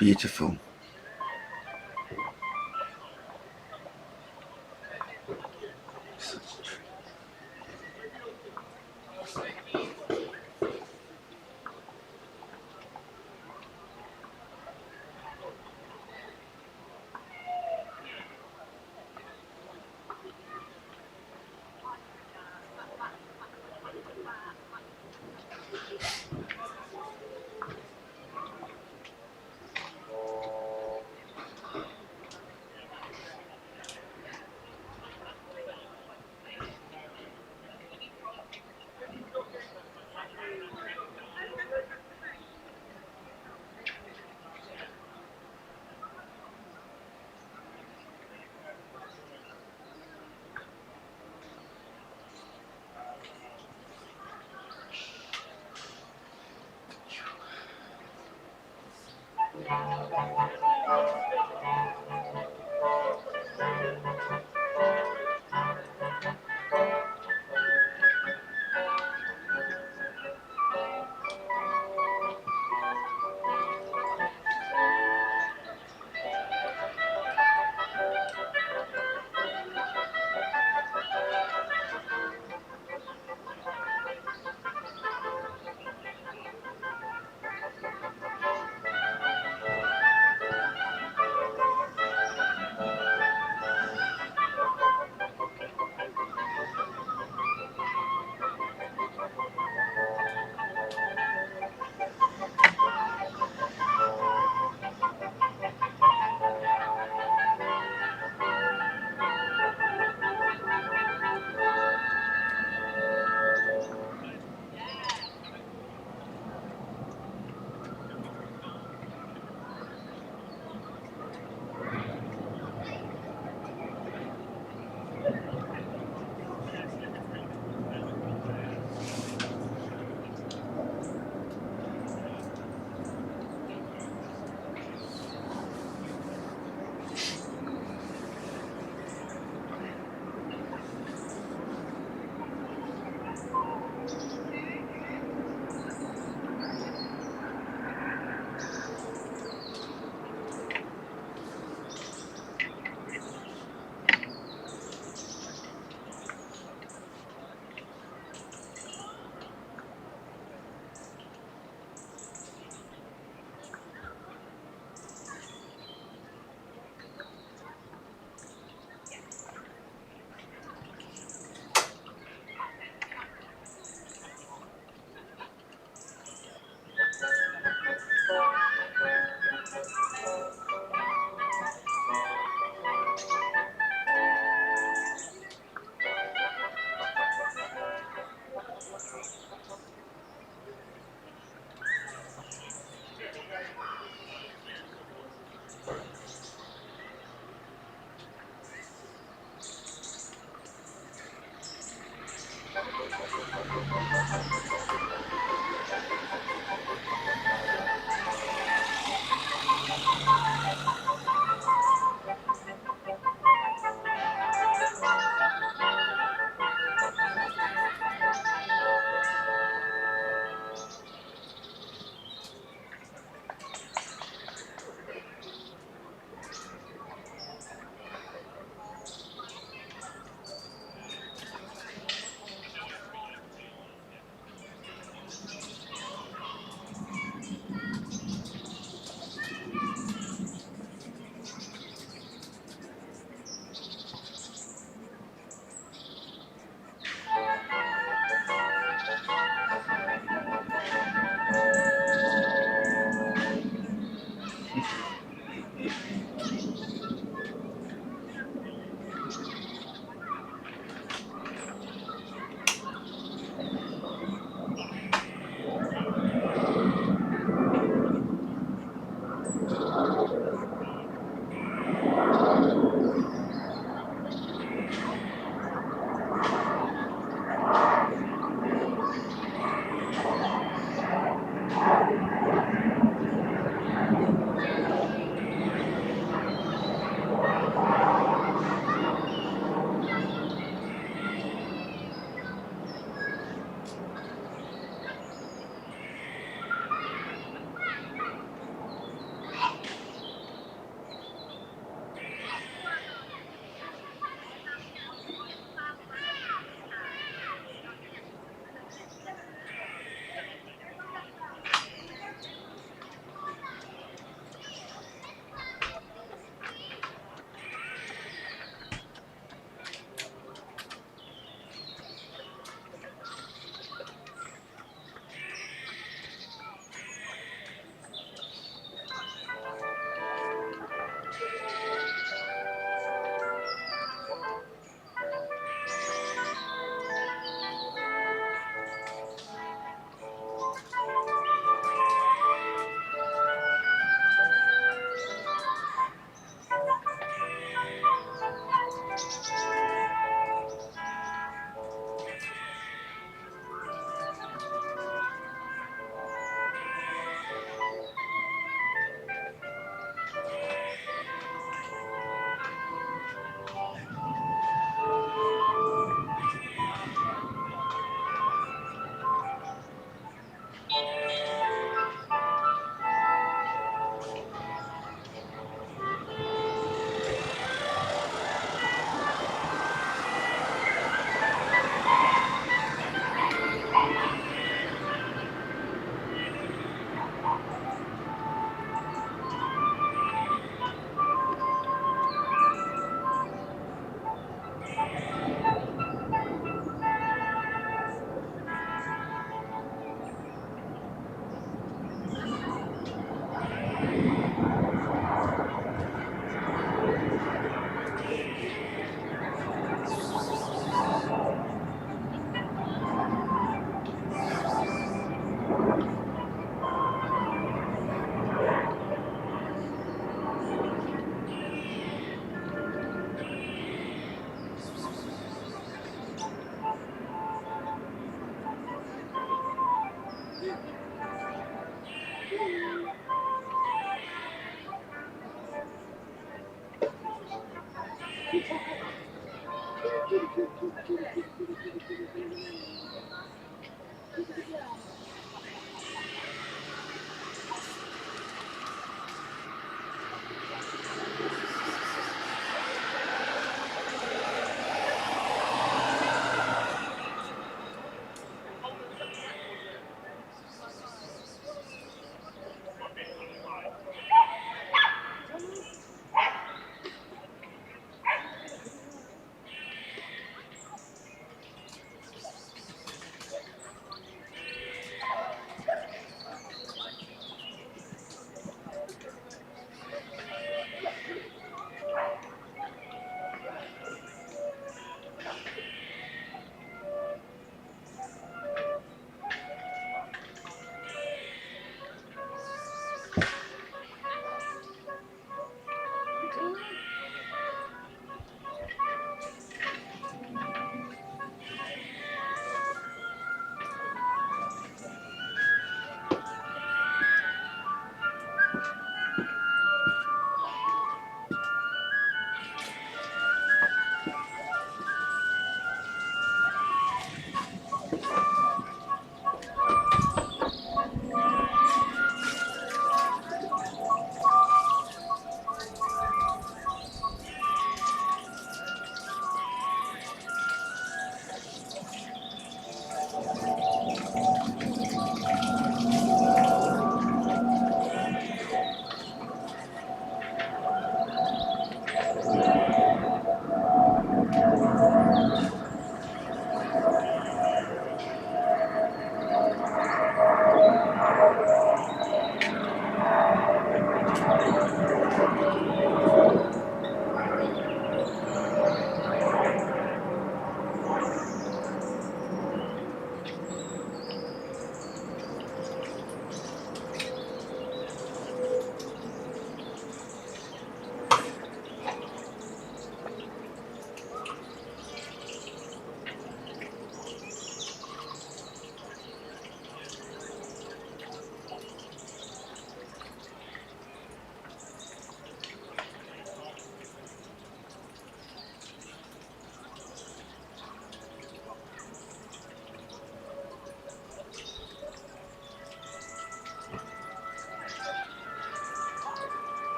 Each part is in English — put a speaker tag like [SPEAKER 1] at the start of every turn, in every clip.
[SPEAKER 1] beautiful.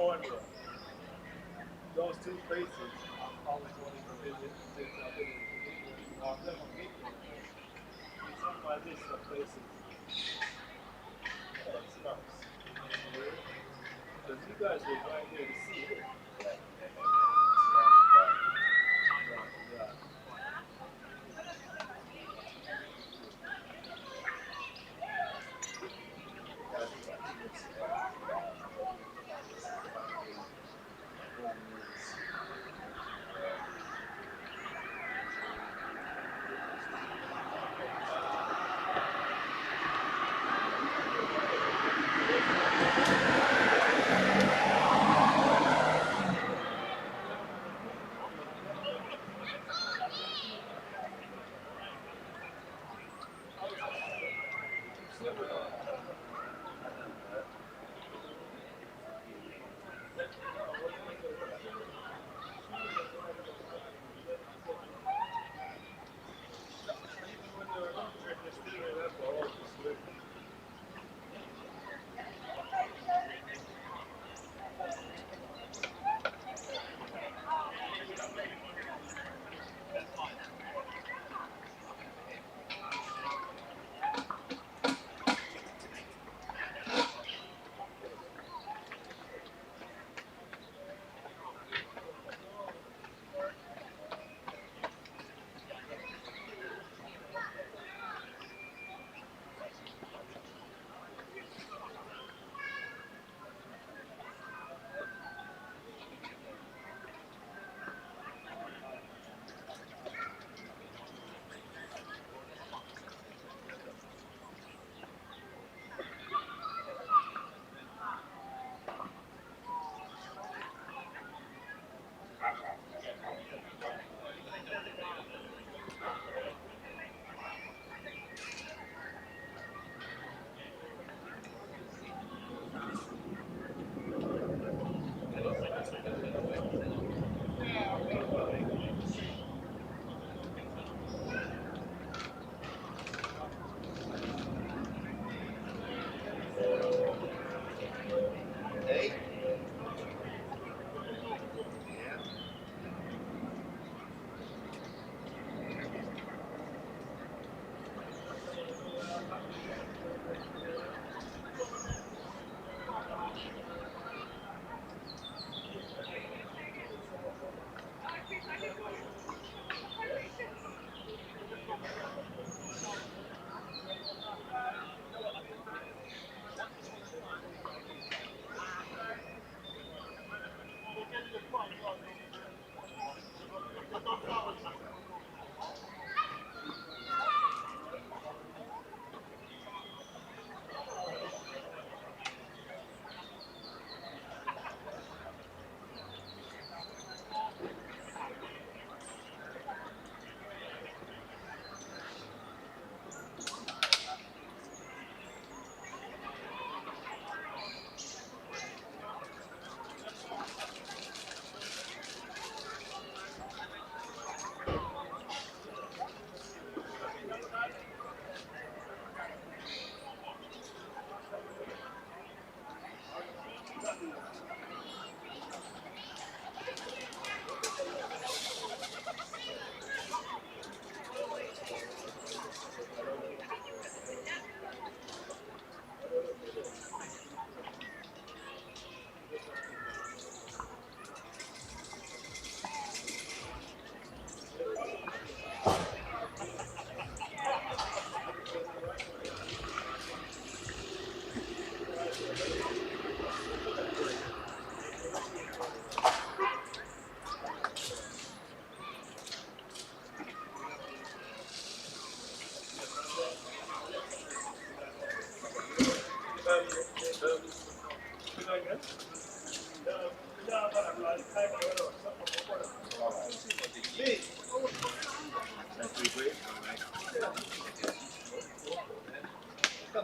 [SPEAKER 1] corner. Those two places, I'm always wanting to visit since I've been in England. Well, I've never been there. It's on my list of places. Yeah, it's nice. Because you guys live right near the sea, isn't it? Yeah. Even when you're younger, you still remember all the swimming.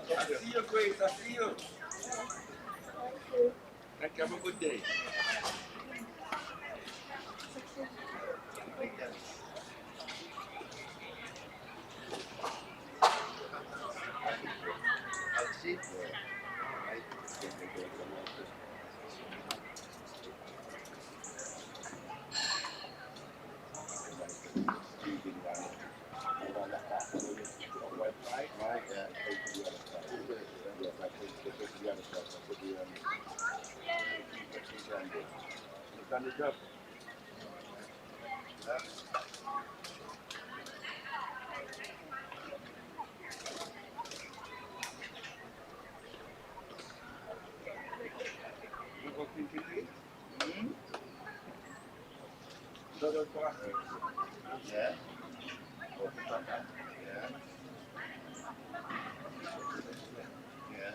[SPEAKER 2] I see you, Grace. I see you. Thank you. Have a good day. I'll see. done the job. Vous continuez? Todo el trabajo. Yeah. Yeah. Yeah.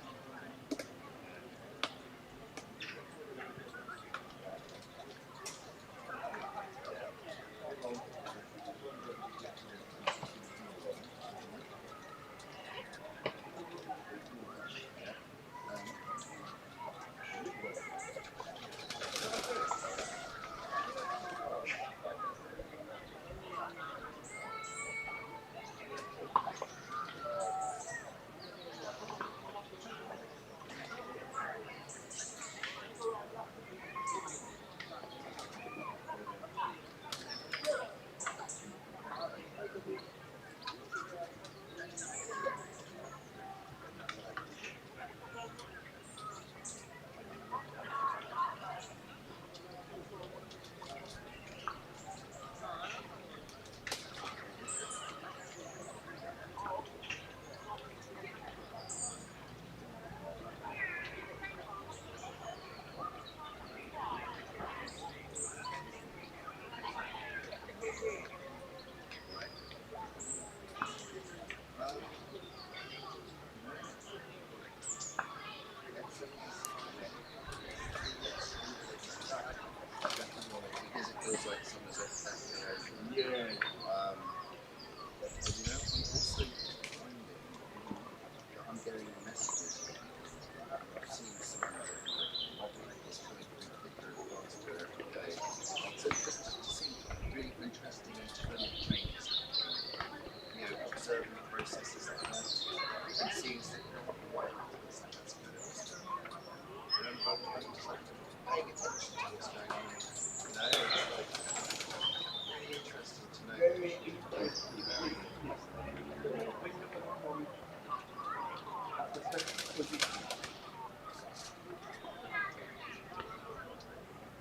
[SPEAKER 2] Because it feels like someone's off that, you know. Yeah. But you know, I'm also finding that I'm getting messages. I've seen some of it's coming through thicker and faster every day. So just seeing really interesting internal changes, you know, observing processes like that and seeing that you know what, that's kind of awesome. You know, I'm just like paying attention to what's going on. You know, it's like really interesting to know. Very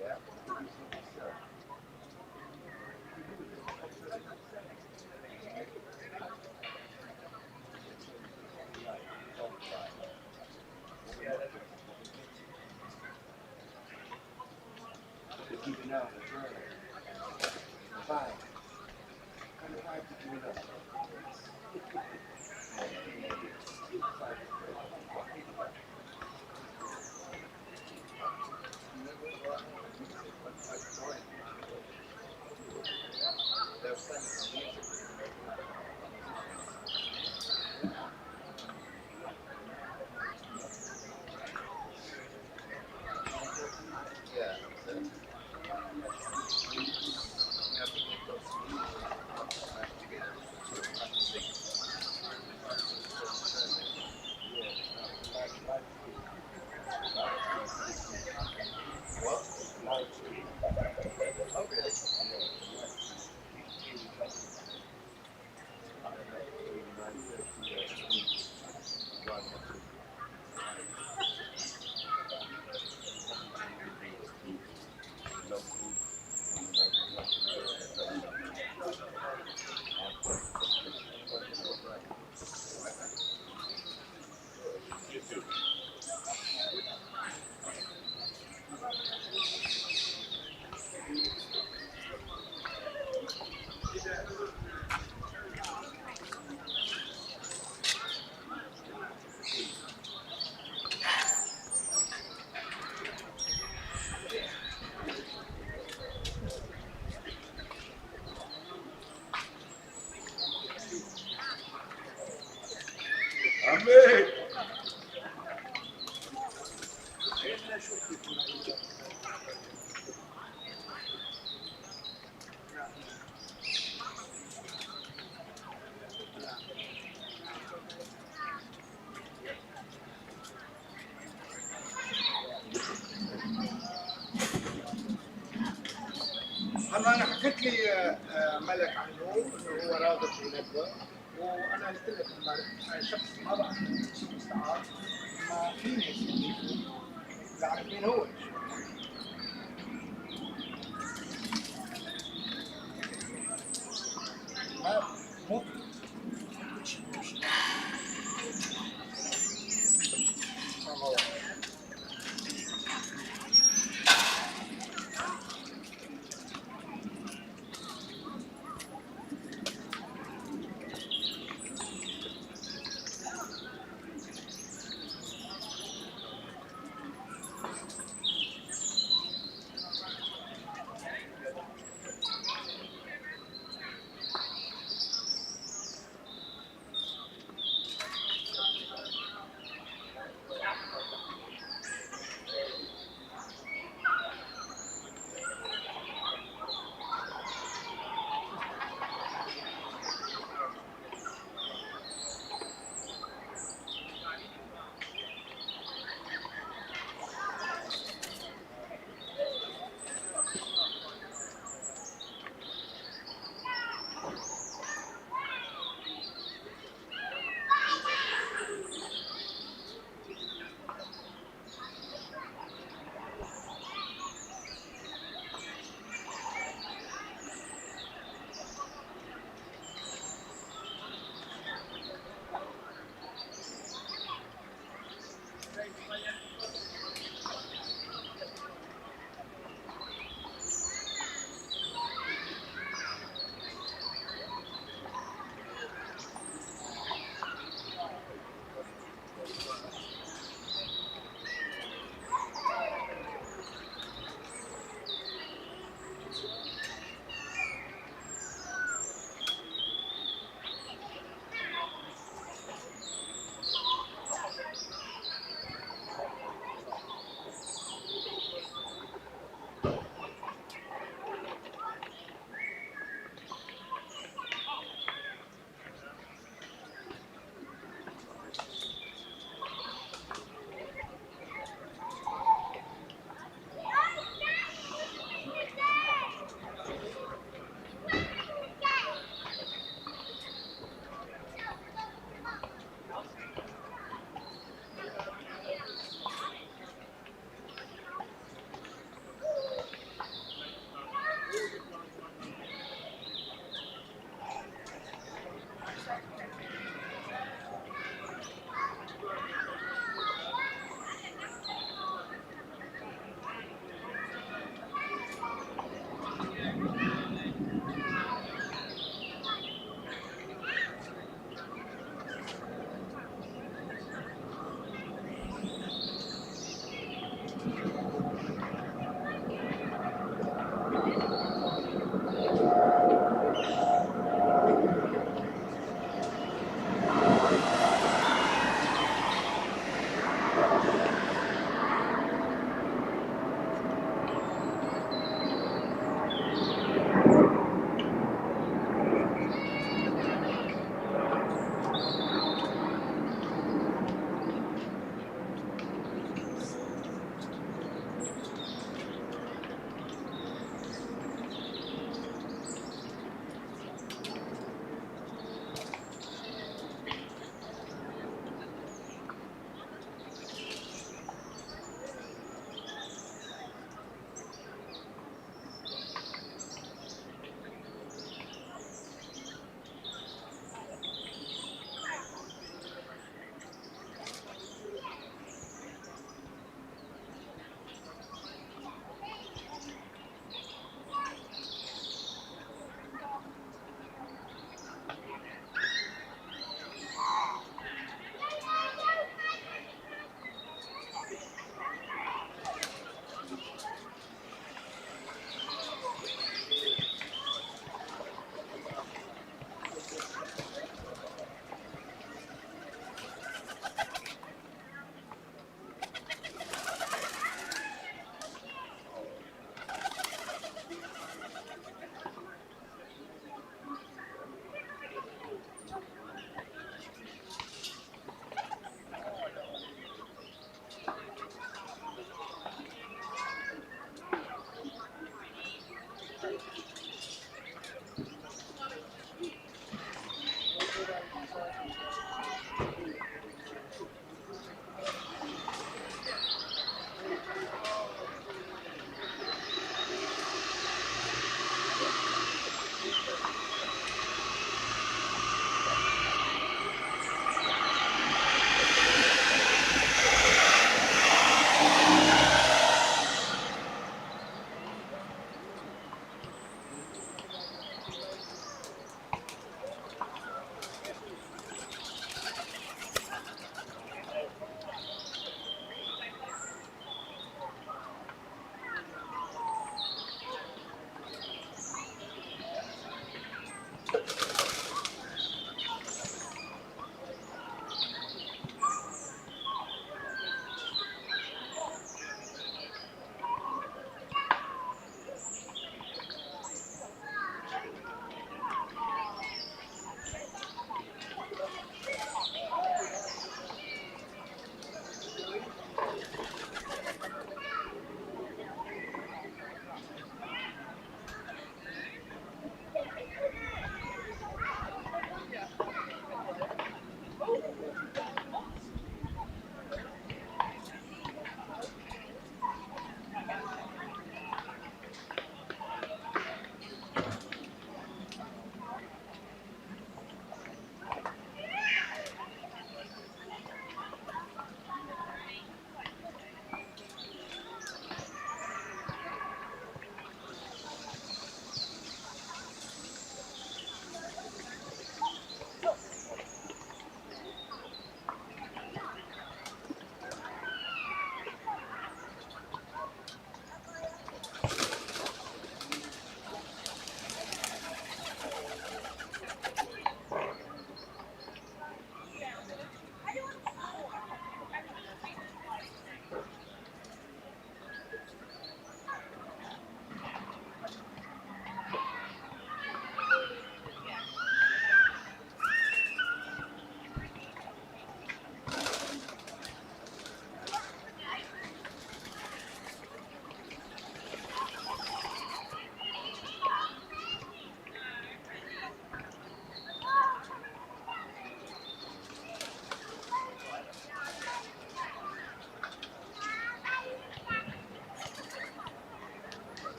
[SPEAKER 2] yeah. Keeping out as well. Five. Kind of hard to keep it up. Amen. هلا انا حكيت لي ملك عنه انه هو راغب في ندوه وانا قلت لك امبارح شخص ما بعرف شو مستعار ما في ناس يعرف مين هو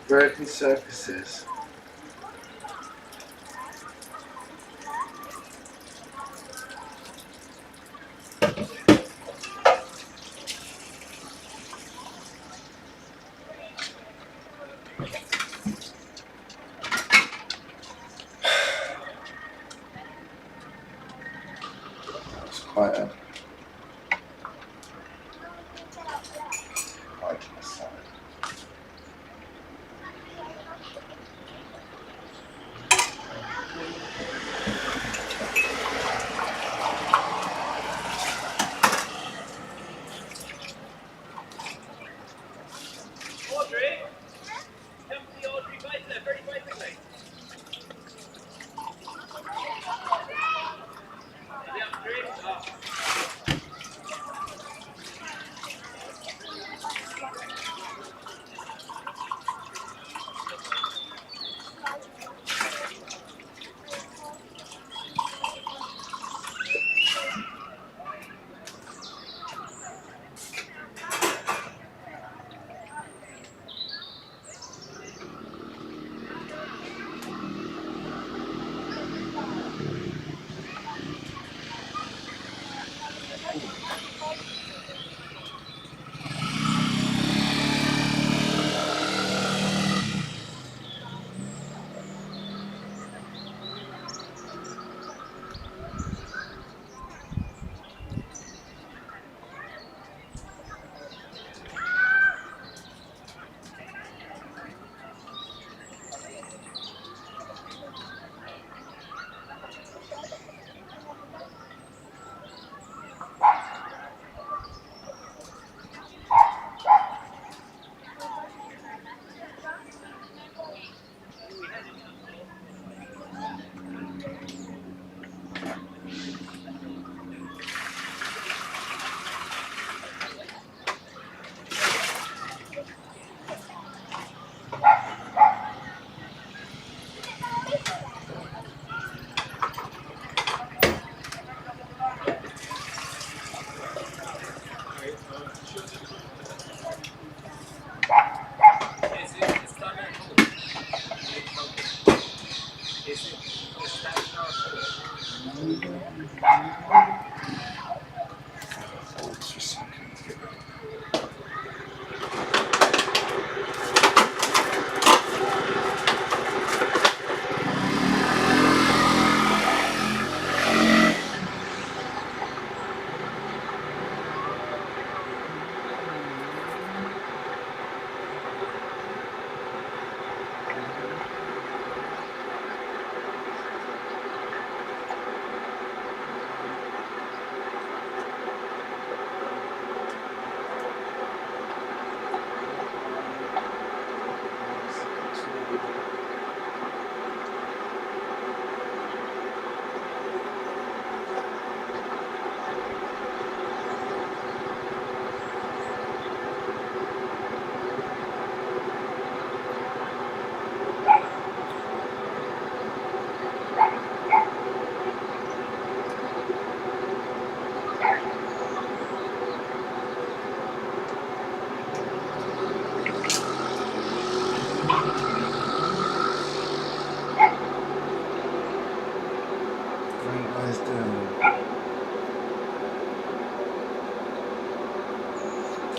[SPEAKER 2] Broken surfaces. It's quite a arduous side.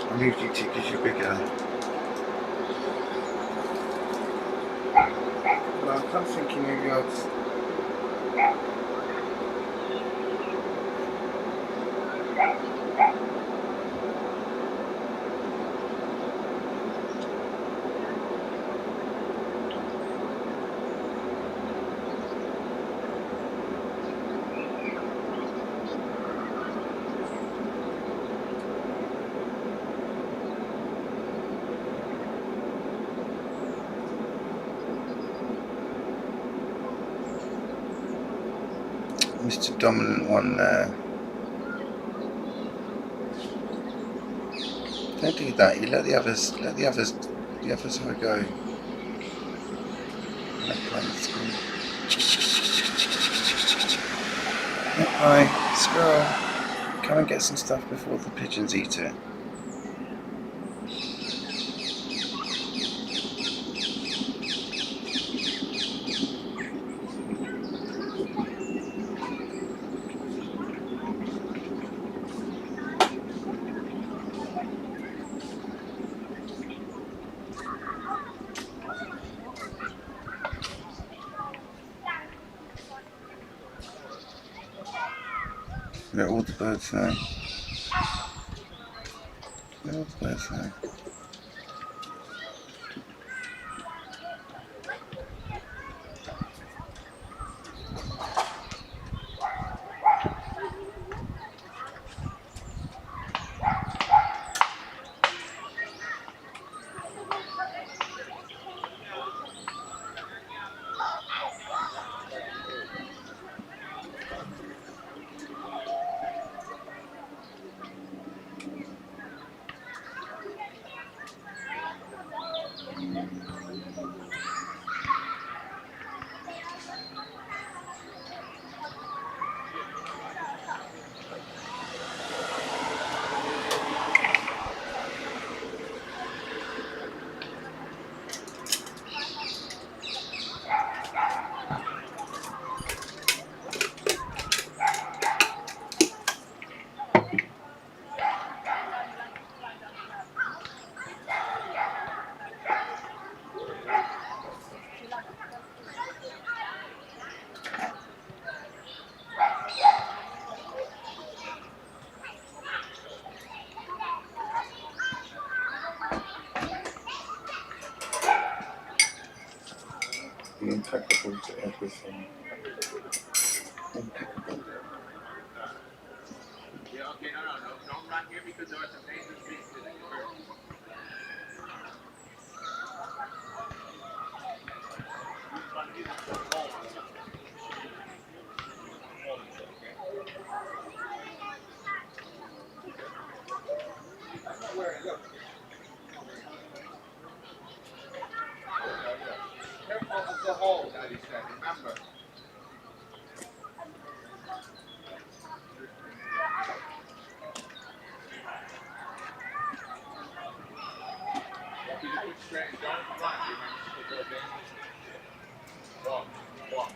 [SPEAKER 2] I moved you to because you're bigger. Well, I'm kind of thinking maybe I'll just... Mr. Dominant one there. Don't do that. You let the others have a go. Hi, squirrel. Come and get some stuff before the pigeons eat it. Let all the birds know. Let all the birds know. Be impeccable to everything. Impeccable.
[SPEAKER 1] Yeah, okay, no, don't run here because there are some dangerous beasts that you hurt. You trying to get into the wall. Where? Look. Careful of the hole, Daddy said. Remember. Want you to keep straight. Don't run, remember, because there are dangerous beasts here. Walk, walk.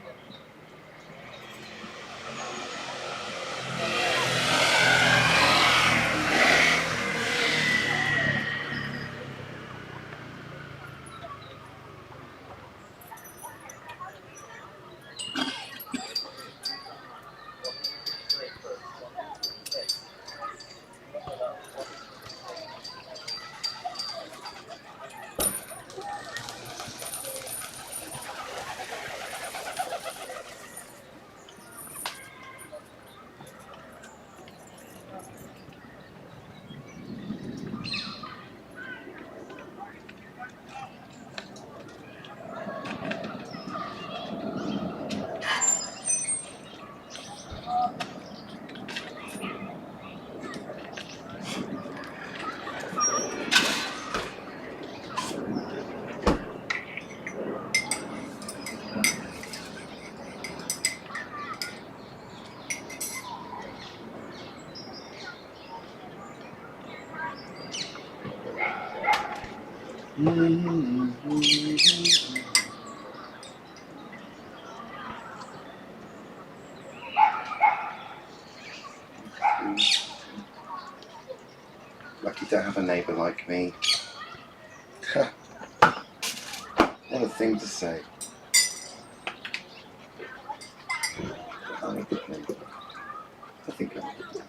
[SPEAKER 2] Lucky to have a neighbour like me. What a thing to say. I'm a good neighbour. I think I'm a good neighbour.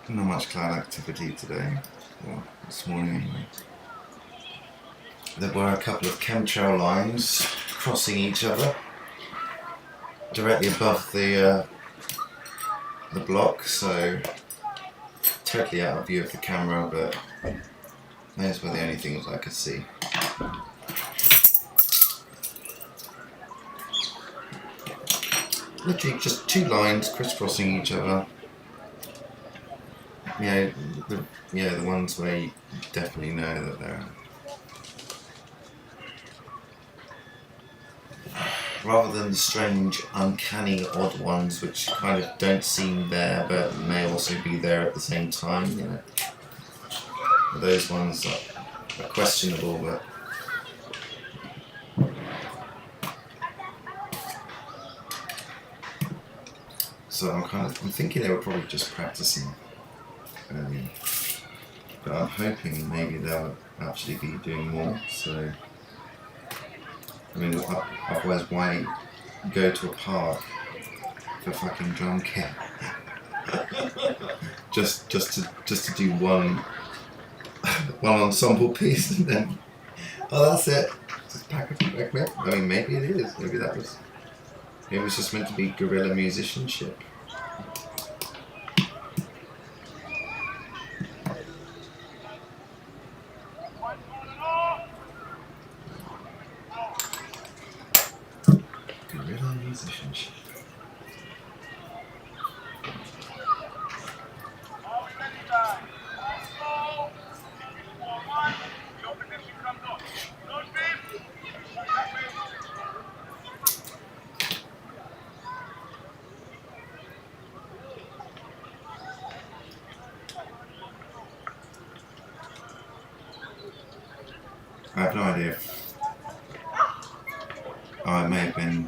[SPEAKER 3] Not much cloud activity today, or this morning anyway. There were a couple of chemtrail lines crossing each other directly above the block, so totally out of view of the camera, but those were the only things I could see. Literally just two lines crisscrossing each other. The ones where you definitely know that they're rather than the strange, uncanny, odd ones which kind of don't seem there but may also be there at the same time, you know. Those ones are questionable, but so I'm thinking they were probably just practicing. But I'm hoping maybe they'll actually be doing more, so I mean, otherwise why go to a park for fucking drum kit? just to do one ensemble piece and then that's it. Just pack it back. I mean, maybe it is. Maybe it was just meant to be guerrilla musicianship. Guerrilla musicianship. I have no idea if it may have been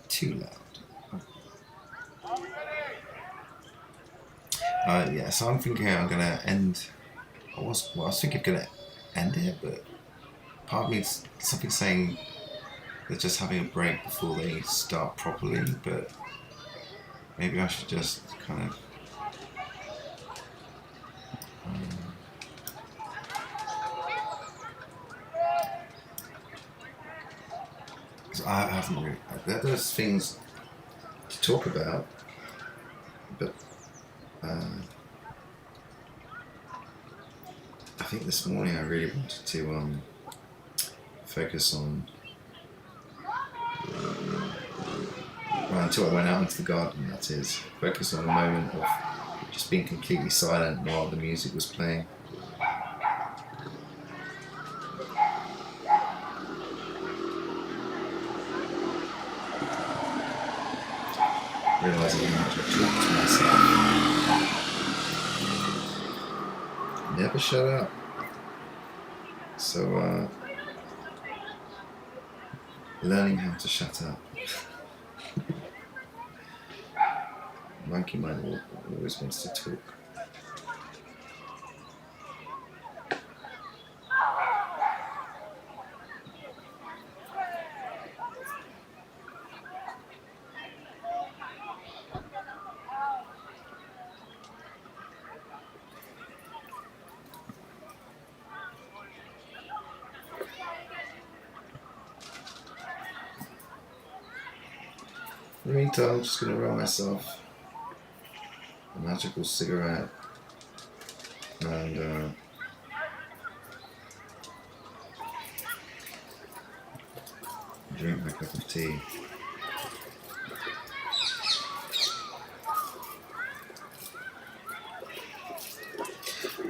[SPEAKER 3] too loud. Yeah, so I'm thinking I'm going to end. I was thinking I'm going to end it, but part of me is something saying they're just having a break before they start properly, but maybe I should just kind of I haven't really. There's things to talk about, but I think this morning I really wanted to focus on. Well, until I went out into the garden, that is, focus on a moment of just being completely silent while the music was playing. Realising how much I talk to myself. Never shut up. So, learning how to shut up. monkey mind always wants to talk. In the meantime, I'm just going to roll myself a magical cigarette and drink my cup of tea.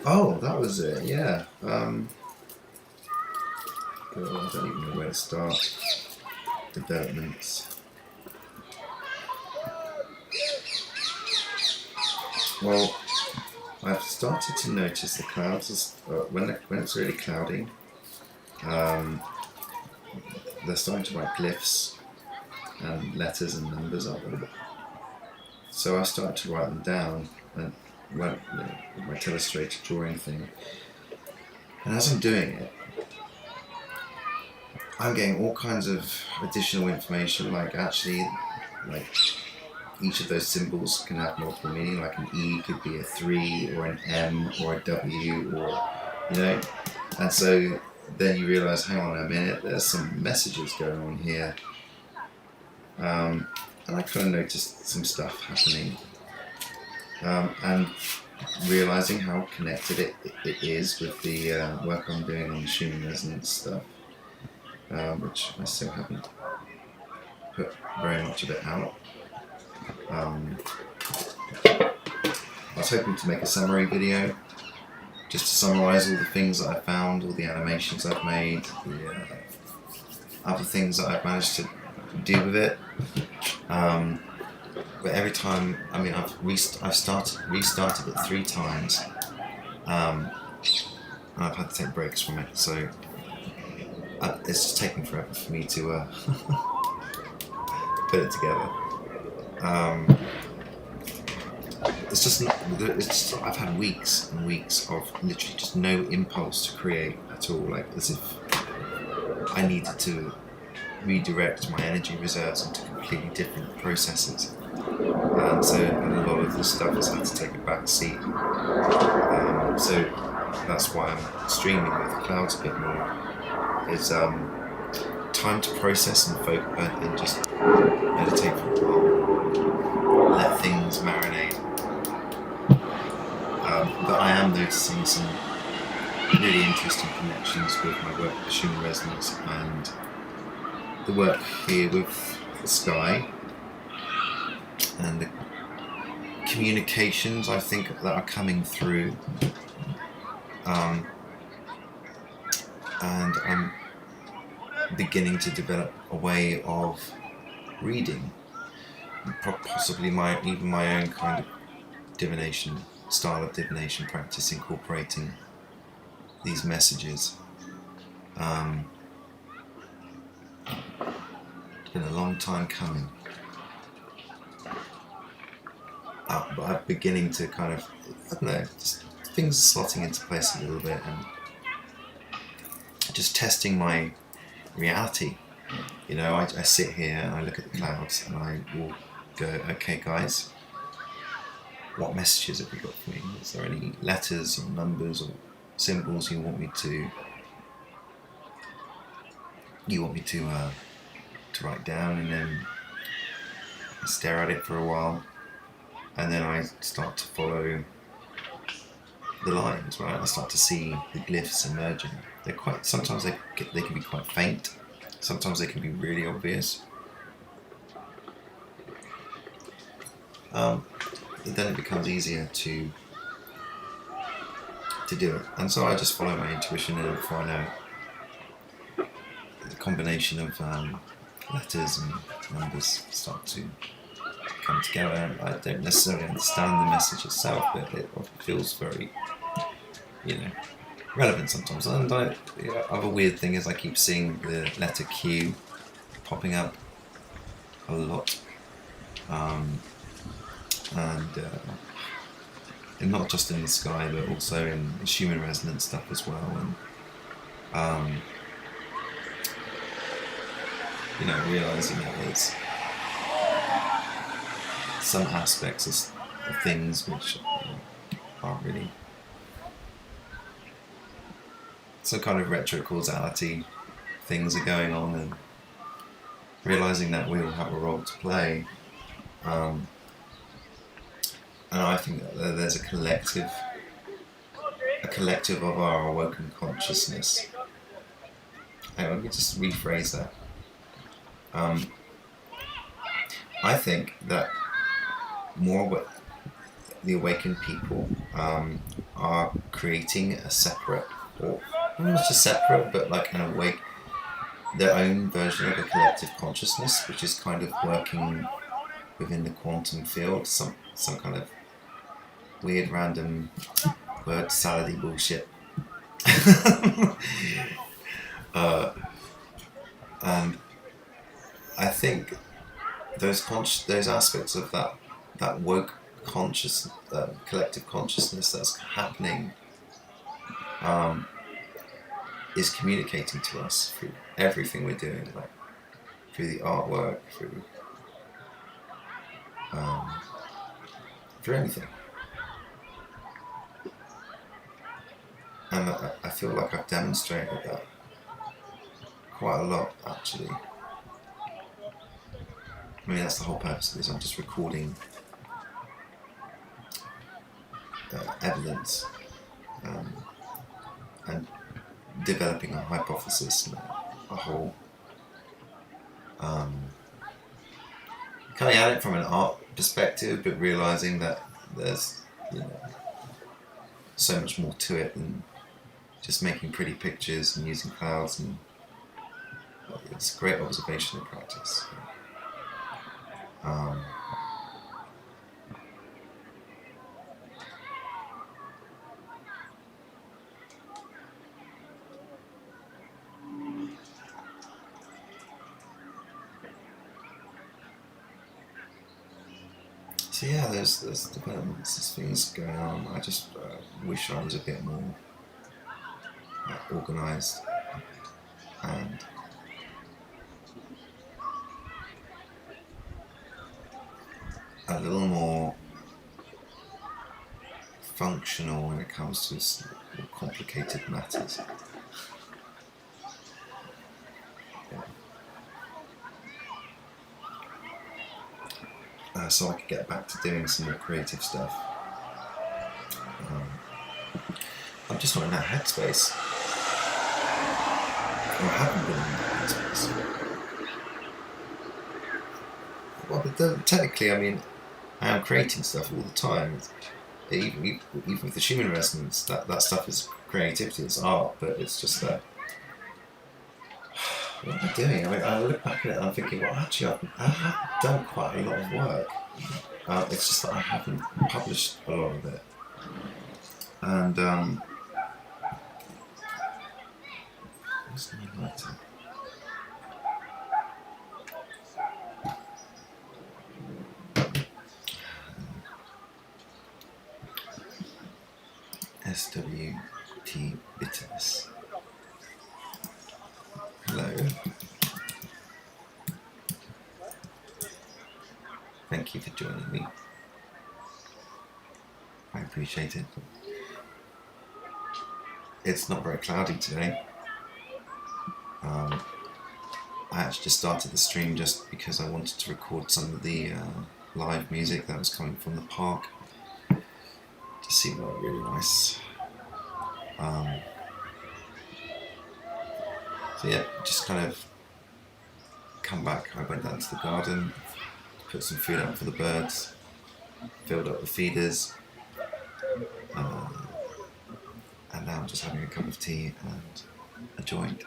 [SPEAKER 3] Oh, that was it, yeah. God, I don't even know where to start. Developments. Well, I've started to notice the clouds when it's really cloudy. They're starting to write glyphs and letters and numbers up them. So I started to write them down and went with my Illustrator drawing thing. And as I'm doing it, I'm getting all kinds of additional information, like actually, like each of those symbols can have multiple meaning, like an E could be a 3 or an M or a W or, you know, and so then you realise, hang on a minute, there's some messages going on here. And I kind of noticed some stuff happening and realising how connected it is with the work I'm doing on machine resonance stuff, which I still haven't put very much of it out. I was hoping to make a summary video just to summarise all the things that I found, all the animations I've made, the other things that I've managed to do with it. But every time, I mean, I've restarted it 3 times, and I've had to take breaks from it, so it's just taking forever for me to put it together. It's just I've had weeks and weeks of literally just no impulse to create at all, like as if I needed to redirect my energy reserves into completely different processes, and so a lot of the stuff has had to take a back seat. So that's why I'm streaming with the clouds a bit more. It's time to process and focus and just meditate for a while, let things marinate. But I am noticing some really interesting connections with my work with machine resonance and the work here with the sky and the communications I think that are coming through, and I'm beginning to develop a way of reading, possibly even my own kind of divination style of divination practice, incorporating these messages. It's been a long time coming, but I'm beginning to kind of, I don't know, just things are slotting into place a little bit and just testing my reality. You know, I sit here and I look at the clouds and I will go, okay guys, what messages have you got for me? Is there any letters or numbers or symbols you want me to write down? And then I stare at it for a while, and then I start to follow the lines, right? I start to see the glyphs emerging. Sometimes they can be quite faint, sometimes they can be really obvious. Then it becomes easier to do it, and so I just follow my intuition, and before I know it, the combination of letters and numbers start to come together. I don't necessarily understand the message itself, but it feels very, relevant sometimes. And other weird thing is I keep seeing the letter Q popping up a lot. and not just in the sky, but also in human resonance stuff as well. And realizing that there's some aspects of things which aren't really some kind of retro causality things are going on, and realizing that we all have a role to play. And I think that there's a collective of our awoken consciousness. Hang on, let me just rephrase that. I think that more the awakened people are creating a separate, or not just separate, but like their own version of a collective consciousness, which is kind of working within the quantum field, some kind of weird random word salady bullshit. And I think those aspects of that woke collective consciousness that's happening is communicating to us through everything we're doing, like through the artwork, through anything. And I feel like I've demonstrated that quite a lot, actually. I mean, that's the whole purpose of this. I'm just recording evidence and developing a hypothesis and a whole coming at it from an art perspective, but realizing that there's so much more to it than just making pretty pictures and using clouds, and it's a great observation and practice. So yeah, there's developments, there's things going on. I just wish I was a bit more organised and a little more functional when it comes to more complicated matters. So I could get back to doing some more creative stuff. I'm just not in that headspace. Or I haven't been in that headspace. Well, but technically, I mean, I am creating stuff all the time. Even with the human resonance, that stuff is creativity, it's art, but it's just that. What am I doing? I mean, I look back at it and I'm thinking, well, actually, I have done quite a lot of work. It's just that I haven't published a lot of it. And, what's my lighter? SWT bitterness. Hello. Thank you for joining me. I appreciate it. It's not very cloudy today. I actually just started the stream just because I wanted to record some of the live music that was coming from the park. Just seemed like really nice. So yeah, just kind of come back. I went down to the garden, put some food out for the birds, filled up the feeders, and now I'm just having a cup of tea and a joint.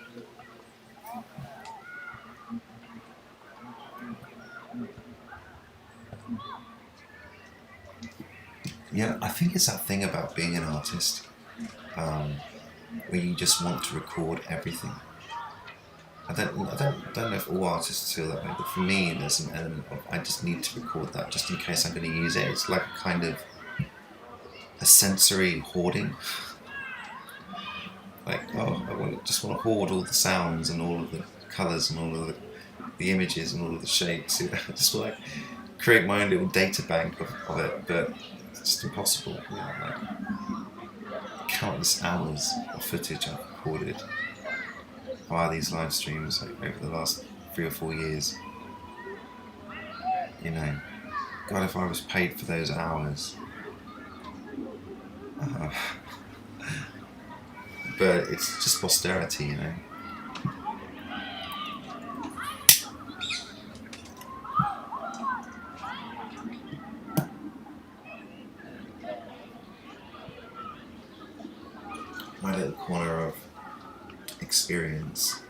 [SPEAKER 3] Yeah, I think it's that thing about being an artist, where you just want to record everything. don't know if all artists feel that way, but for me, there's an element of I just need to record that just in case I'm going to use it. It's like a kind of a sensory hoarding. Like, oh, just want to hoard all the sounds and all of the colours and all of the images and all of the shapes. I just want to create my own little data bank of it, but it's just impossible. Like countless hours of footage I've recorded via these live streams over the last 3 or 4 years. God, if I was paid for those hours. But it's just posterity, My little corner of experience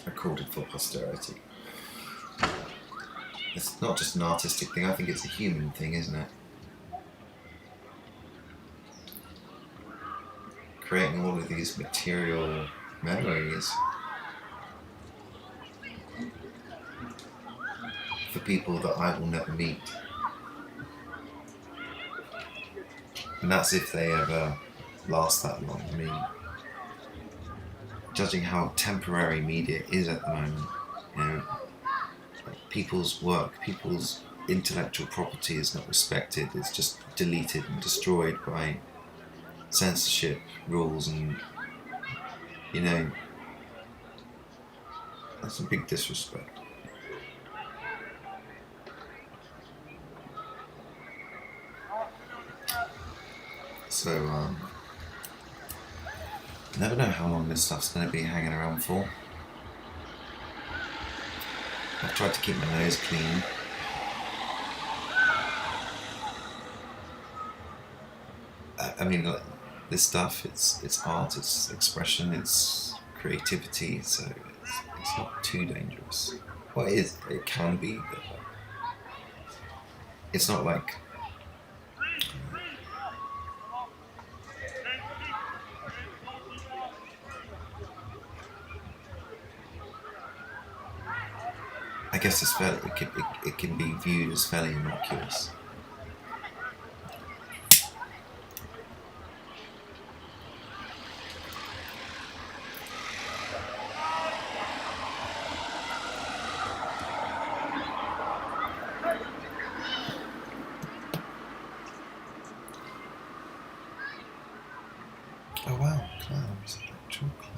[SPEAKER 3] recorded for posterity. It's not just an artistic thing, I think it's a human thing, isn't it? Creating all of these material memories for people that I will never meet. And that's if they ever last that long. I mean, judging how temporary media is at the moment, people's work, people's intellectual property is not respected, it's just deleted and destroyed by censorship rules, and that's a big disrespect. So I never know how long this stuff's going to be hanging around for. I've tried to keep my nose clean. I mean, this stuff, it's art, it's expression, it's creativity, so it's not too dangerous. Well, it can be, but it's not like I guess it can be viewed as fairly innocuous. Oh wow, clouds, actual clouds.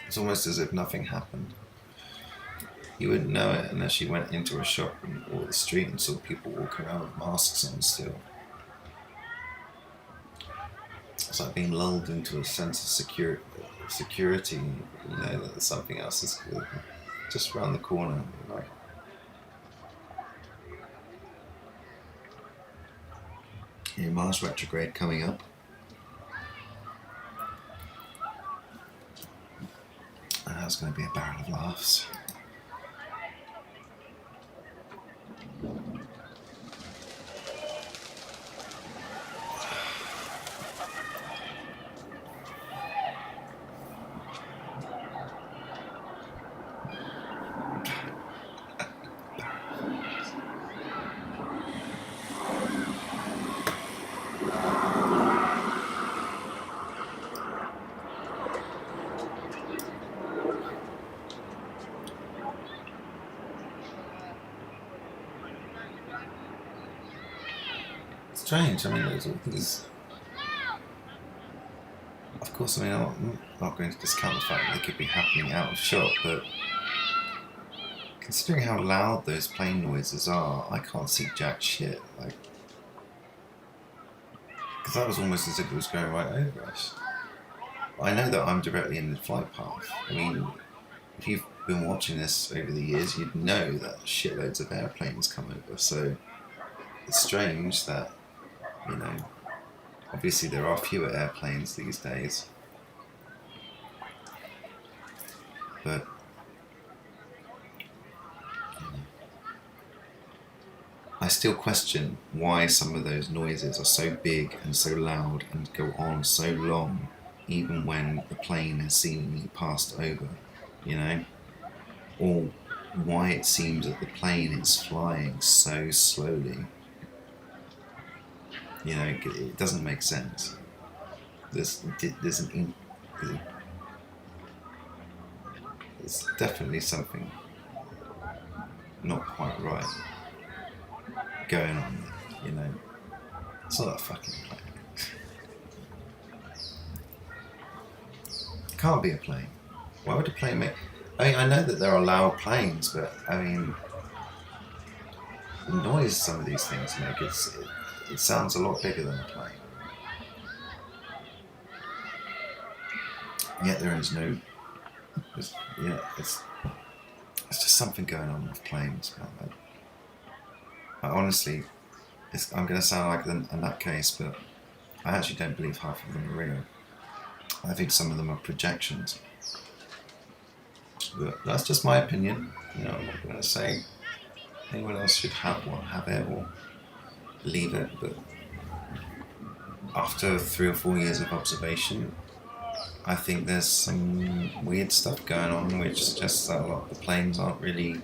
[SPEAKER 3] It's almost as if nothing happened. You wouldn't know it unless you went into a shop or the street and saw people walking around with masks on still. It's like being lulled into a sense of security, that there's something else is just around the corner. Mars retrograde coming up. And that's going to be a barrel of laughs. Strange. I mean, there's all these. Of course, I mean, I'm not going to discount the fact that they could be happening out of shot, but considering how loud those plane noises are, I can't see jack shit. Because that was almost as if it was going right over us. I know that I'm directly in the flight path. I mean, if you've been watching this over the years, you'd know that shitloads of airplanes come over. So it's strange that, Obviously, there are fewer airplanes these days, but I still question why some of those noises are so big and so loud and go on so long, even when the plane has seemingly passed over, you know? Or why it seems that the plane is flying so slowly. You know, it doesn't make sense. There's definitely something not quite right going on there, you know. It's not a fucking plane. It can't be a plane. Why would a plane make... I mean, I know that there are loud planes, but I mean, the noise some of these things make, it sounds a lot bigger than a plane. Yet there is no... it's just something going on with planes, man. I honestly, I'm going to sound like a nutcase, but I actually don't believe half of them are real. I think some of them are projections. But that's just my opinion. You know, I'm not going to say anyone else should have it or believe it, but after 3 or 4 years of observation, I think there's some weird stuff going on, which suggests that a lot of the planes aren't really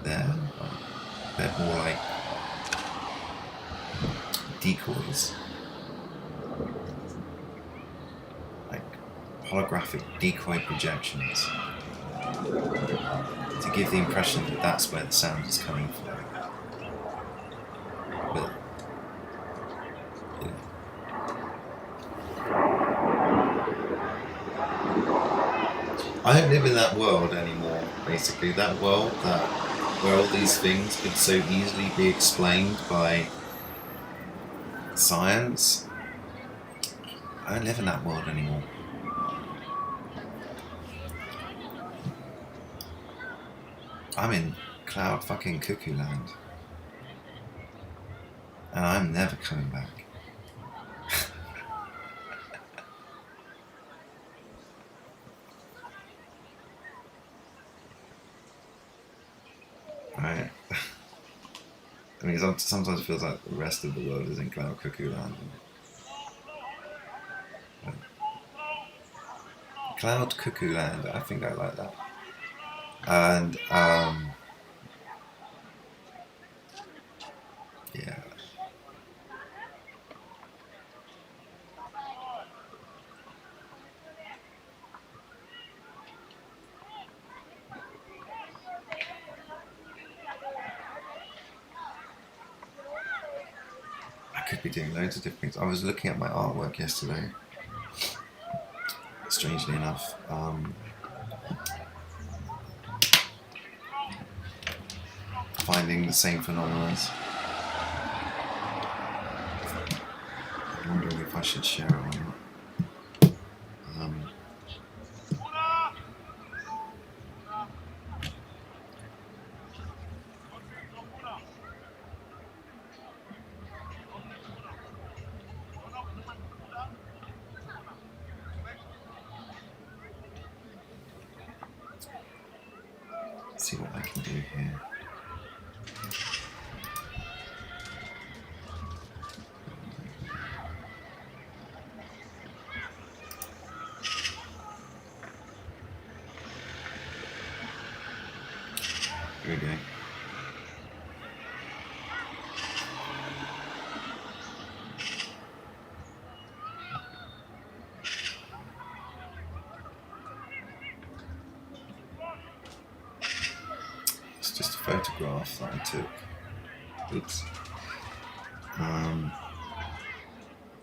[SPEAKER 3] there. They're more like decoys, like holographic decoy projections, to give the impression that that's where the sound is coming from. But I don't live in that world anymore, basically. That world where all these things could so easily be explained by science. I don't live in that world anymore. I'm in cloud fucking cuckoo land. And I'm never coming back. Right. I mean, sometimes it feels like the rest of the world is in cloud cuckoo land. Cloud cuckoo land, I think I like that. And yeah. I could be doing loads of different things. I was looking at my artwork yesterday, strangely enough. Finding the same phenomena. I'm wondering if I should share it or not. Let's see what I can do here. Here we go. It's just a photograph that I took. Oops.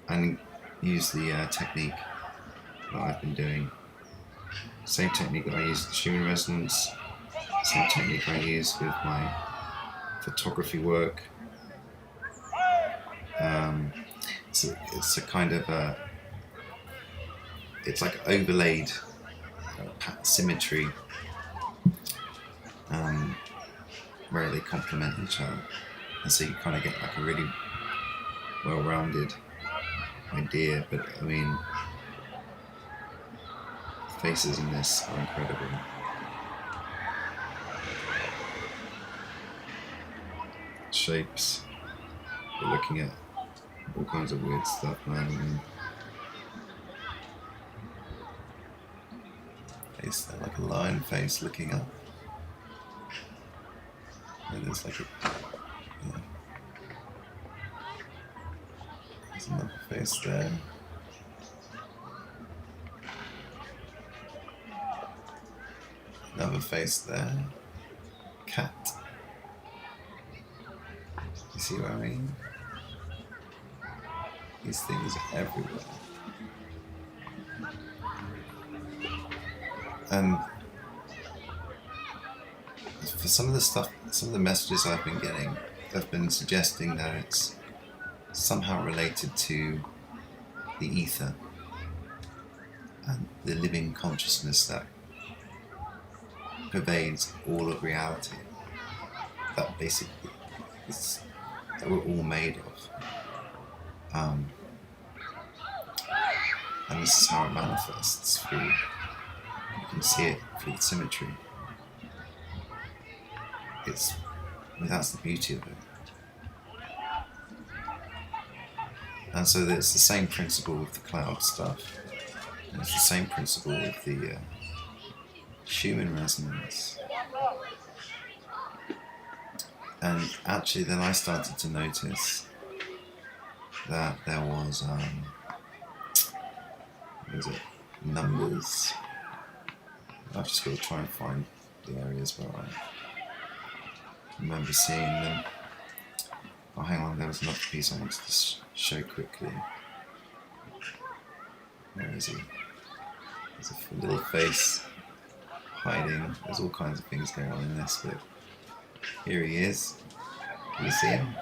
[SPEAKER 3] And use the technique that I've been doing. Same technique that I use with human resonance. Same technique I use with my photography work. It's a kind of it's like overlaid symmetry, where they complement each other, and so you kind of get like a really well-rounded idea, but I mean, the faces in this are incredible. Shapes. We're looking at all kinds of weird stuff, man. I mean, face there, like a lion face looking up. And there's like a, yeah. There's another face there. Another face there. Cat. You see what I mean? These things are everywhere. And for some of the stuff, some of the messages I've been getting, have been suggesting that it's somehow related to the ether and the living consciousness that pervades all of reality. That basically is that we're all made of. And this is how it manifests through, you can see it through the symmetry. That's the beauty of it. And so it's the same principle with the cloud stuff. And it's the same principle with the Schumann resonance. And actually then I started to notice that there was numbers. I've just got to try and find the areas where I remember seeing them. Oh, hang on, there was another piece I wanted to show quickly. Where is he? There's a little face hiding. There's all kinds of things going on in this, but here he is. Can you see him?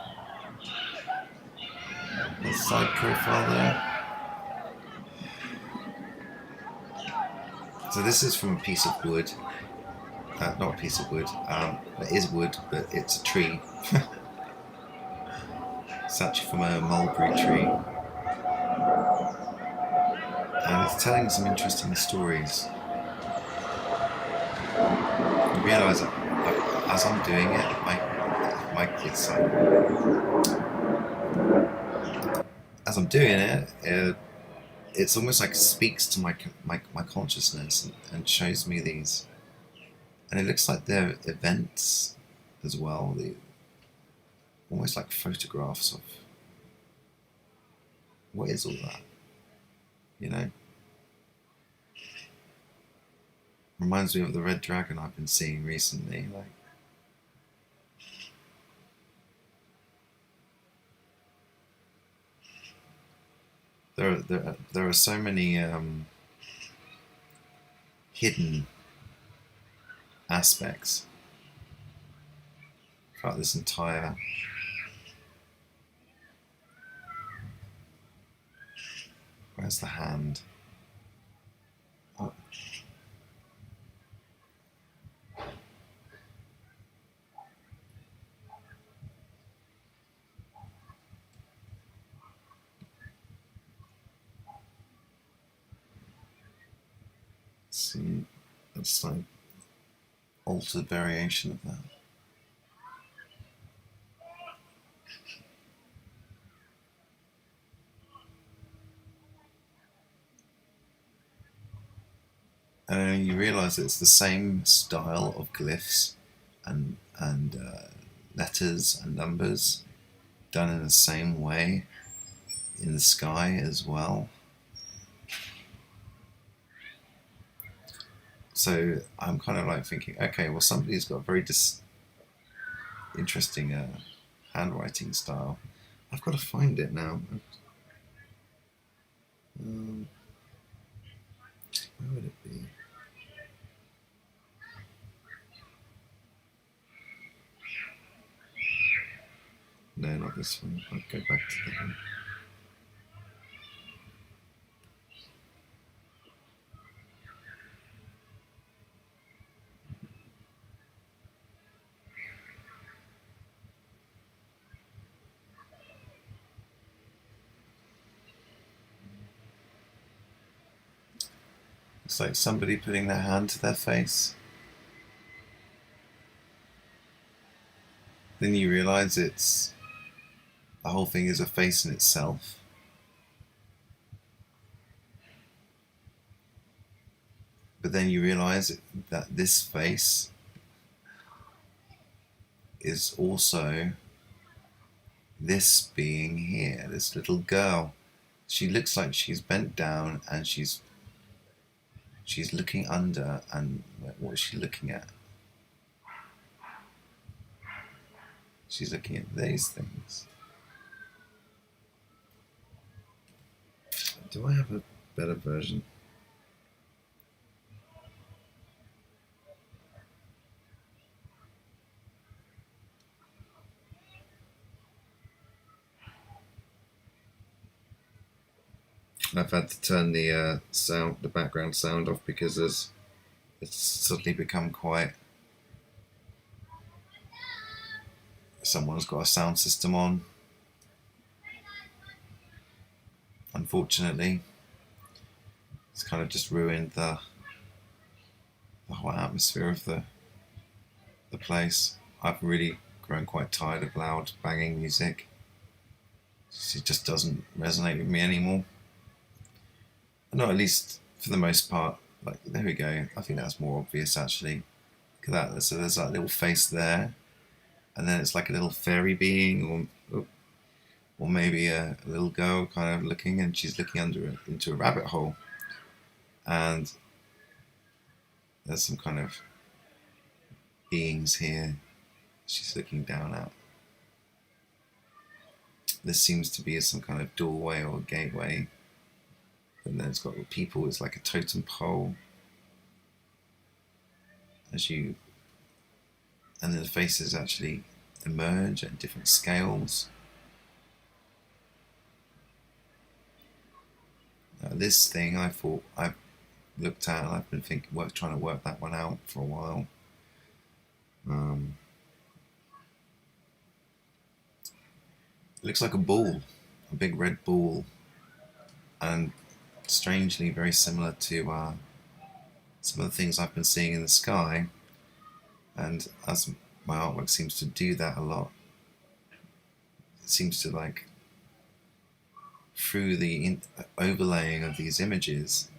[SPEAKER 3] The side profile there. So this is from a piece of wood. Not a piece of wood. It is wood, but it's a tree. It's actually from a mulberry tree. And it's telling some interesting stories. You realise that as I'm doing it, it's as I'm doing it, it's almost like it speaks to my consciousness and shows me these. And it looks like they're events as well. Almost like photographs of what is all that, you know? Reminds me of the red dragon I've been seeing recently. Like, there are so many hidden aspects throughout this entire where's the hand? Oh. See, it's like altered variation of that. And you realise it's the same style of glyphs and letters and numbers done in the same way in the sky as well. So I'm kind of like thinking, okay, well somebody's got a very interesting handwriting style. I've got to find it now. Where would it be? No, not this one. I'll go back to that one. It's like somebody putting their hand to their face. Then you realise the whole thing is a face in itself. But then you realise that this face is also this being here, this little girl. She looks like she's bent down and she's looking under, and what is she looking at? She's looking at these things. Do I have a better version? I've had to turn the background sound off because it's suddenly become quite. Someone's got a sound system on. Unfortunately, it's kind of just ruined the whole atmosphere of the place. I've really grown quite tired of loud banging music. It just doesn't resonate with me anymore. Not at least for the most part. Like, there we go. I think that's more obvious actually. Look at that. So there's that little face there, and then it's like a little fairy being, or maybe a little girl kind of looking, and she's looking into a rabbit hole, and there's some kind of beings here she's looking down at. This seems to be some kind of doorway or gateway, and then it's got people. It's like a totem pole. And then the faces actually emerge at different scales. This thing I've looked at, and I've been trying to work that one out for a while. It looks like a ball, a big red ball, and strangely very similar to some of the things I've been seeing in the sky. And as my artwork seems to do that a lot, it seems to, like, through the overlaying of these images,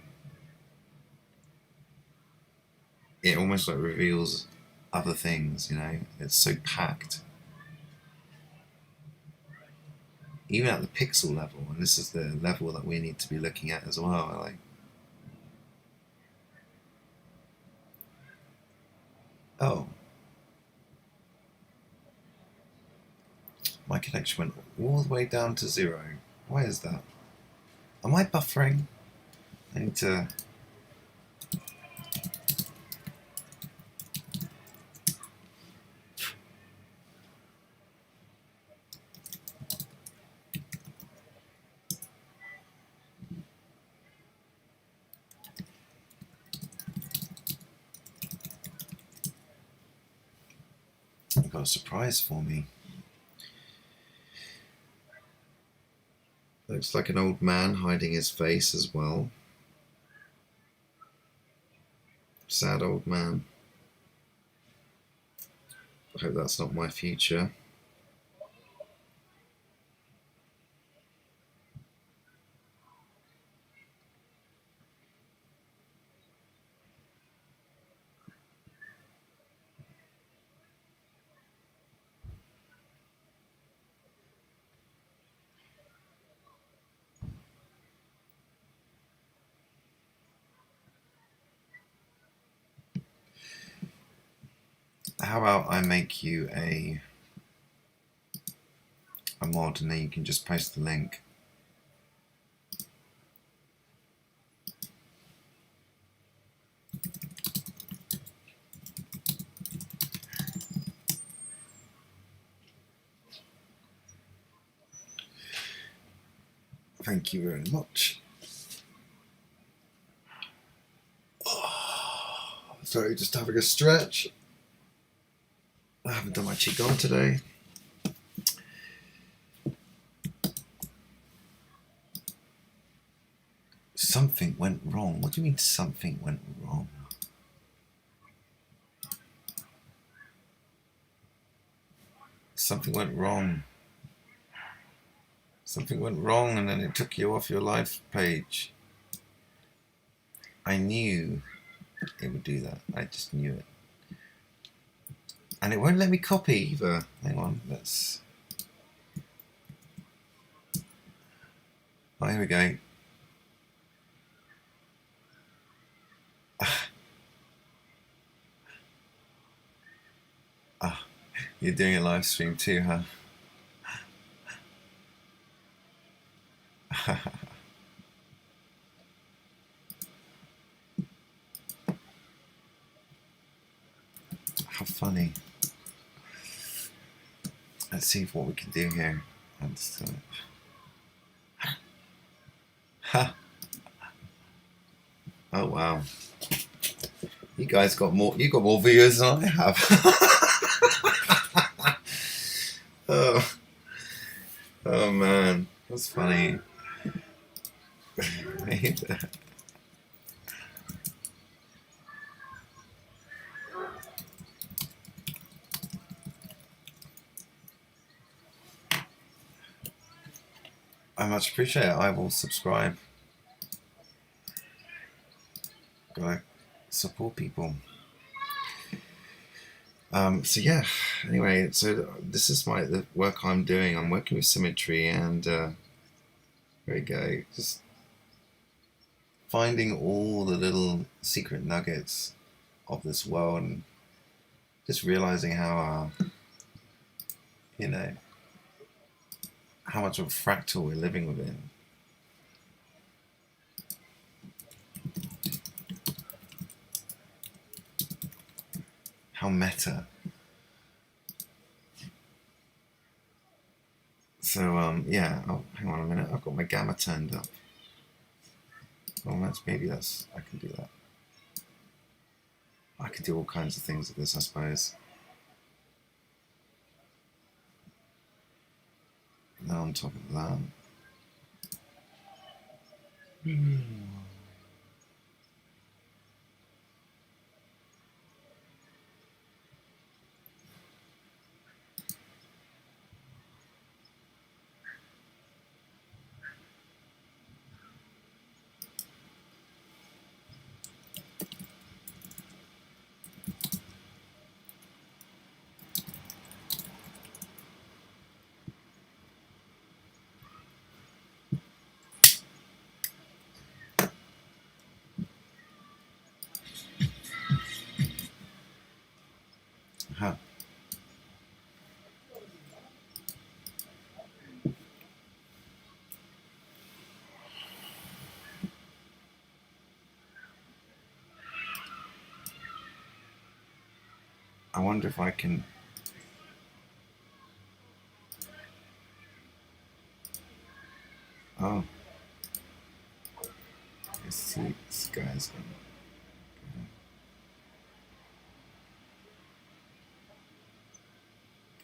[SPEAKER 3] it almost like reveals other things, it's so packed. Even at the pixel level, and this is the level that we need to be looking at as well, oh. My connection went all the way down to 0. Why is that? Am I buffering? I need to... I've got a surprise for me. Looks like an old man hiding his face as well. Sad old man. I hope that's not my future. How about I make you a mod, and then you can just post the link. Thank you very much. Sorry, just having a stretch. I haven't done my qigong today. Something went wrong. wrong? What do you mean something went wrong? Something went wrong. Something went wrong and then it took you off your live page. I knew it would do that. I just knew it. And it won't let me copy either. Hang on, let's... Oh, here we go. Ah, you're doing a live stream too, huh? How funny. Let's see what we can do here. Ha! Oh wow. You guys got more, you got more viewers than I have. Oh. Oh man, that's funny. I much appreciate it. I will subscribe. Gotta support people. So yeah. Anyway, so this is the work I'm doing. I'm working with symmetry, and there we go. Just finding all the little secret nuggets of this world, and just realizing how you know, how much of a fractal we're living within. How meta. So yeah, oh, hang on a minute, I've got my gamma turned up. Well, maybe I can do that. I could do all kinds of things with this, I suppose. Now on top of that. Huh. I wonder if I can. Oh. Let's see, this guy's gonna.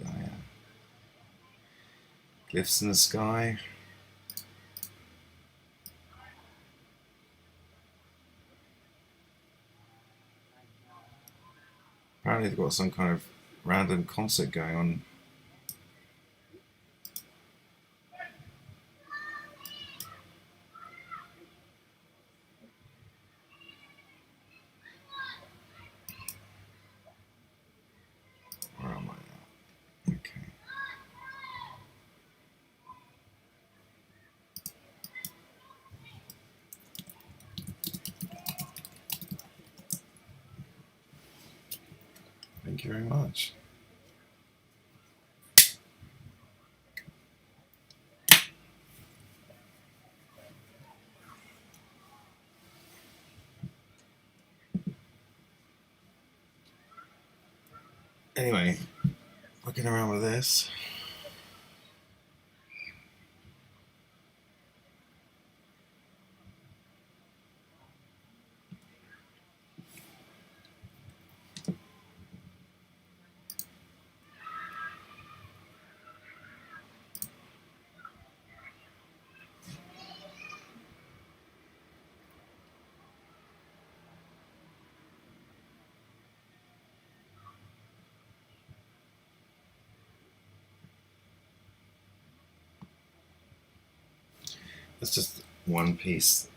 [SPEAKER 3] Gaia. Glyphs in the sky. Apparently they've got some kind of random concert going on. Where am I now? Okay. Thank you very much. Anyway, looking around with this. It's just one piece.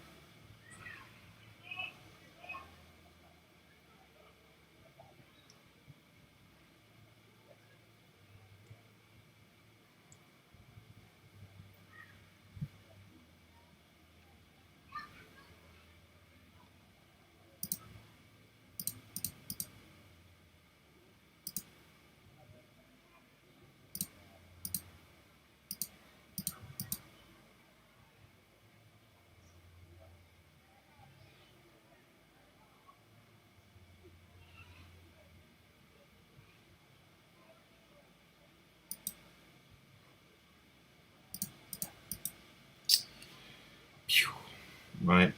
[SPEAKER 3] Right.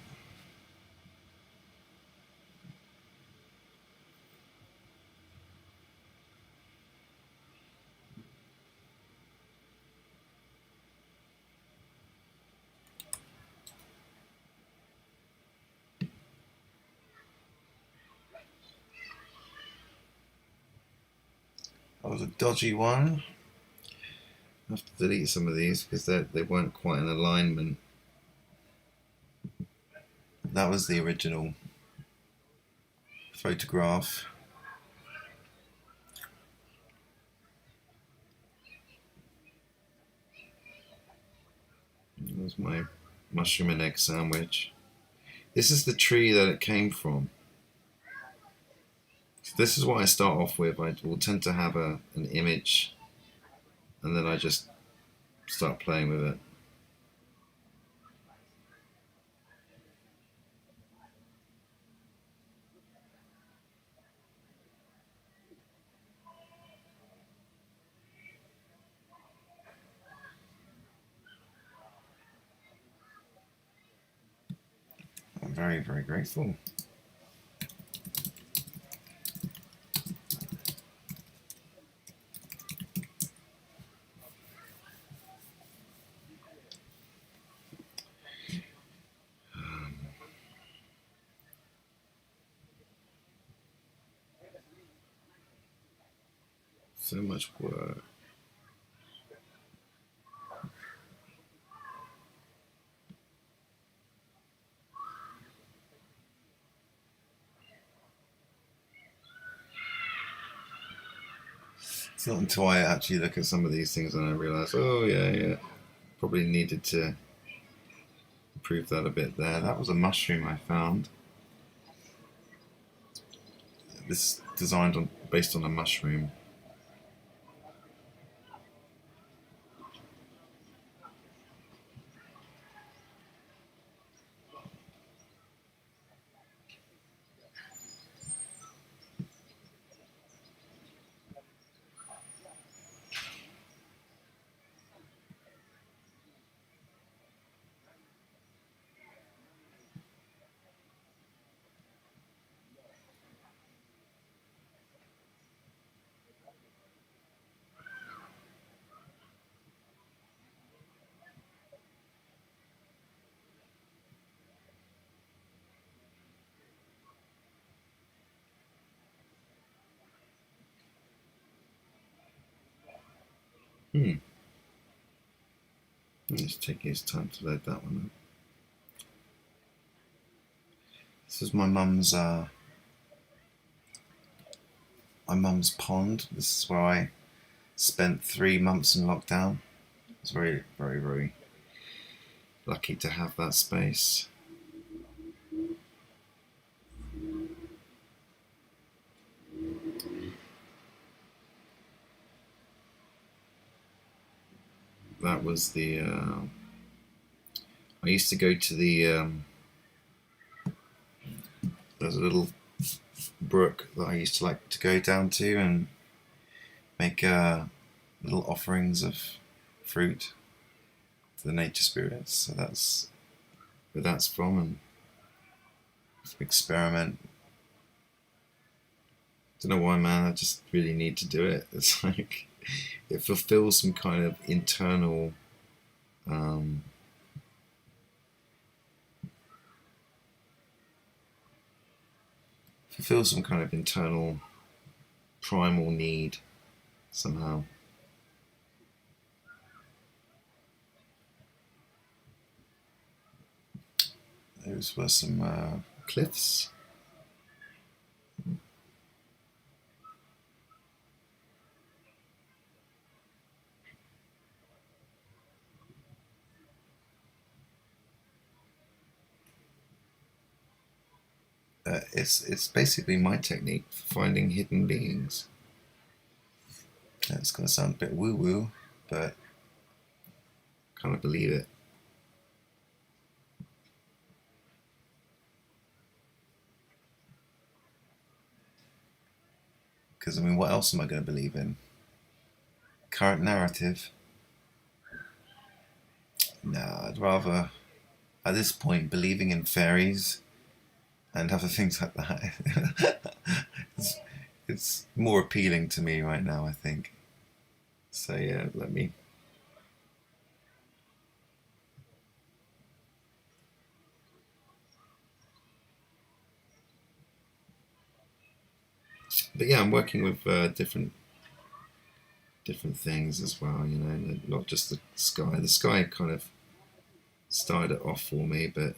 [SPEAKER 3] That was a dodgy one. I have to delete some of these because they weren't quite in alignment. That was the original photograph. That was my mushroom and egg sandwich. This is the tree that it came from. So this is what I start off with. I will tend to have an image, and then I just start playing with it. I'm very, very grateful. So much work. It's not until I actually look at some of these things and I realise, oh yeah, probably needed to improve that a bit there. That was a mushroom I found. This designed based on a mushroom. It's taking its time to load that one up. This is my mum's pond. This is where I spent 3 months in lockdown. I was very, very, very lucky to have that space. That was the. I used to go to the. There's a little brook that I used to like to go down to and make little offerings of fruit to the nature spirits. So that's where that's from, and experiment. Don't know why, man. I just really need to do it. It's like it fulfills some kind of internal primal need somehow. Those were some cliffs. It's basically my technique for finding hidden beings. It's going to sound a bit woo-woo, but I kind of believe it. Because, I mean, what else am I going to believe in? Current narrative? Nah, I'd rather, at this point, believing in fairies and other things like that. it's more appealing to me right now, I think. So yeah, let me... But yeah, I'm working with different things as well, you know, not just the sky. The sky kind of started it off for me, but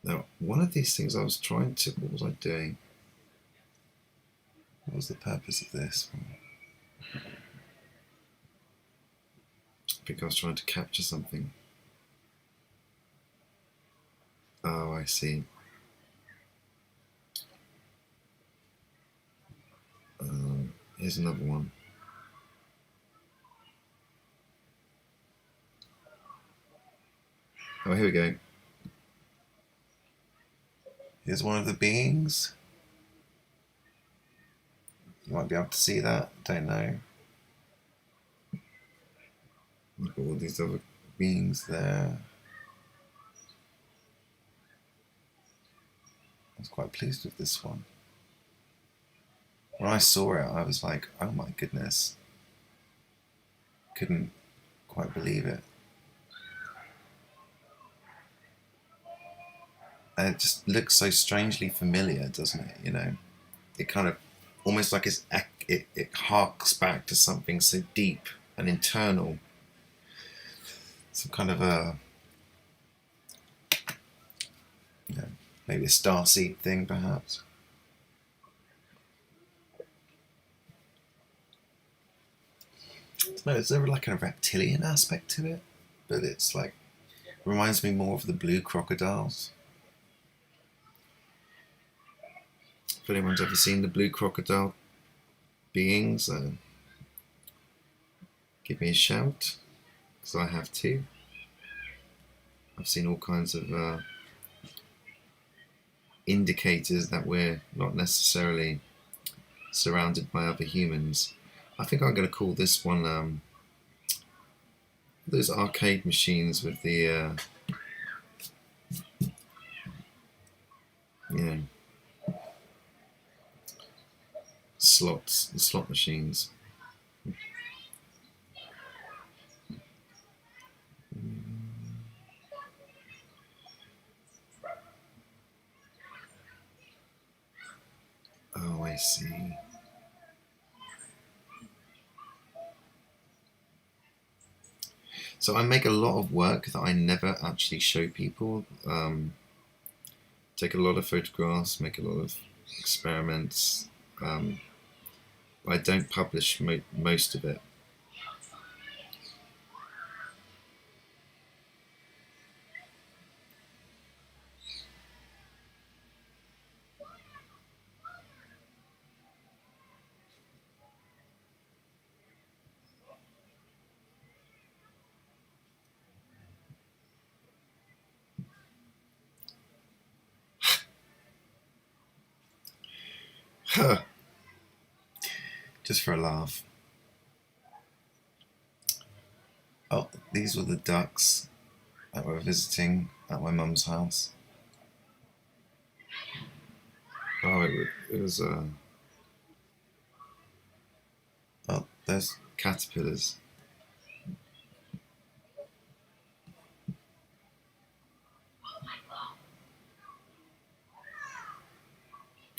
[SPEAKER 3] now one of these things I was trying to... What was I doing? What was the purpose of this? I think I was trying to capture something. Oh, I see. Here's another one. Oh, here we go. Here's one of the beings. You might be able to see that. Don't know. Look at all these other beings there. I was quite pleased with this one. When I saw it, I was like, oh my goodness. Couldn't quite believe it. And it just looks so strangely familiar, doesn't it? You know, it kind of almost like it harks back to something so deep and internal. Some kind of a, you know, maybe a starseed thing, perhaps. No, is there like a reptilian aspect to it? But it's like, reminds me more of the blue crocodiles. If anyone's ever seen the blue crocodile beings, give me a shout, because I have too. I've seen all kinds of indicators that we're not necessarily surrounded by other humans. I think I'm going to call this one those arcade machines with the you know, slots, the slot machines. Oh, I see. So I make a lot of work that I never actually show people. Take a lot of photographs, make a lot of experiments. I don't publish most of it. Just for a laugh. Oh, these were the ducks that were visiting at my mum's house. Oh, it was oh, there's caterpillars.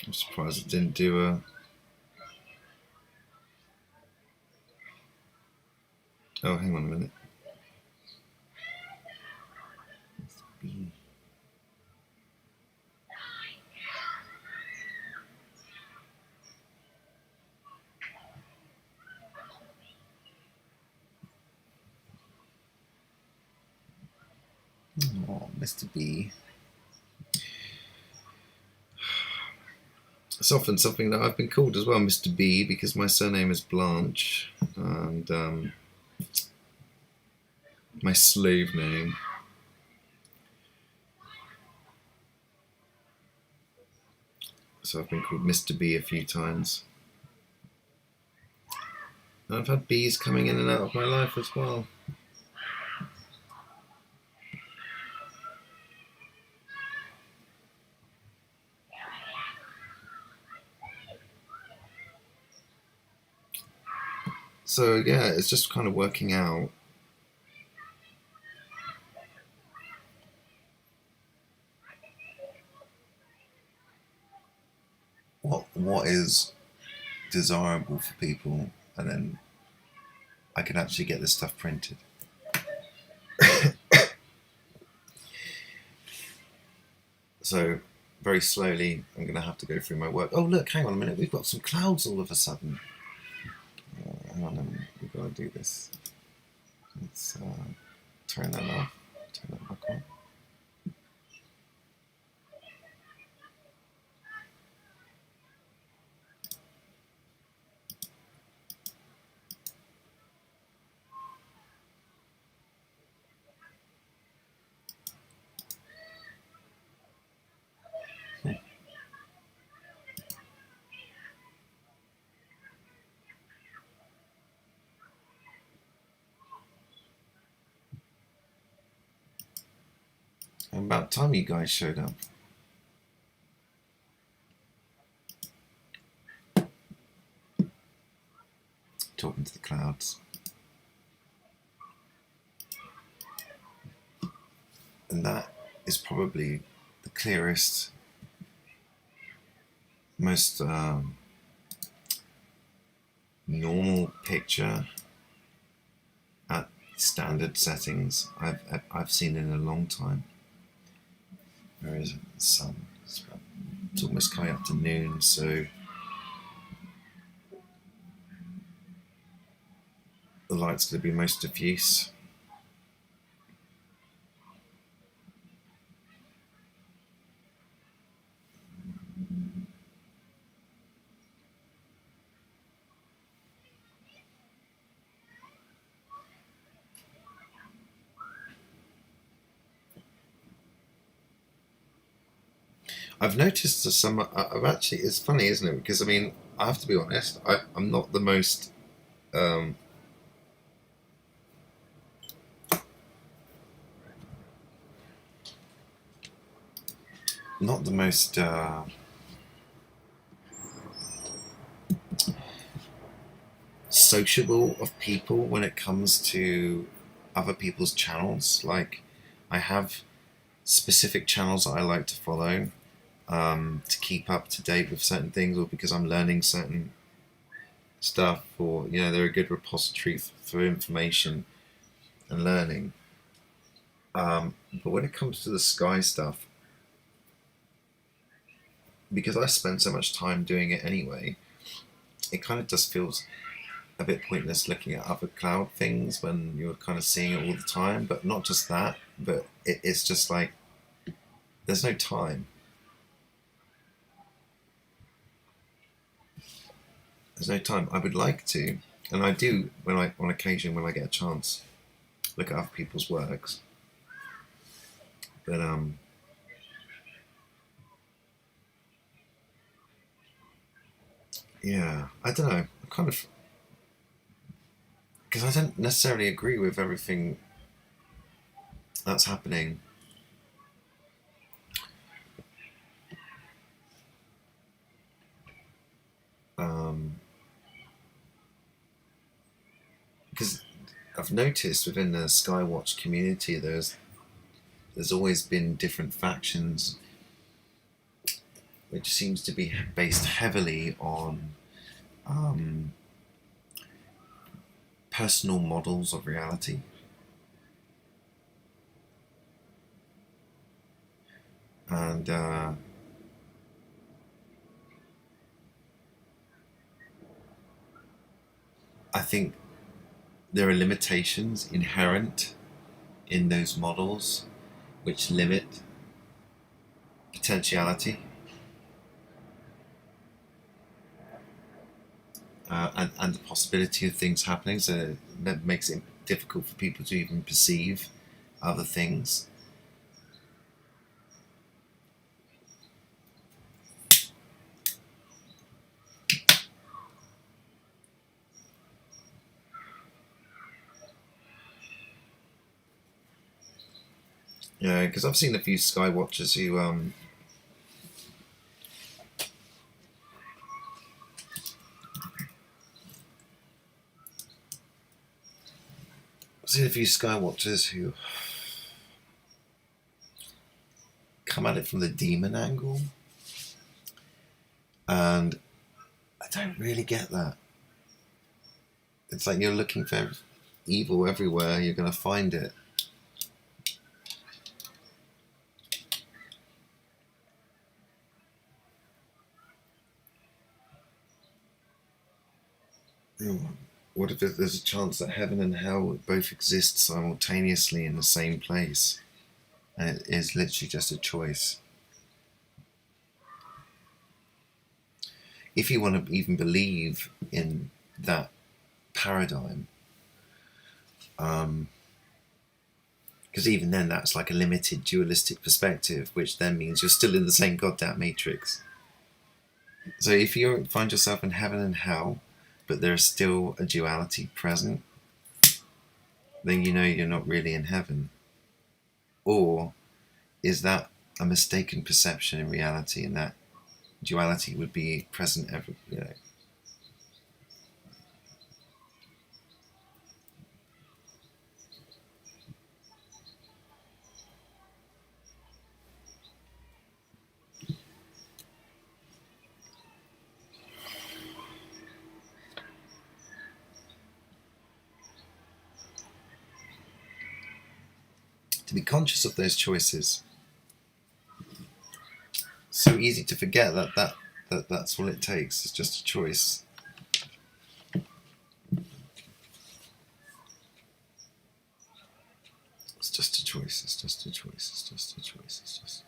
[SPEAKER 3] I'm surprised it didn't do a... Oh, hang on a minute. Oh, Mr. B. It's often something that I've been called as well, Mr. B, because my surname is Blanche, and my slave name. So I've been called Mr. B a few times. And I've had bees coming in and out of my life as well. So yeah, it's just kind of working out what is desirable for people, and then I can actually get this stuff printed. So very slowly I'm going to have to go through my work. Oh look, hang on a minute, we've got some clouds all of a sudden. Hang on a minute, we've got to do this. Let's turn that off, turn that back on. About time you guys showed up. Talking to the clouds. And that is probably the clearest, most normal picture at standard settings I've seen in a long time. Where is it? The sun. It's almost coming up to noon, so the light's going to be most diffuse. I've noticed some. I've actually. It's funny, isn't it? Because I mean, I have to be honest. I'm not the most. Not the most. Sociable of people when it comes to other people's channels. Like, I have specific channels that I like to follow. To keep up to date with certain things, or because I'm learning certain stuff, or they're a good repository for information and learning. But when it comes to the sky stuff, because I spend so much time doing it anyway, it kind of just feels a bit pointless looking at other cloud things when you're kind of seeing it all the time. But not just that, but it's just like there's no time. There's no time. I would like to, and I do on occasion when I get a chance, look at other people's works. But yeah, I don't know. I kind of, because I don't necessarily agree with everything that's happening. Because I've noticed within the Skywatch community, there's always been different factions, which seems to be based heavily on personal models of reality. And I think there are limitations inherent in those models, which limit potentiality, and the possibility of things happening, so that makes it difficult for people to even perceive other things. Yeah, because I've seen a few sky watchers who come at it from the demon angle, and I don't really get that. It's like you're looking for evil everywhere, you're going to find it. What if there's a chance that heaven and hell both exist simultaneously in the same place, and it is literally just a choice? If you want to even believe in that paradigm, because even then that's like a limited dualistic perspective, which then means you're still in the same goddamn matrix. So if you find yourself in heaven and hell, but there's still a duality present, then you know you're not really in heaven. Or is that a mistaken perception in reality, and that duality would be present every, to be conscious of those choices. So easy to forget that's all it takes. It's just a choice. It's just a choice. It's just a choice. It's just a choice. It's just.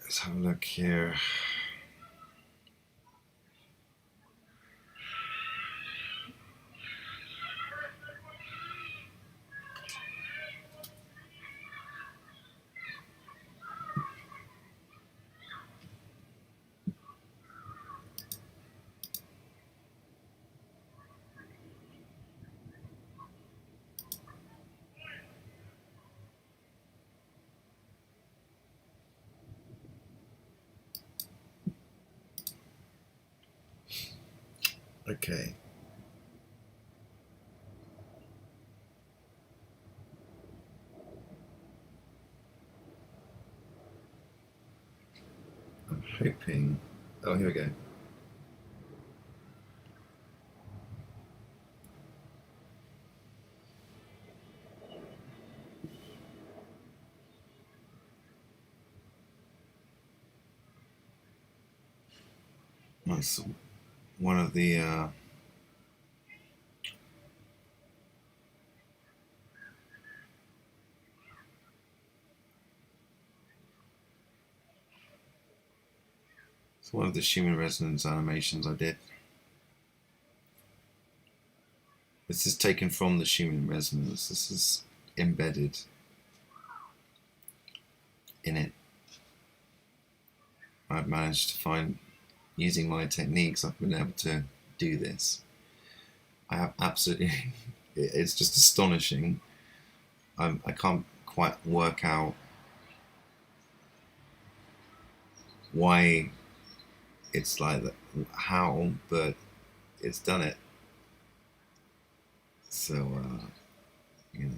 [SPEAKER 3] Let's have a look here. Okay. I'm hoping. Oh, here we go. That's one of the it's one of the human resonance animations I did. This is taken from the human resonance. This is embedded in it. I've managed to find, using my techniques, I've been able to do this. I have absolutely, it's just astonishing. I can't quite work out why it's like that, how, but it's done it. So, you know.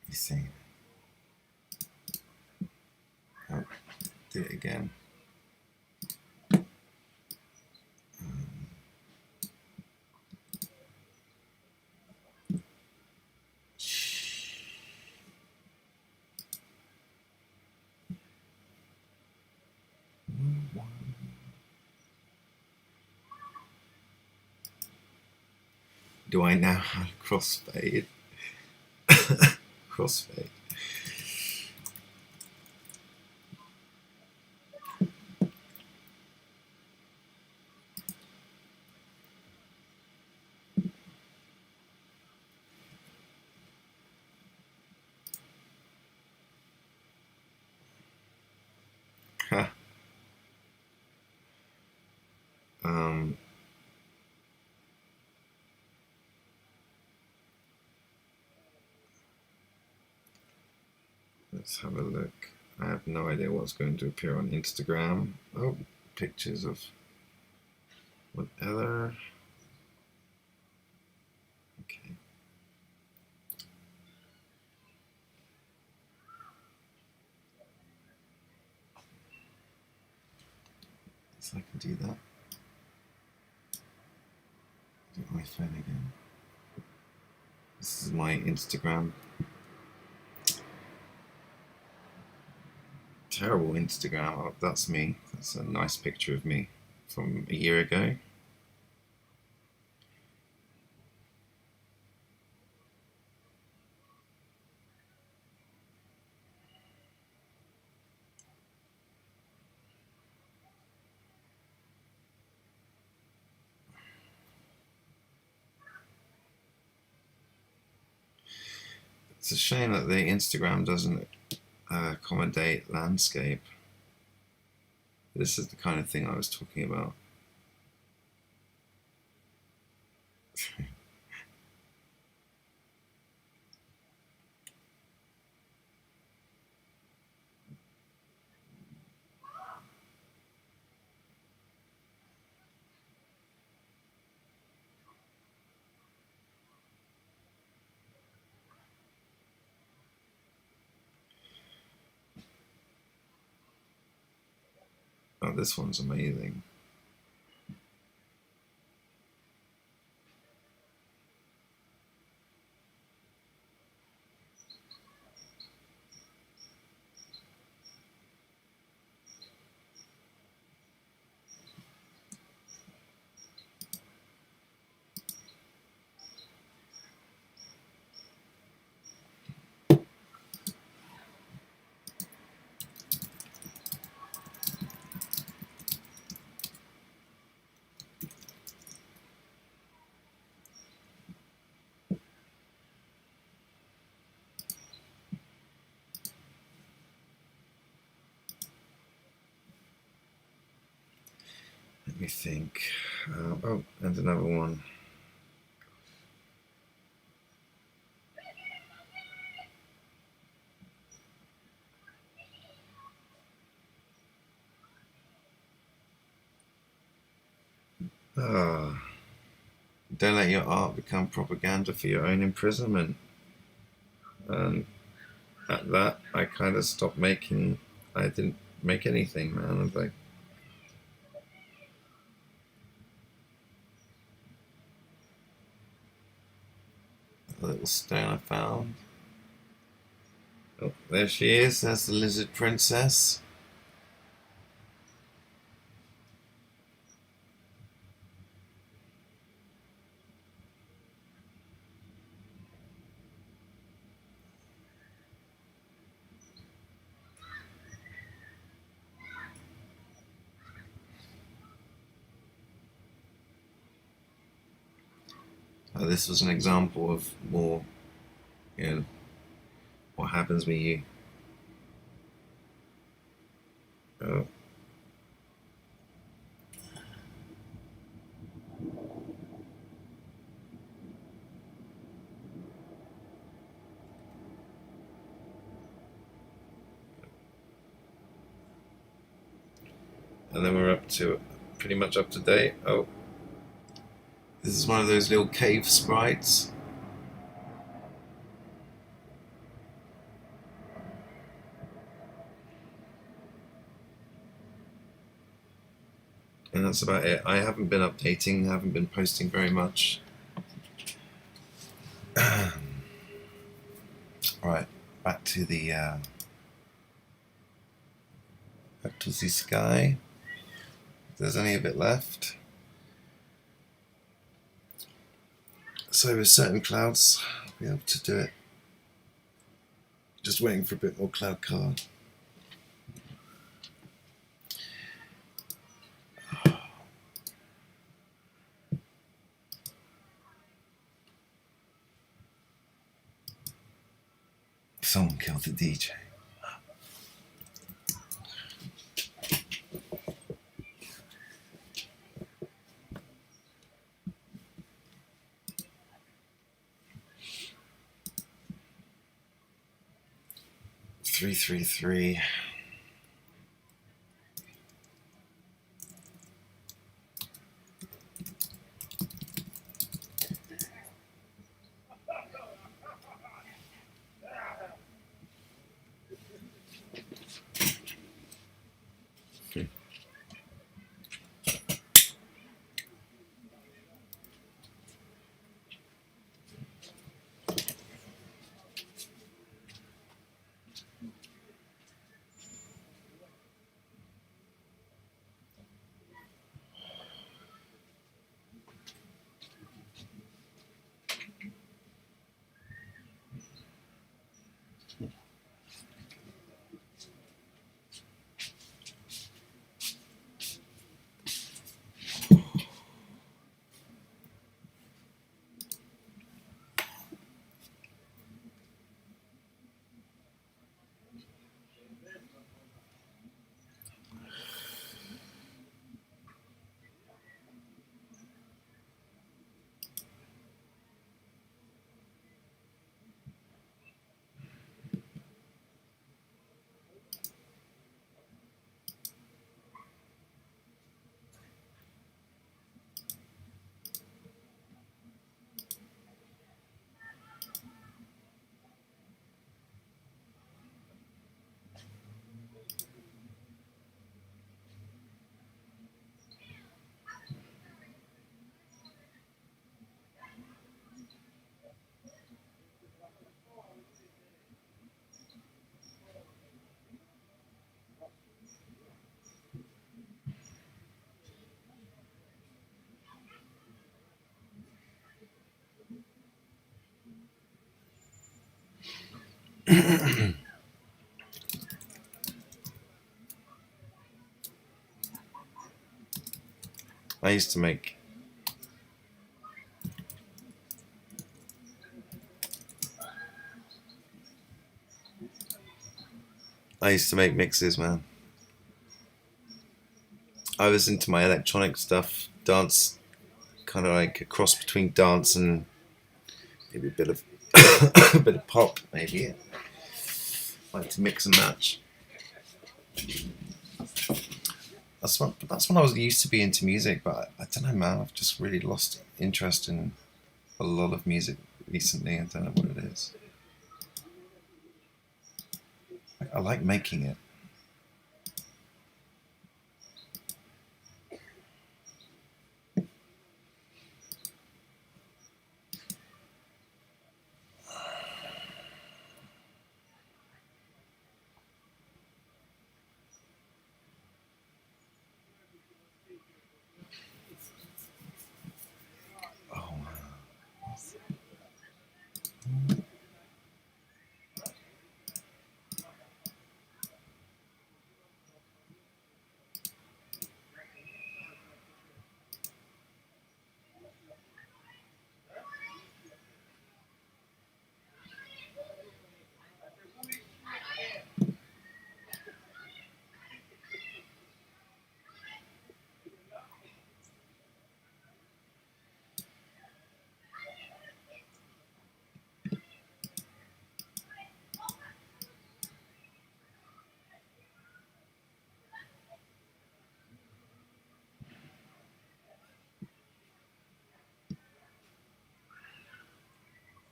[SPEAKER 3] You see. Oh, did it again. Do I now have crossfade? Crossfade. um, let's have a look. I have no idea what's going to appear on Instagram. Oh, pictures of what other? Okay. So I can do that. Do my phone again. This is my Instagram. Terrible Instagram. Oh, that's me. That's a nice picture of me from a year ago. It's a shame that the Instagram doesn't accommodate landscape. This is the kind of thing I was talking about. Oh, this one's amazing. Let me think. Oh, and another one. Ah, don't let your art become propaganda for your own imprisonment. And at that, I kind of stopped making. I didn't make anything, man. I was like, a little stone I found. Oh, there she is. That's the lizard princess. This was an example of more, you know, what happens when you. Oh. And then we're up to pretty much up to date. Oh, this is one of those little cave sprites. And that's about it. I haven't been updating, haven't been posting very much. Right, back to the sky. If there's any of it left. So with certain clouds, I'll be able to do it. Just waiting for a bit more cloud cover. Someone killed the DJ. Three, 3. I used to make mixes, man. I was into my electronic stuff, dance, kind of like a cross between dance and maybe a bit of a bit of pop, maybe. Like to mix and match. That's when I was used to be into music, but I don't know, man. I've just really lost interest in a lot of music recently. I don't know what it is. I like making it. Oh,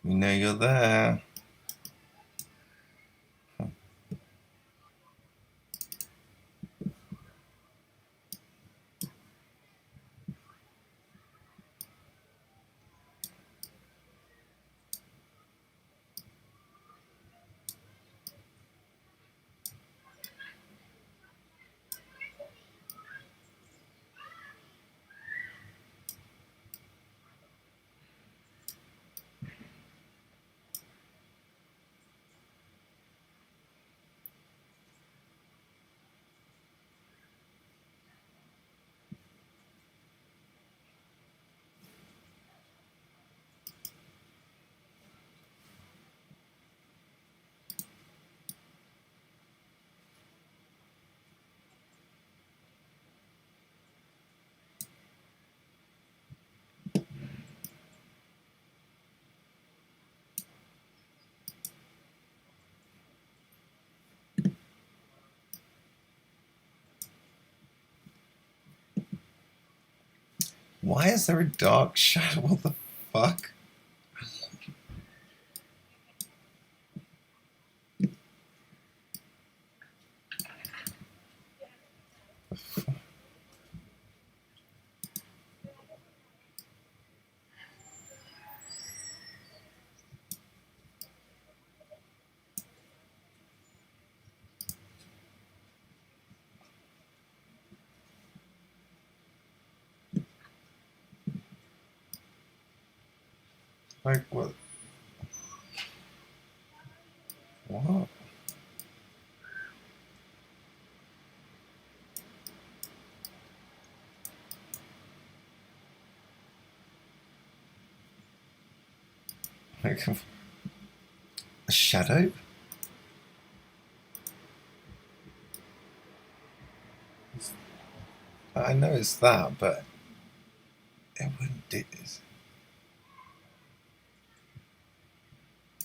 [SPEAKER 3] you know you're there. Why is there a dark shadow? What the fuck? Like what? What? Like a shadow? I know it's that, but it wouldn't do this.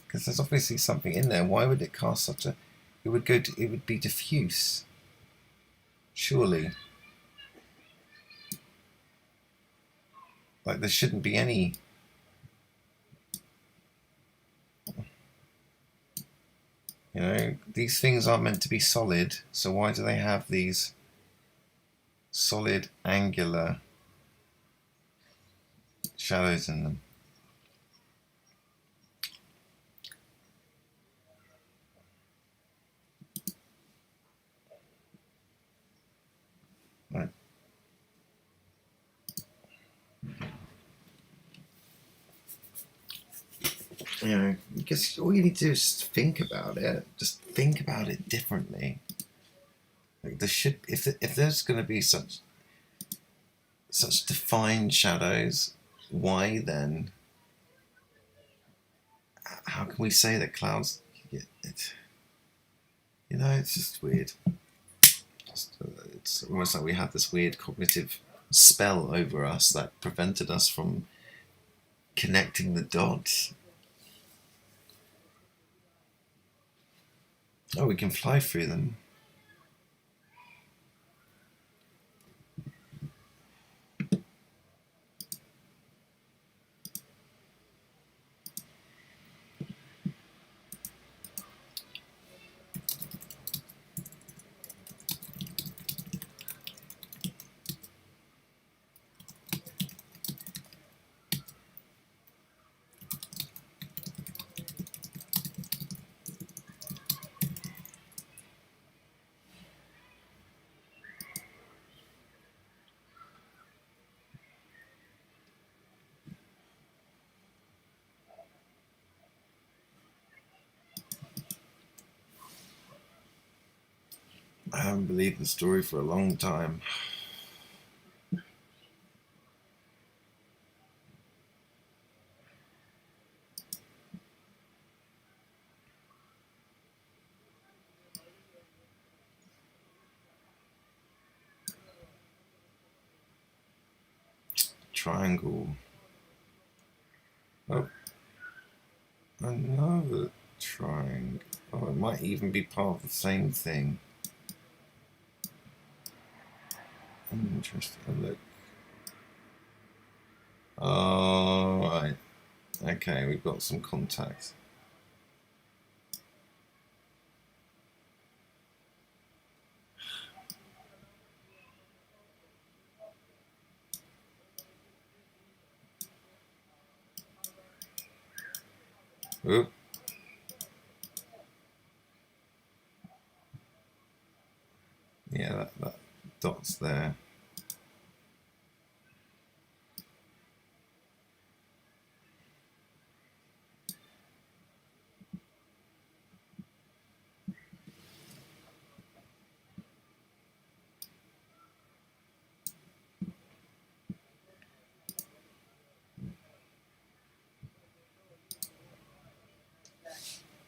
[SPEAKER 3] Because there's obviously something in there. Why would it cast such a? It would go. It would be diffuse. Surely, like there shouldn't be any. You know, these things are meant to be solid. So why do they have these solid angular shadows in them? Right. You know, because all you need to do is think about it. Just think about it differently. Like there should, if there's going to be such defined shadows, why then? How can we say that clouds? You know, it's just weird. It's almost like we had this weird cognitive spell over us that prevented us from connecting the dots. Oh, we can fly through them. I haven't believed the story for a long time. Triangle. Oh, another triangle. Oh, it might even be part of the same thing. Interesting. Look. Oh, right. Okay, we've got some contacts. Oop. Yeah, that dot's there.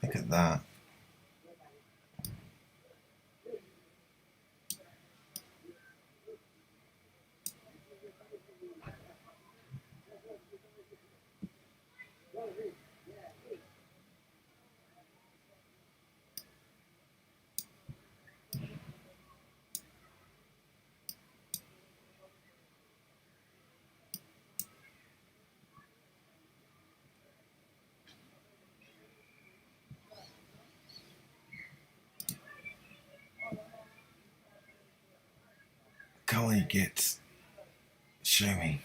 [SPEAKER 3] Look at that. Can't we get... Show me.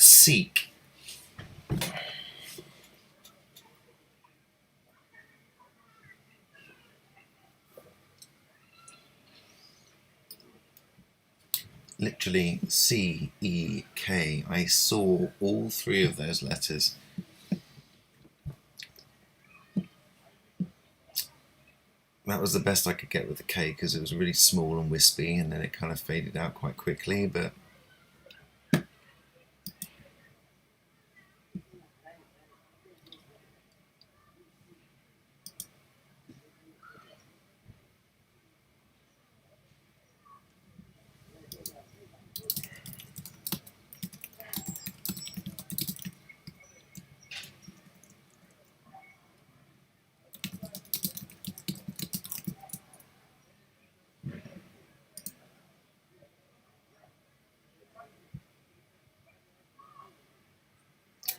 [SPEAKER 3] Seek. Literally C-E-K. I saw all three of those letters. That was the best I could get with the K because it was really small and wispy, and then it kind of faded out quite quickly, but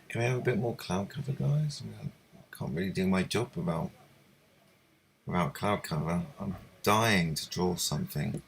[SPEAKER 3] can we have a bit more cloud cover, guys? I can't really do my job without cloud cover. I'm dying to draw something.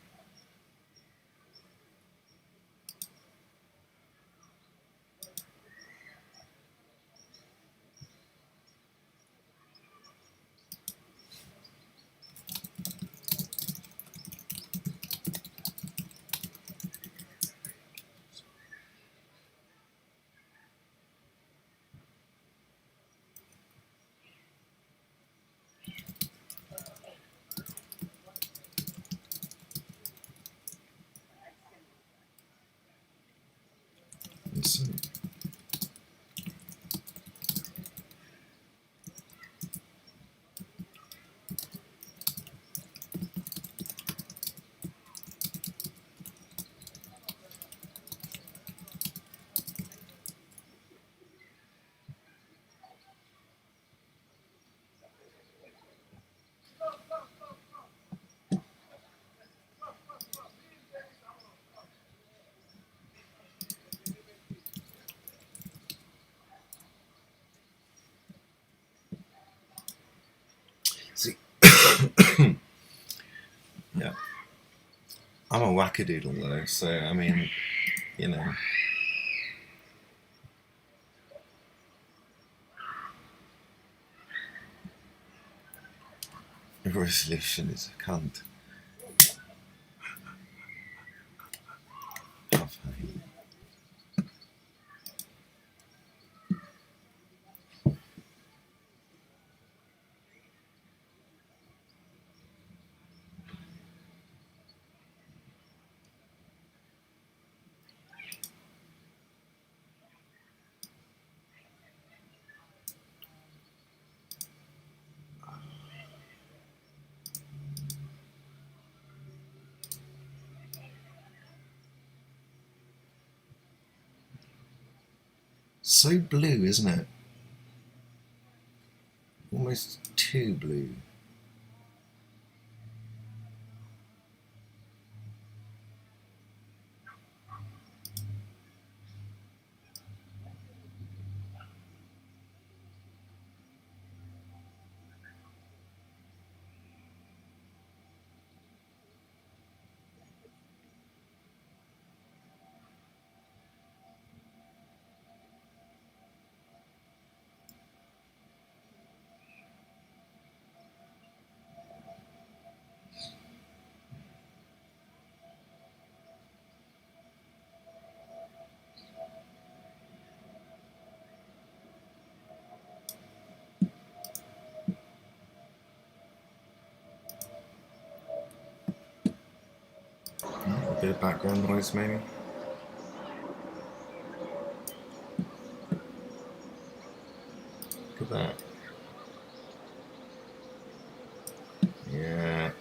[SPEAKER 3] So, I'm a wackadoodle though, so I mean, you know. Resolution is a cunt. How funny. So blue, isn't it? Almost too blue. A bit of background noise, maybe. Look at that. Yeah.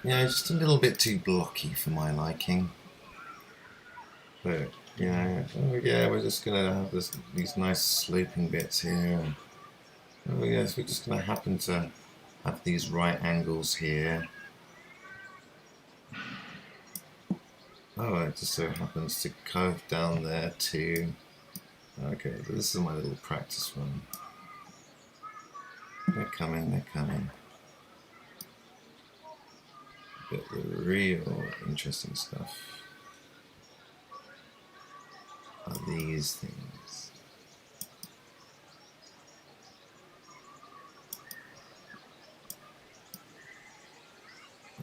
[SPEAKER 3] Yeah, just a little bit too blocky for my liking. But, you know, yeah, we're just going to have these nice sloping bits here. Oh yes, we're just going to happen to have these right angles here. Oh, it just so happens to curve down there too. Okay, but this is my little practice run. They're coming, they're coming. But the real interesting stuff are these things.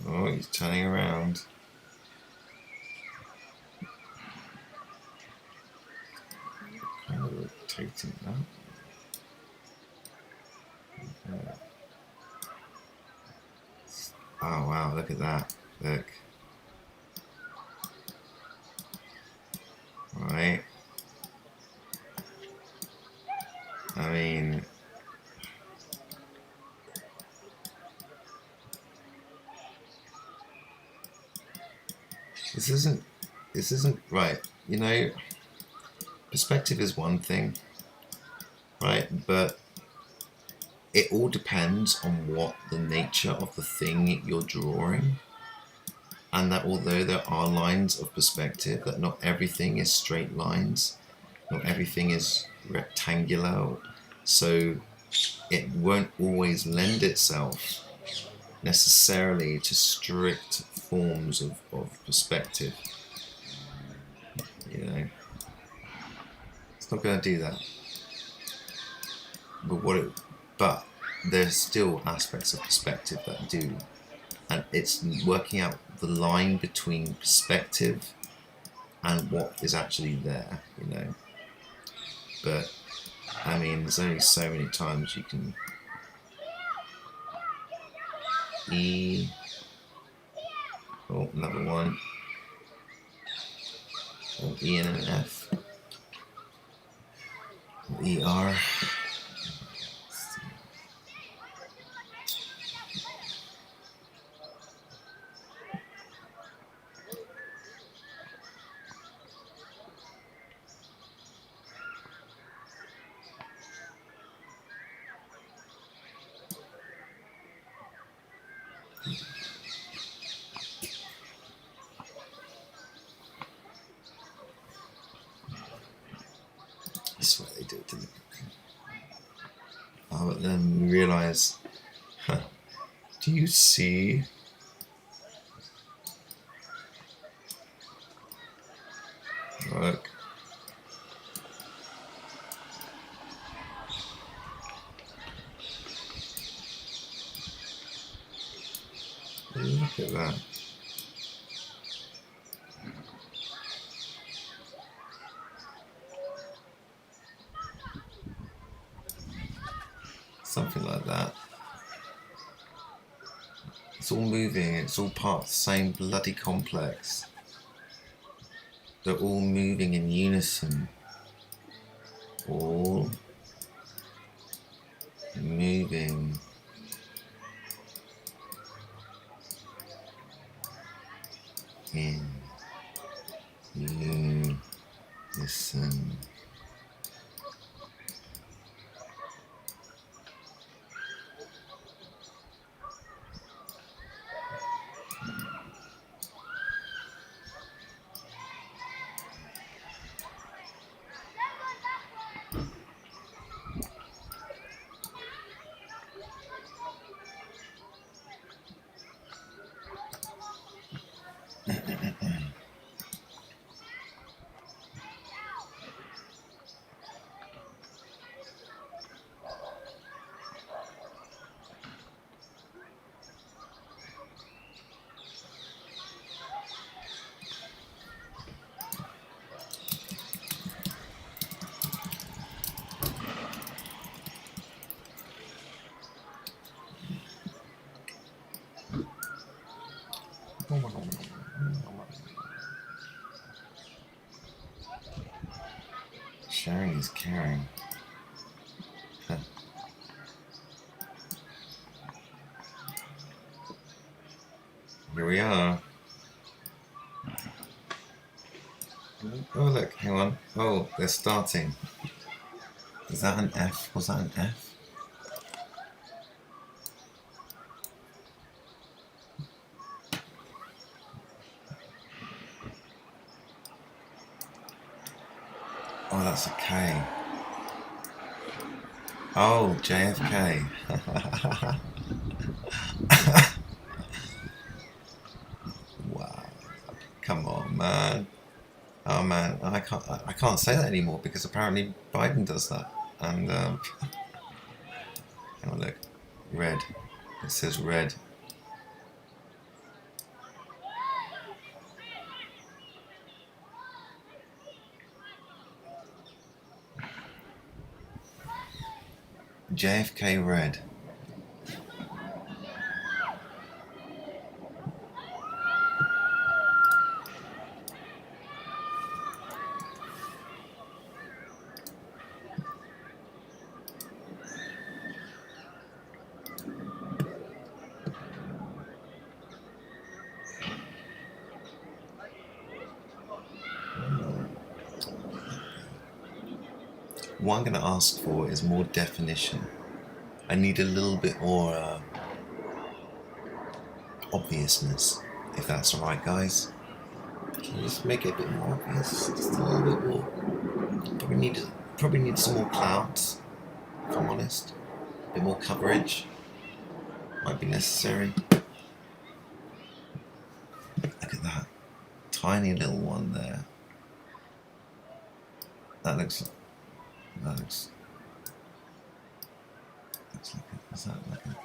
[SPEAKER 3] Oh, he's turning around. Kind of rotating that. Oh wow, look at that. Look. Right. I mean, this isn't right. You know, perspective is one thing, right? But it all depends on what the nature of the thing you're drawing. And that although there are lines of perspective, that not everything is straight lines, not everything is rectangular, so it won't always lend itself necessarily to strict forms of perspective. You know, it's not going to do that. But there's still aspects of perspective that do, and it's working out the line between perspective and what is actually there, you know. But I mean, there's only so many times you can E. Oh, another one. Oh, E and an F. ER. I swear they do it deliberately. Oh, but then we realise, huh, do you see? Look. Look at that. Something like that. It's all moving, it's all part of the same bloody complex. They're all moving in unison. All moving in unison. Sharing is caring. Huh. Here we are. Oh look, hang on. Oh, they're starting. Is that an F? Was that an F? Oh, that's a K. Oh, JFK. Wow. Come on, man. Oh man, I can't say that anymore because apparently Biden does that. And hang on, look, red. It says red. JFK red. What I'm going to ask for is more definition. I need a little bit more obviousness, if that's alright, guys. Can you just make it a bit more obvious? Just a little bit more. Probably need some more clouds, if I'm honest. A bit more coverage might be necessary. Look at that tiny little one there. That looks like it. Is that like a...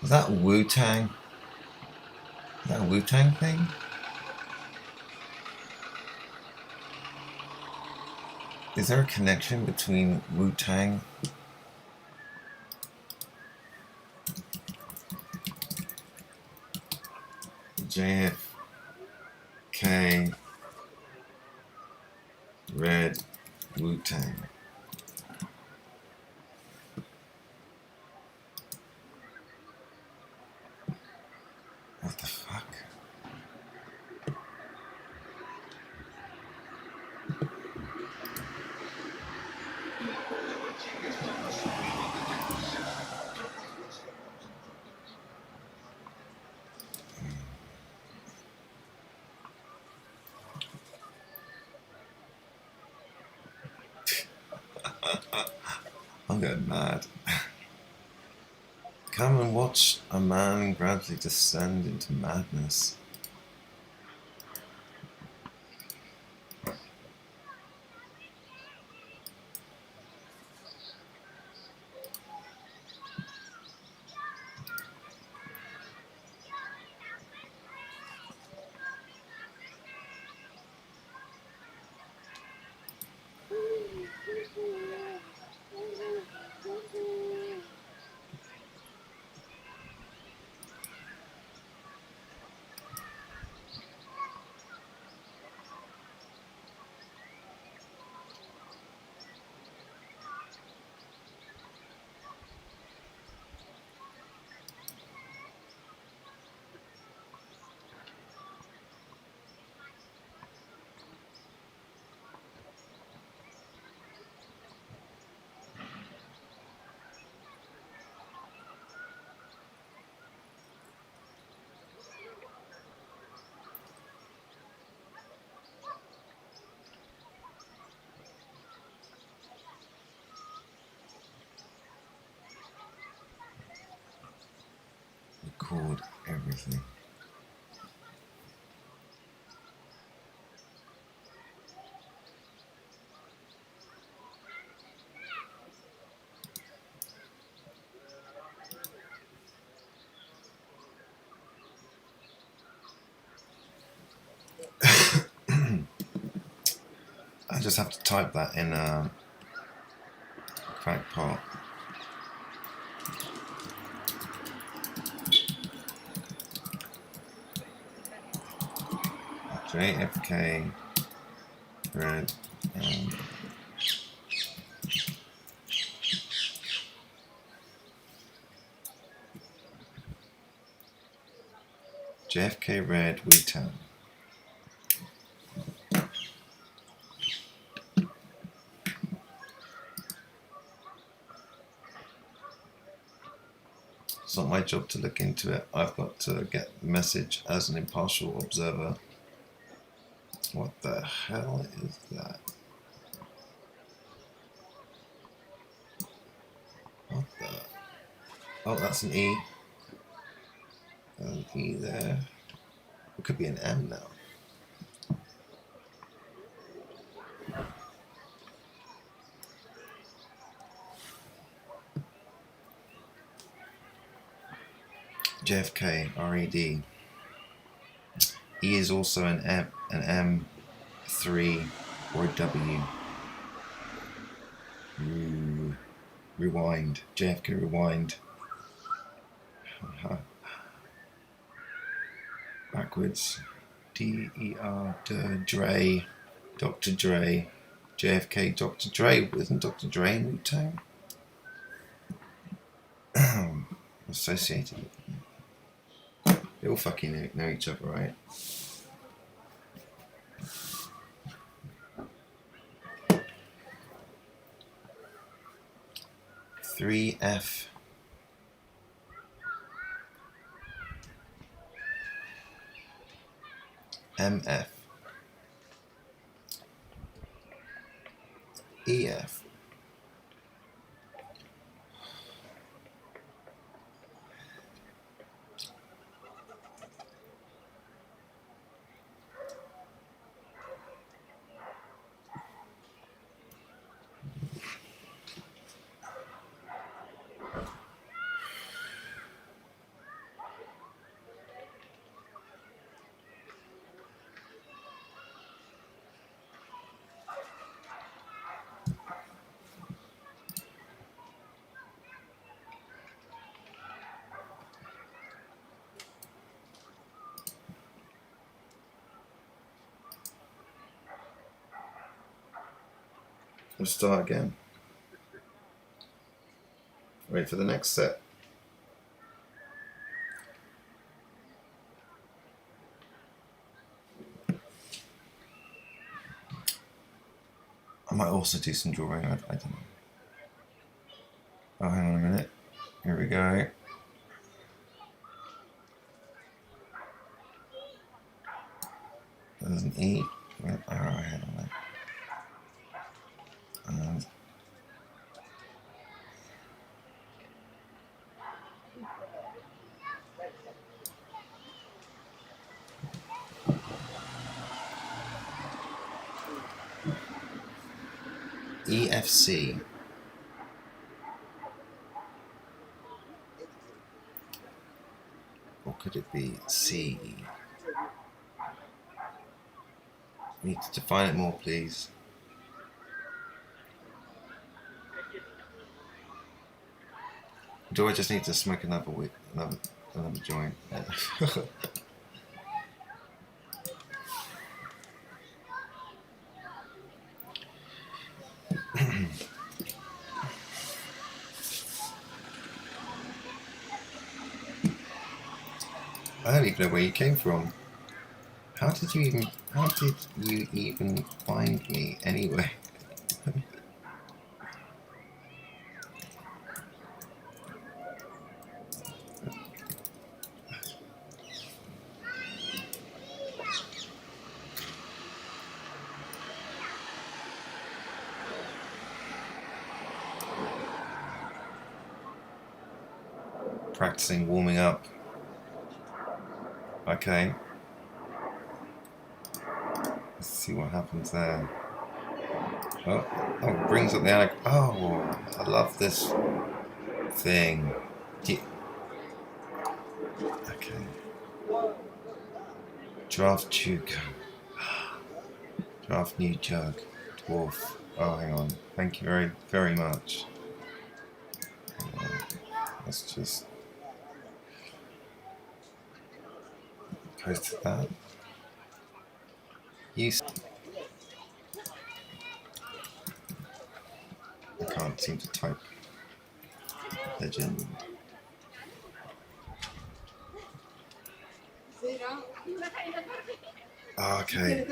[SPEAKER 3] Is that Wu-Tang? Is that a Wu-Tang thing? Is there a connection between Wu-Tang? JFK red Wu-Tang. What the fuck? I'm going mad. Come and watch a man gradually descend into madness. Record everything. I just have to type that in a crackpot. JFK red JFK red Wheaton. It's not my job to look into it. I've got to get the message as an impartial observer. What the hell is that? What the? Oh, that's an E. An E there. It could be an M now. JFK, RED. E is also an M3 or a W. Rewind. JFK rewind. Backwards. DER. Dre. Dr. Dre. JFK. Dr. Dre. Isn't Dr. Dre in Wu-Tang? Associated with them. They all fucking know each other, right? Three F MF EF Let's start again. Wait for the next set. I might also do some drawing, I don't know. Oh, hang on a minute. Here we go. There's an E with an arrow ahead on it. And EFC. Or could it be CE? Need to define it more, please. Do I just need to smoke another joint? I don't even know where you came from. How did you even find me anyway? Practicing warming up. Okay. Let's see what happens there. Oh, it brings up the oh, I love this thing. Okay. Draft jug. Draft new jug. Dwarf. Oh, hang on. Thank you very, very much. Let's just post that. Use. I can't seem to type. Legend. Oh, okay.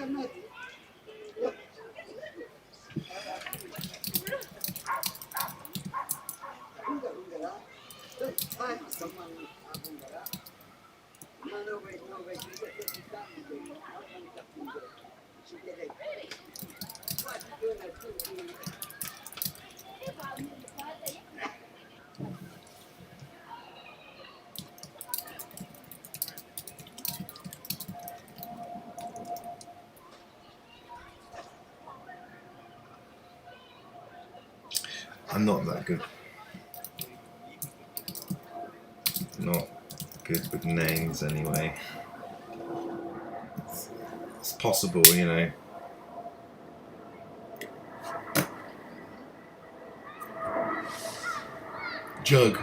[SPEAKER 3] I'm not that good. Not good with names anyway. It's possible, you know. Jug.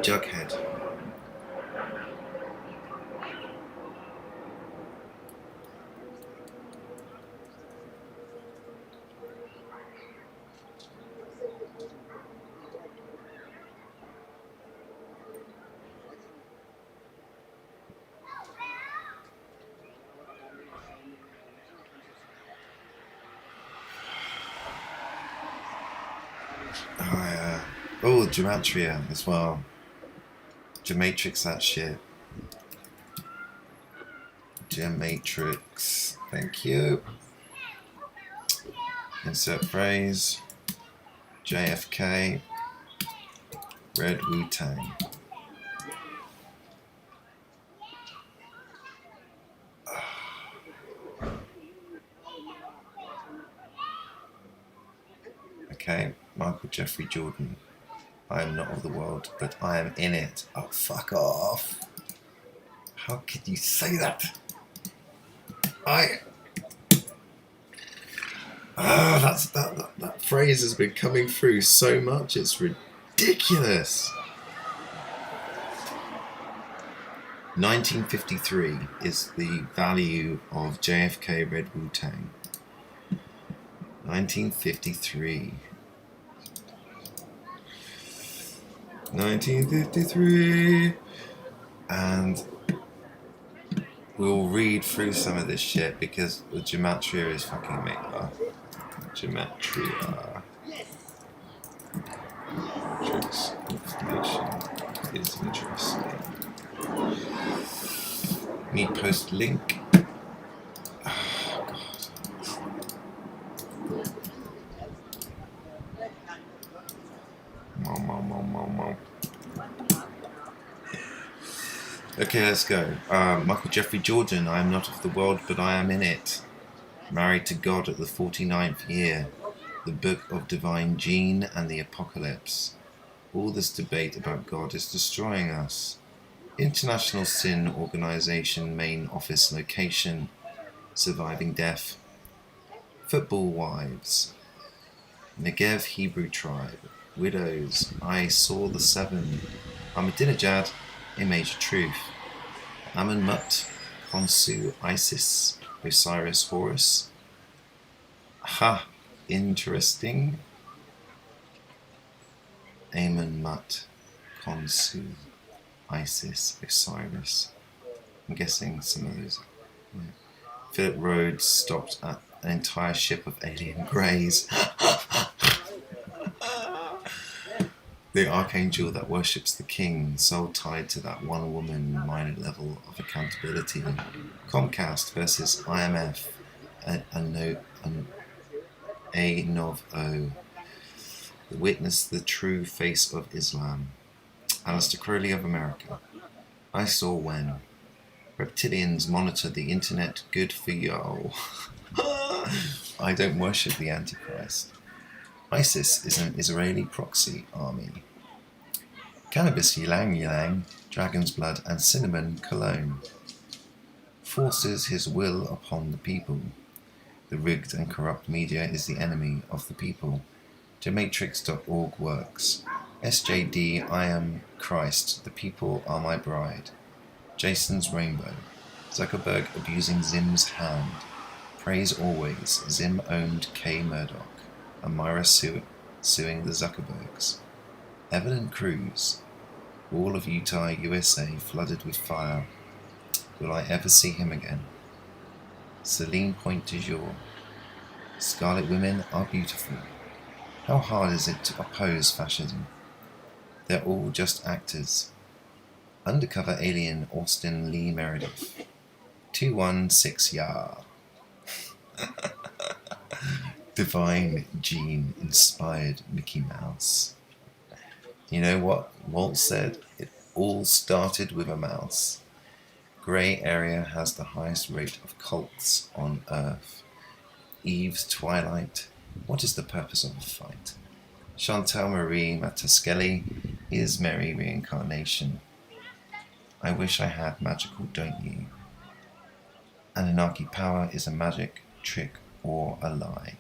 [SPEAKER 3] Jughead. Oh, Gematria as well. Gematrix, that shit. Gematrix. Thank you. Insert phrase. JFK. Red Wu-Tang. Okay, Michael Jeffrey Jordan. I am not of the world, but I am in it. Oh, fuck off. How could you say that? That phrase has been coming through so much, it's ridiculous. 1953 is the value of JFK Red Wu-Tang. 1953. 1953. And we'll read through some of this shit because the Gematria is fucking made up. Gematria. Tricks information is interesting. Need post link. Oh, God. Okay. Okay, let's go. Michael Jeffrey Jordan, I am not of the world, but I am in it. Married to God at the 49th year. The Book of Divine Gene and the Apocalypse. All this debate about God is destroying us. International Sin Organization main office location. Surviving death. Football wives. Negev Hebrew tribe. Widows. I saw the seven. Ahmadinejad. A major truth. Amun Mut. Khonsu. Isis. Osiris Horus. Ha! Interesting. Amun Mut. Khonsu. Isis. Osiris. I'm guessing some of those. Yeah. Philip Rhodes stopped at an entire ship of alien greys. The archangel that worships the king, soul tied to that one woman, minor level of accountability. Comcast versus IMF, a Nov O. Witness the true face of Islam. Alistair Crowley of America. I saw when. Reptilians monitor the internet, good for y'all. I don't worship the Antichrist. ISIS is an Israeli proxy army. Cannabis ylang ylang, dragon's blood and cinnamon cologne. Forces his will upon the people. The rigged and corrupt media is the enemy of the people. Gematrix.org works. SJD, I am Christ, the people are my bride. Jason's Rainbow. Zuckerberg abusing Zim's hand. Praise always. Zim owned Kay Murdoch. Amira suing the Zuckerbergs. Evelyn Cruz. All of Utah, USA flooded with fire. Will I ever see him again? Celine Pointe du Jour. Scarlet women are beautiful. How hard is it to oppose fascism? They're all just actors. Undercover alien Austin Lee Meredith. 216 yar. Divine Gene inspired Mickey Mouse. You know what Walt said? It all started with a mouse. Grey area has the highest rate of cults on Earth. Eve's Twilight. What is the purpose of a fight? Chantal Marie Mataskelli is Mary reincarnation. I wish I had magical, don't you? Anunnaki power is a magic, trick, or a lie.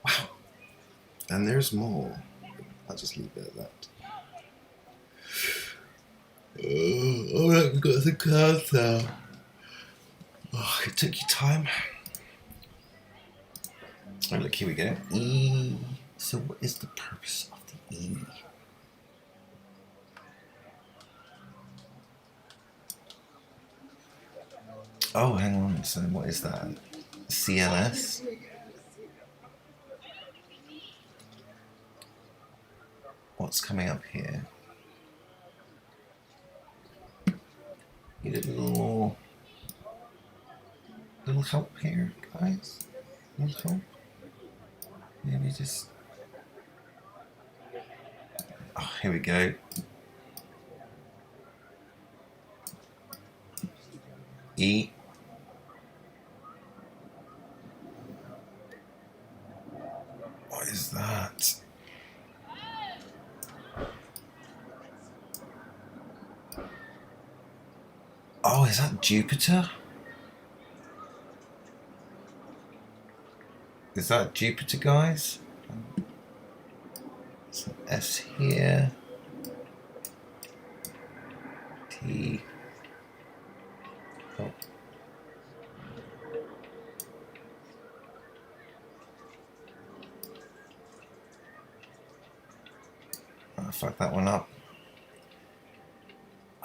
[SPEAKER 3] Wow. And there's more. I'll just leave it at that. Oh, I've got the cards now. Oh, it took you time. Oh, look, here we go. E. So what is the purpose of the E? Oh, hang on. So what is that? CLS? What's coming up here? Need a little help here, guys. Little help. Maybe just. Oh, here we go. E. What is that? Oh, is that Jupiter? Is that Jupiter, guys? It's an S here. T. Oh. I fucked that one up.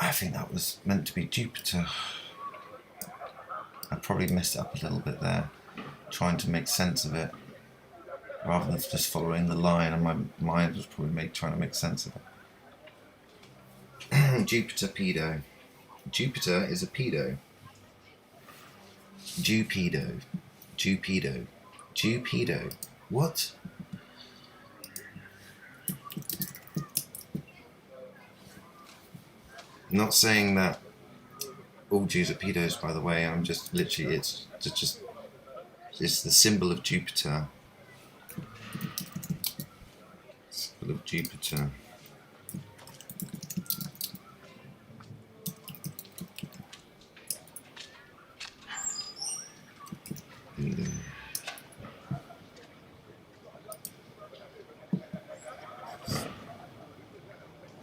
[SPEAKER 3] I think that was meant to be Jupiter. I probably messed it up a little bit there, trying to make sense of it, rather than just following the line, and my mind was probably trying to make sense of it. Jupiter pedo. Jupiter is a pedo. Jupedo. Jupedo. Jupedo. What? Not saying that all Jews are pedos, by the way. I'm just literally, it's the symbol of Jupiter. Symbol of Jupiter.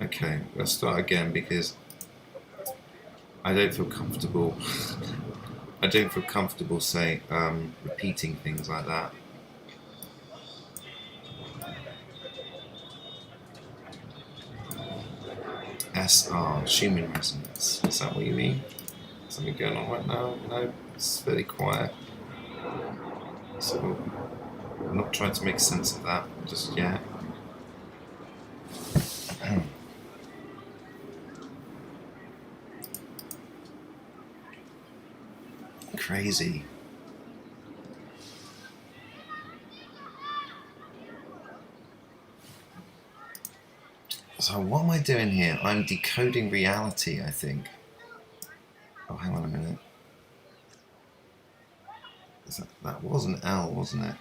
[SPEAKER 3] Okay, let's start again because I don't feel comfortable. I don't feel comfortable repeating things like that. SR, Schumann resonance. Is that what you mean? Something going on right now? No, it's very quiet. So I'm not trying to make sense of that just yet. Crazy. So what am I doing here? I'm decoding reality, I think. Oh, hang on a minute. That was an L, wasn't it?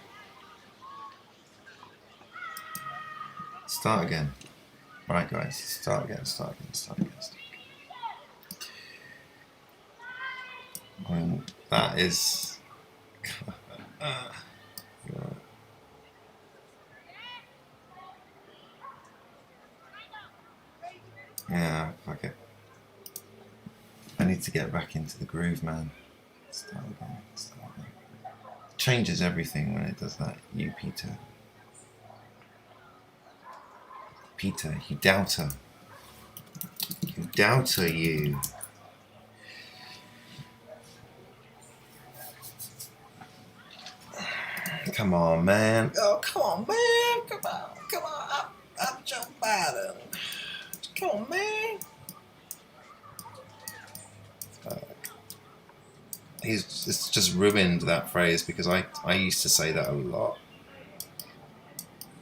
[SPEAKER 3] Start again. Right, guys. Start again. That is... Yeah, fuck it. I need to get back into the groove, man. Start again. Changes everything when it does that. You, Peter. Peter, you doubter. You doubter, you. Come on, man. Oh, come on, man. Come on. I'm Joe Biden. Come on, man. It's just ruined that phrase because I used to say that a lot.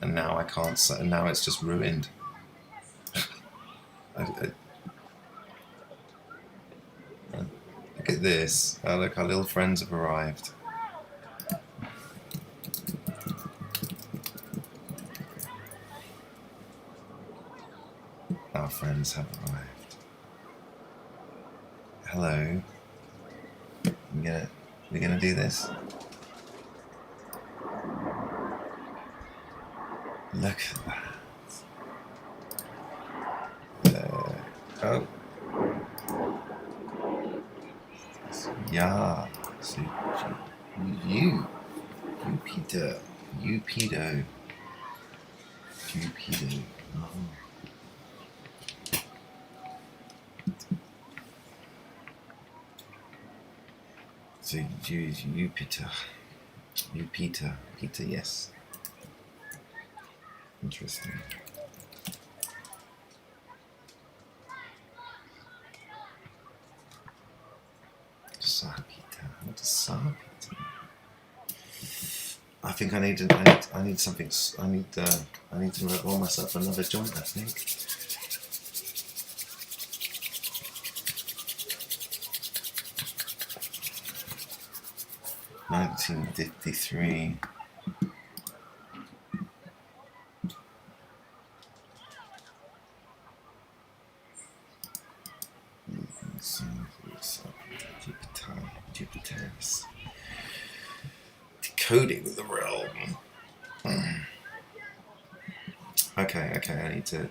[SPEAKER 3] And now I can't say, and now it's just ruined. Look at this. Oh, look, our little friends have arrived. Our friends have arrived. Hello. We're gonna do this. Look at that. Oh. Yeah. So you Peter. You pedo. You pedo. Oh. So you Peter. You Peter. Peter, yes. Interesting. I think I need something. I need to roll myself another joint. I think. $19.53. Jupiter's decoding the realm. Okay, I need to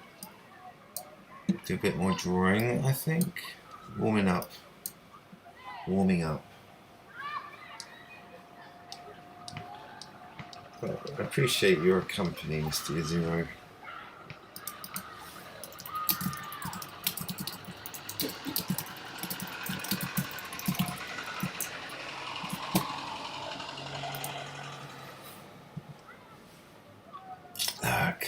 [SPEAKER 3] do a bit more drawing, I think. Warming up. I appreciate your company, Mr. Zero. Look.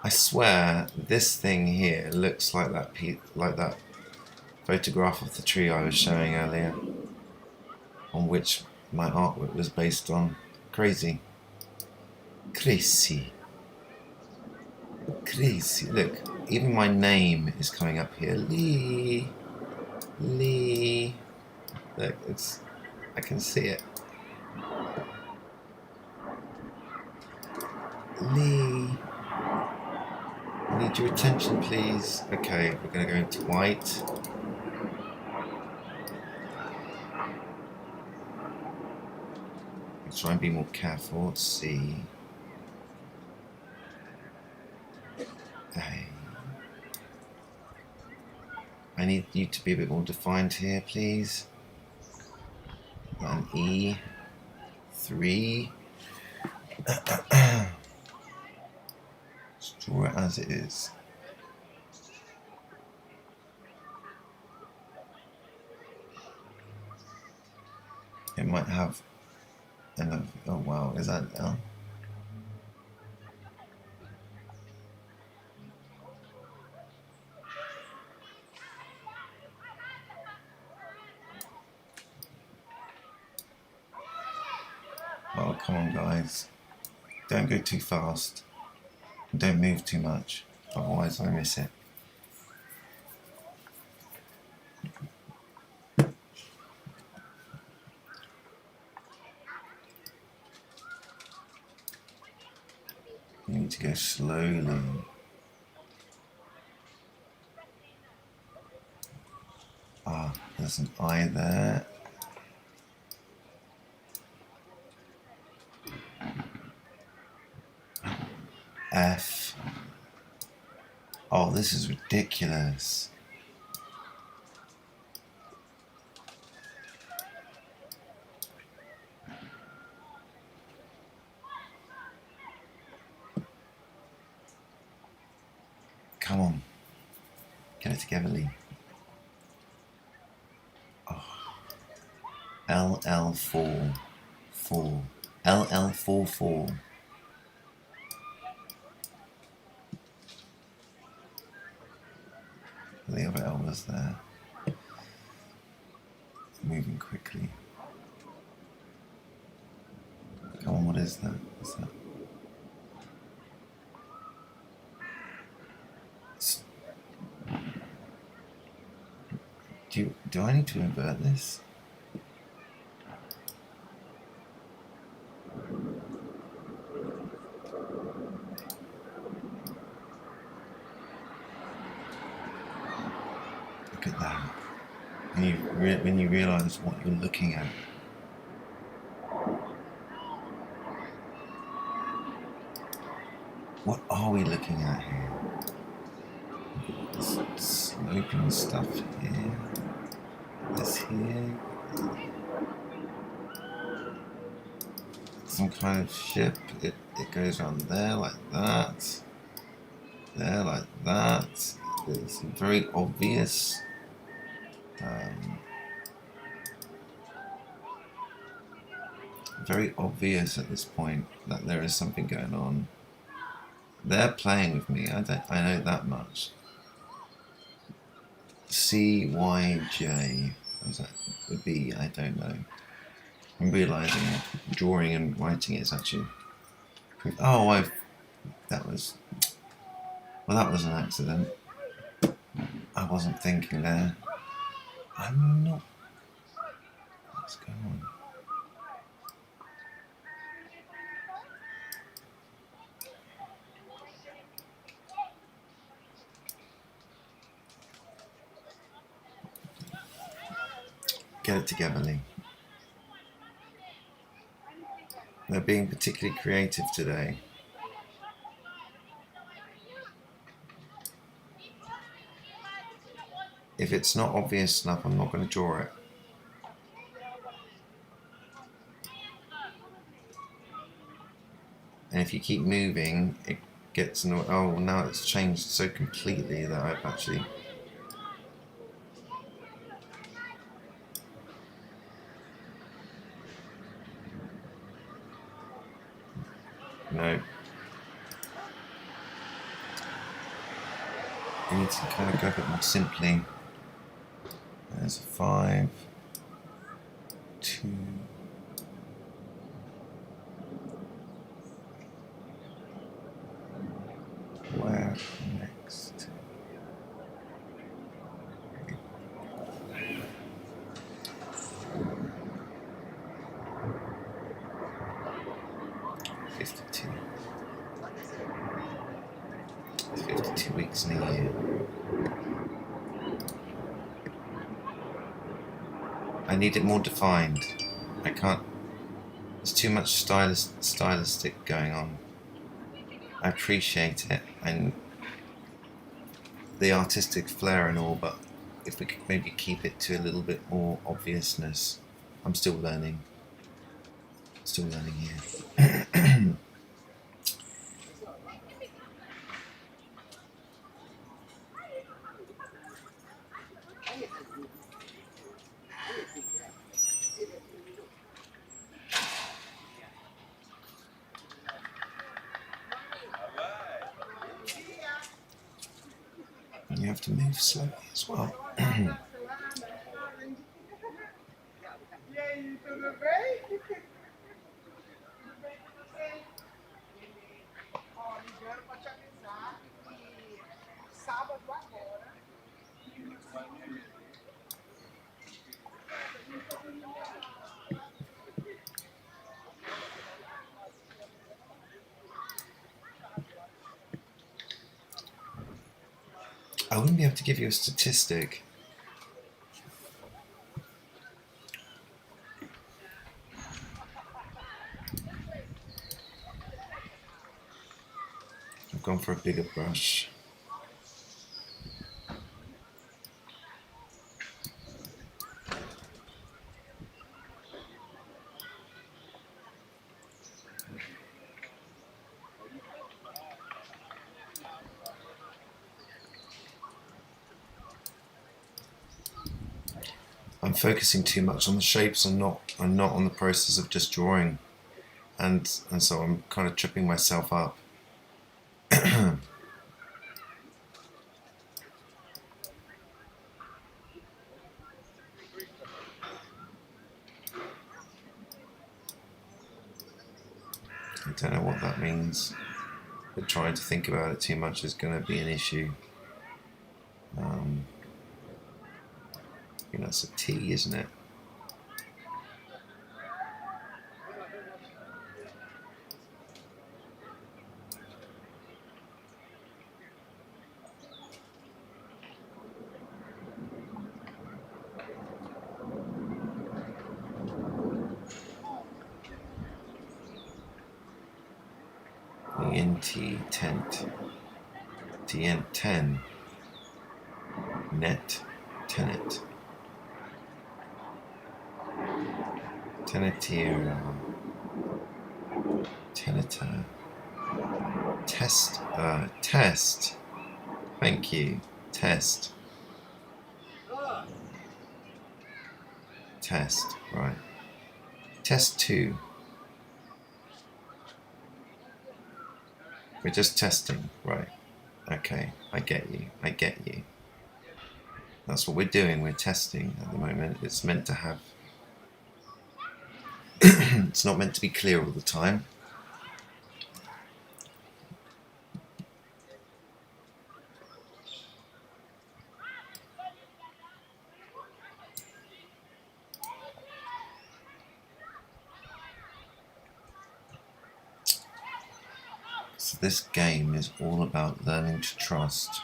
[SPEAKER 3] I swear this thing here looks like that photograph of the tree I was showing earlier, on which my artwork was based on. Crazy. Look, even my name is coming up here. Lee. Look, I can see it. Lee. I need your attention, please. Okay, we're going to go into white. Let's try and be more careful. Let's see. A. I need you to be a bit more defined here, please. An E. 3. Let's draw it as it is. It might have enough. Oh wow, is that now? Oh, come on, guys. Don't go too fast. Don't move too much, otherwise I miss it. You need to go slowly. Ah, there's an I there. F. Oh, this is ridiculous. Come on. Get it together, Lee. Oh. LL4. 4. LL44. The other L was there. Moving quickly. Come on, what is that? What's that? Do I need to invert this? Look at that. When you realise what you're looking at. What are we looking at here? This sloping stuff here. This here. Some kind of ship. It goes around there like that. There like that. It's very obvious. Very obvious at this point that there is something going on. They're playing with me. I know that much. CYJ. What was that? The B. I don't know. I'm realising drawing and writing it is actually. Oh, that was an accident. I wasn't thinking there. I'm not. What's going on? Get it together, Lee. They're being particularly creative today. If it's not obvious enough, I'm not going to draw it. And if you keep moving, it gets annoying. Oh, now it's changed so completely that I've actually... No. You need to kind of go a bit more simply. There's a 5, 2. Where next? I need it more defined. I can't. There's too much stylistic going on. I appreciate it and the artistic flair and all, but if we could maybe keep it to a little bit more obviousness. I'm still learning. Still learning here. You have to move slowly as well.
[SPEAKER 1] E aí, tudo bem? Tudo bem com você? Beleza. Ó, ligando pra te avisar que sábado agora.
[SPEAKER 3] I wouldn't be able to give you a statistic. I've gone for a bigger brush. I'm focusing too much on the shapes and not on the process of just drawing, and so I'm kind of tripping myself up. I don't know what that means, but trying to think about it too much is going to be an issue. I think that's a T, isn't it? ENT, tent, TN, 10, net, tenet, tenetier, teneter, test, test, thank you, test, test, right, test 2. We're just testing, right? Okay, I get you. I get you. That's what we're doing. We're testing at the moment. It's meant to have. It's not meant to be clear all the time. So this game is all about learning to trust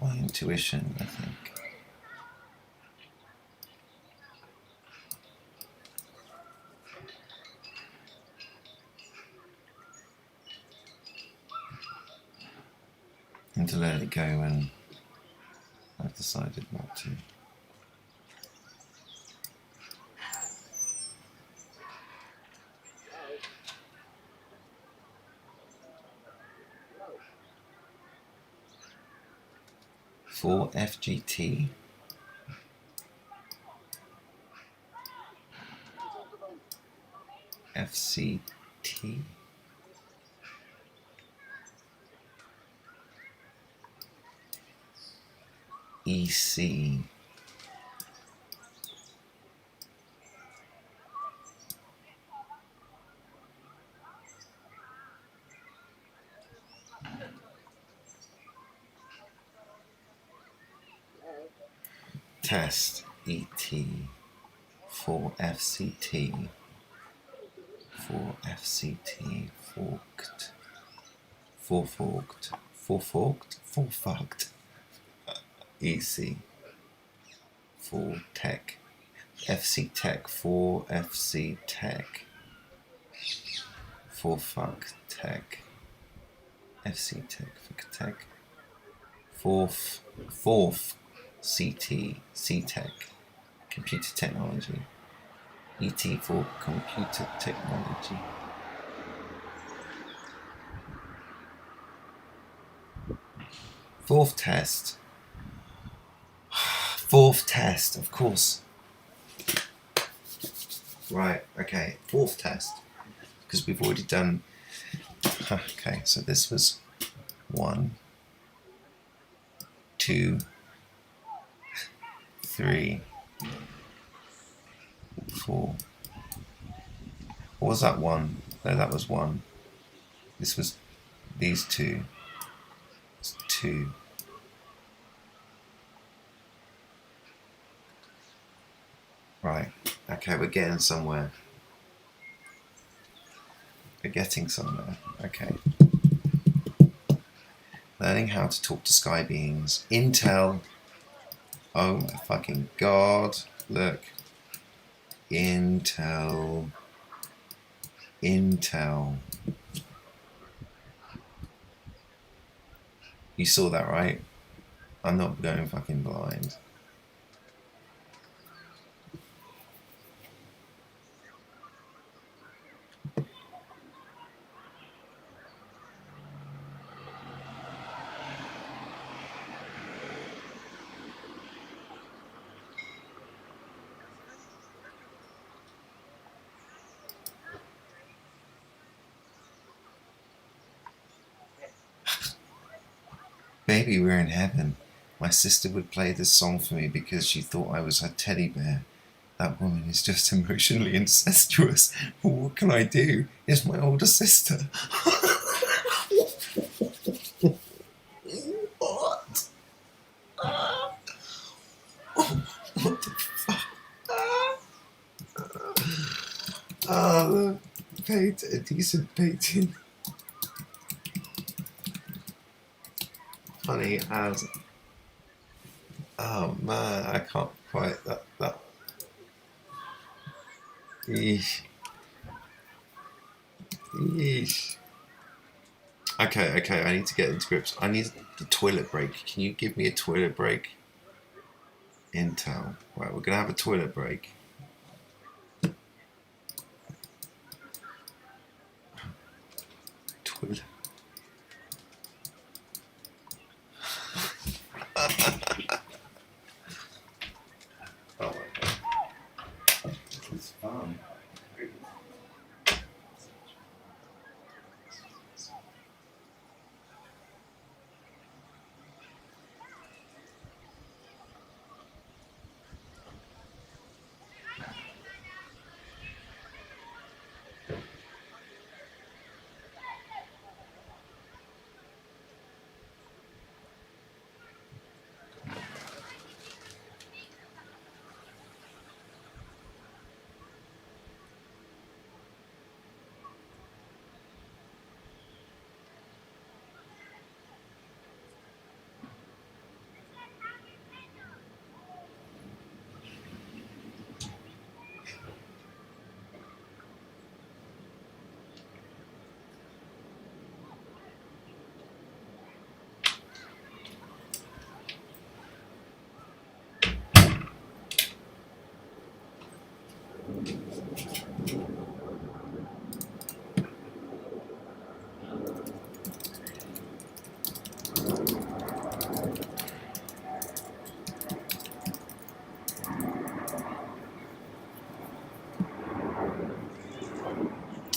[SPEAKER 3] my intuition, I think. And to let it go when I've decided not to. For FGT. FCT. EC. Test ET for FCT for FCT forked fucked. EC, for tech, FC tech, for FC tech, for fuck tech, FC tech, fuck tech, fourth CT, C-tech, computer technology, ET for computer technology. Fourth test, of course. Right, okay, fourth test, because we've already done, okay, so this was 1, 2, 3, 4. Or was that 1? No, that was 1. This was these 2. It's 2. Right. Okay, we're getting somewhere. We're getting somewhere. Okay. Learning how to talk to sky beings. Intel. Oh my fucking god. Look. Intel. You saw that, right? I'm not going fucking blind. Baby, we're in heaven. My sister would play this song for me because she thought I was her teddy bear. That woman is just emotionally incestuous. Well, what can I do? It's my older sister. What? What the fuck? Oh, a decent painting. Funny as. Oh man, I can't quite that. Yeesh. Okay, I need to get into grips. I need the toilet break. Can you give me a toilet break? Intel. Right, we're gonna have a toilet break. Toilet. Oh my god. This is fun.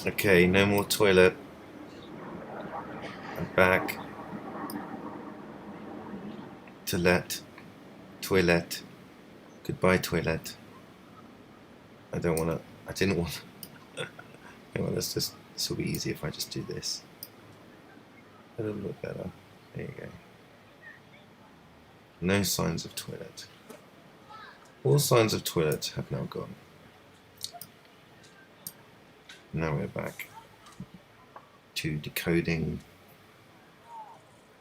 [SPEAKER 3] Okay, no more toilet. I'm back. Toilet. Goodbye, toilet. I didn't want. Hang on, this will be easy if I just do this. A little bit better. There you go. No signs of toilet. All signs of toilet have now gone. Now we're back to decoding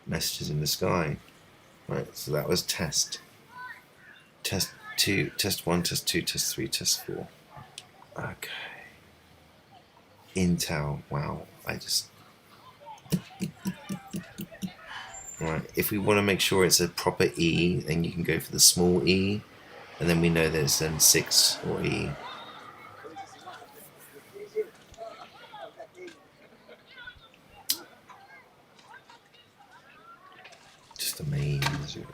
[SPEAKER 3] messages in the sky. Right, so that was test. Test 2, test 1, test 2, test 3, test 4. Okay. Intel, wow, right, if we want to make sure it's a proper E, then you can go for the small E, and then we know there's then 6 or E. Just amazing.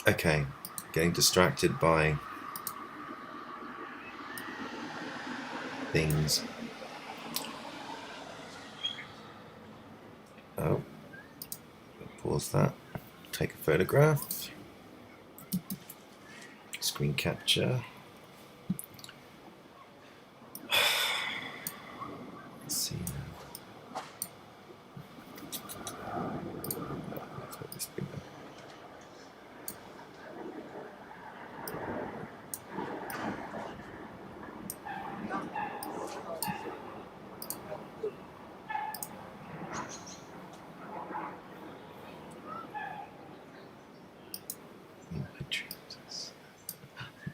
[SPEAKER 3] Okay, getting distracted by things. Oh, pause that. Take a photograph. Screen capture. Let's see now. Let's put this bigger.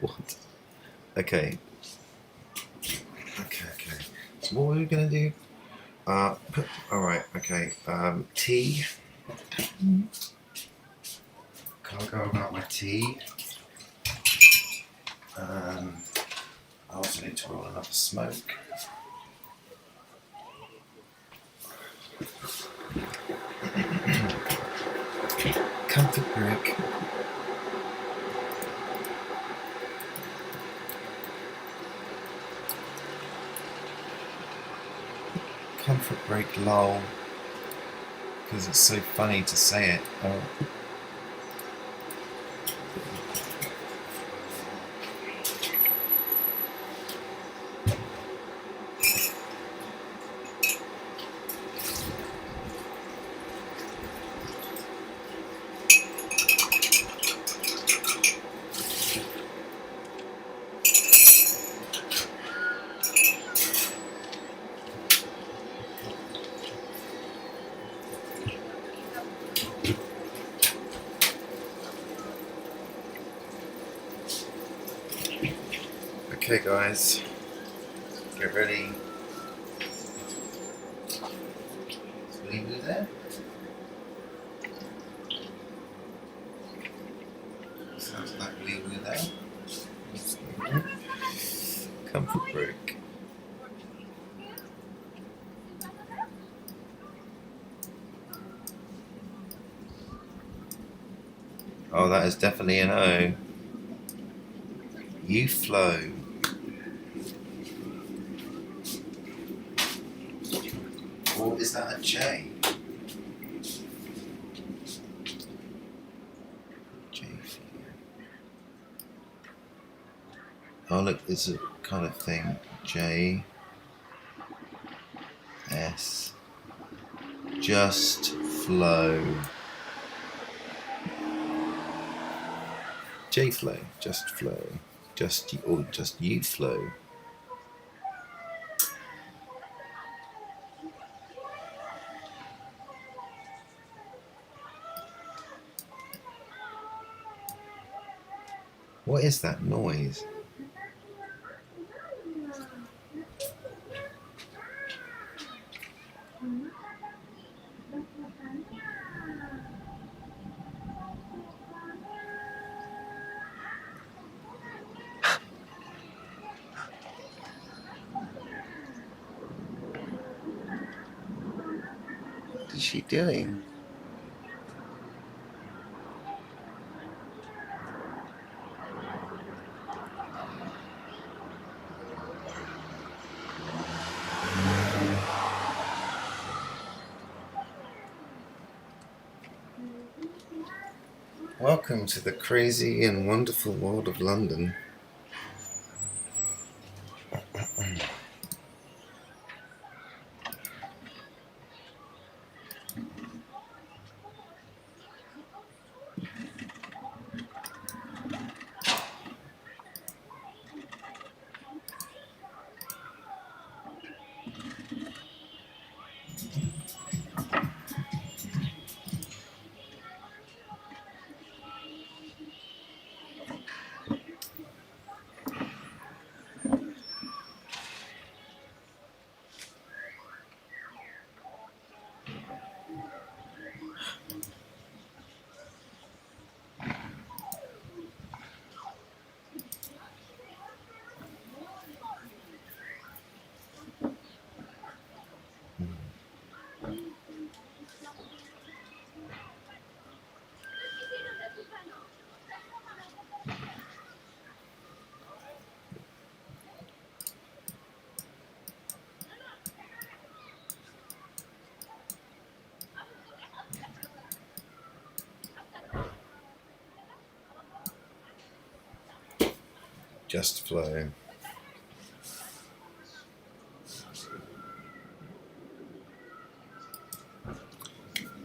[SPEAKER 3] What? Okay. Okay. So what were we gonna do? Alright, okay. Tea. Can't go about my tea. I also need to roll another smoke. Comfort brick. Comfort break, lol. Because it's so funny to say it. Okay guys, get ready. Leave it there. Sounds like leave it there. Comfort break. Oh, that is definitely an O. You flow. Or is that a J? J. Oh look, it's a kind of thing. J. S. Just flow. J flow. Just flow. Just you flow. What is that noise? What is she doing? Welcome to the crazy and wonderful world of London. Just flow.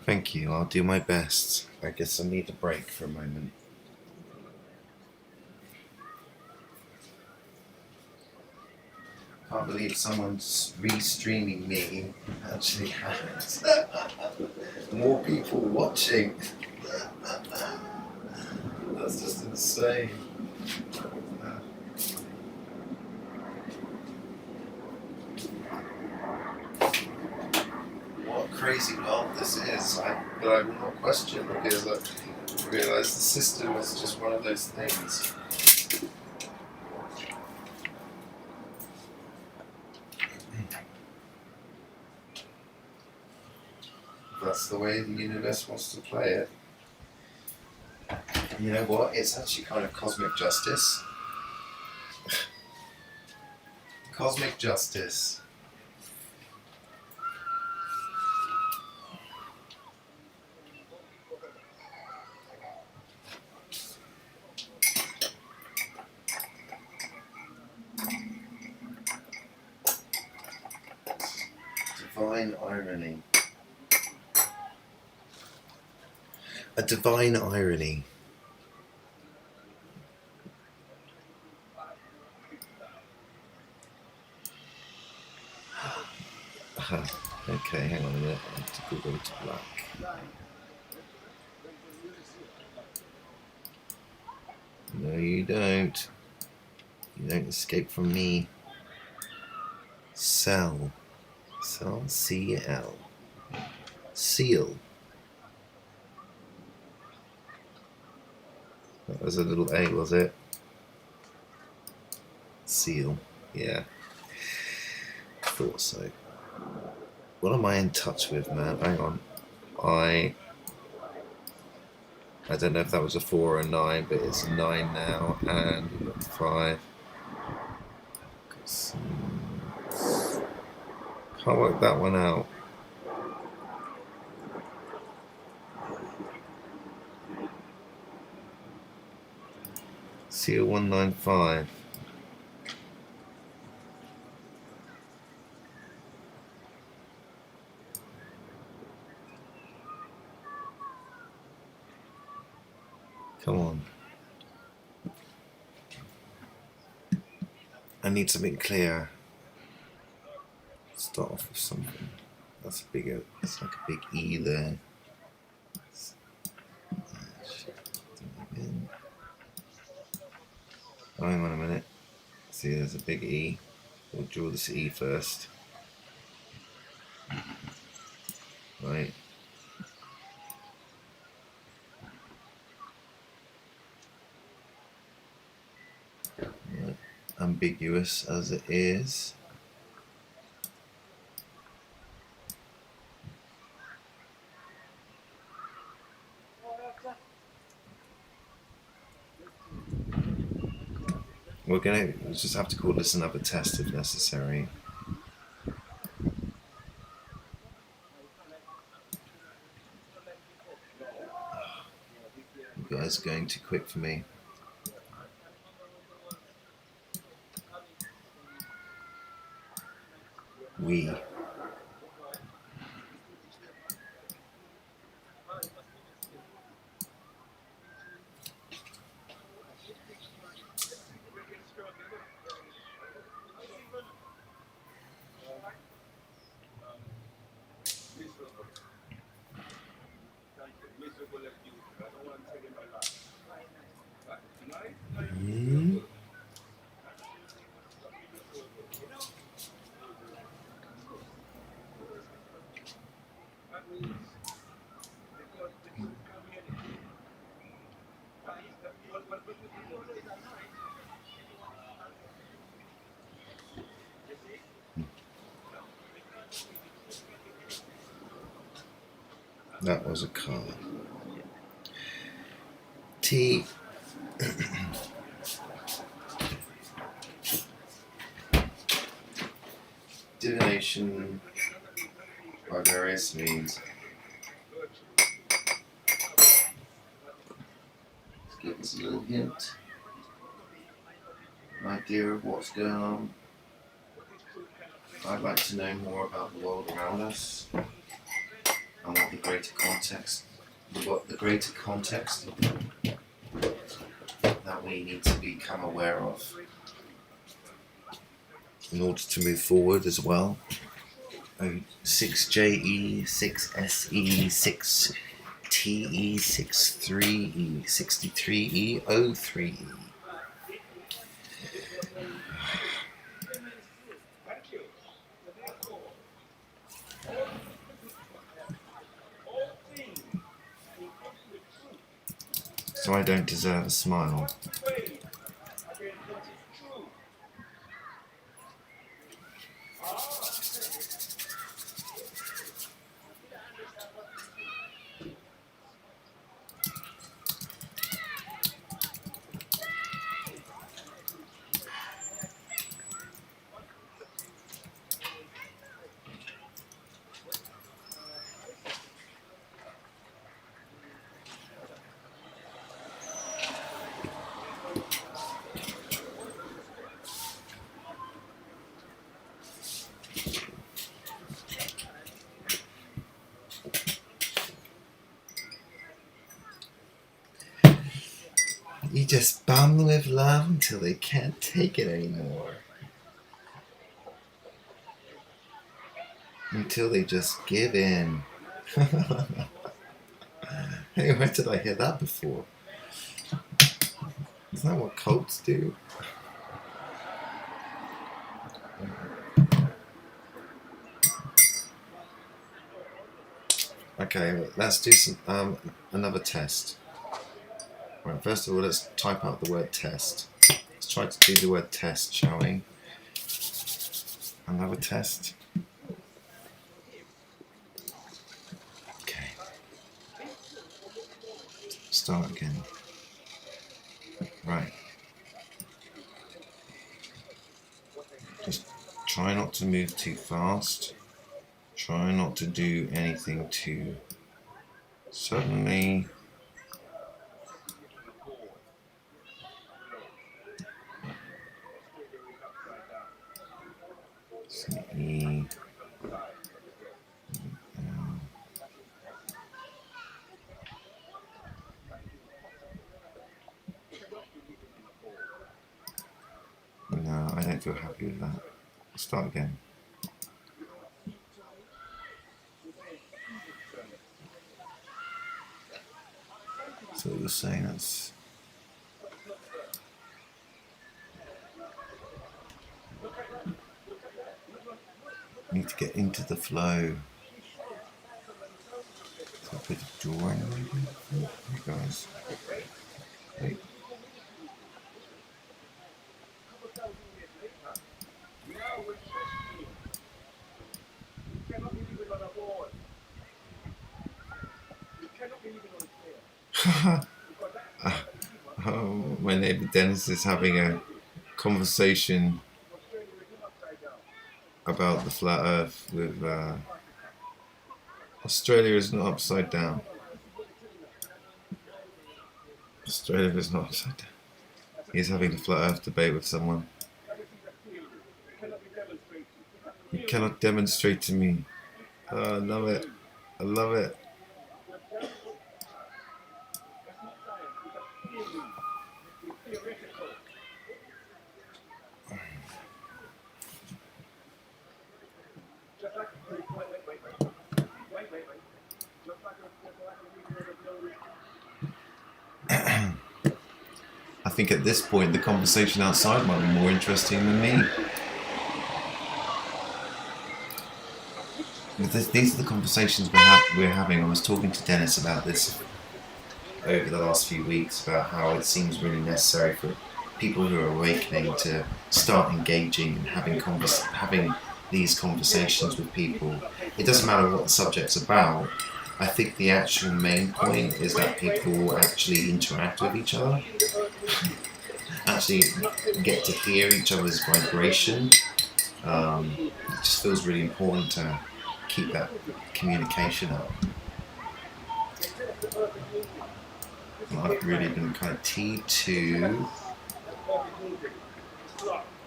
[SPEAKER 3] Thank you, I'll do my best. I guess I need a break for a moment. Can't believe someone's restreaming me actually has more people watching. That's just insane. What a crazy world this is. But I will not question, because I realise the system is just one of those things. That's the way the universe wants to play it. You know what? It's actually kind of cosmic justice. Cosmic justice. Divine irony. A divine irony. Okay, hang on a minute. I have to go to black. No, you don't. You don't escape from me. Cell. Cell. C-L. Seal. That was a little A, was it? Seal. Yeah. Thought so. What am I in touch with, man? Hang on. I don't know if that was a 4 or a 9, but it's a 9 now, and we've got 5. Can't work that one out. Seal 195. Come on. I need something clear. Start off with something. That's like a big E there. Oh, hang on a minute. See, there's a big E. We'll draw this E first. Right. Yeah. Ambiguous as it is. We'll just have to call this another test if necessary. You guys is going too quick for me. We. Hmm. That was a car. T. Divination by various means. Let's give us a little hint. An idea of what's going on. I'd like to know more about the world around us and what the greater context that we need to become aware of in order to move forward as well. 6JE, 6SE, 6TE, 63E, 63E, 03E. So I don't deserve a smile. You just bomb them with love until they can't take it anymore. Until they just give in. Hey, where did I hear that before? Isn't that what cults do? Okay, let's do some another test. Right, first of all, let's type out the word test. Let's try to do the word test, shall we? Another test. Okay. Start again. Right. Just try not to move too fast. Try not to do anything too suddenly. E. No, I don't feel happy with that. Start again. So you're saying that's need to get into the flow. So a bit of drawing maybe. You guys. Wait. My neighbour Dennis is having a conversation about the flat earth with Australia is not upside down. Australia is not. He's having a flat earth debate with someone. You cannot demonstrate to me. Oh, I love it. I love it. I think at this point the conversation outside might be more interesting than me. These are the conversations we're having. I was talking to Dennis about this over the last few weeks, about how it seems really necessary for people who are awakening to start engaging and having these conversations with people. It doesn't matter what the subject's about. I think the actual main point is that people actually interact with each other, actually get to hear each other's vibration. It just feels really important to keep that communication up. And I've really been kind of T2.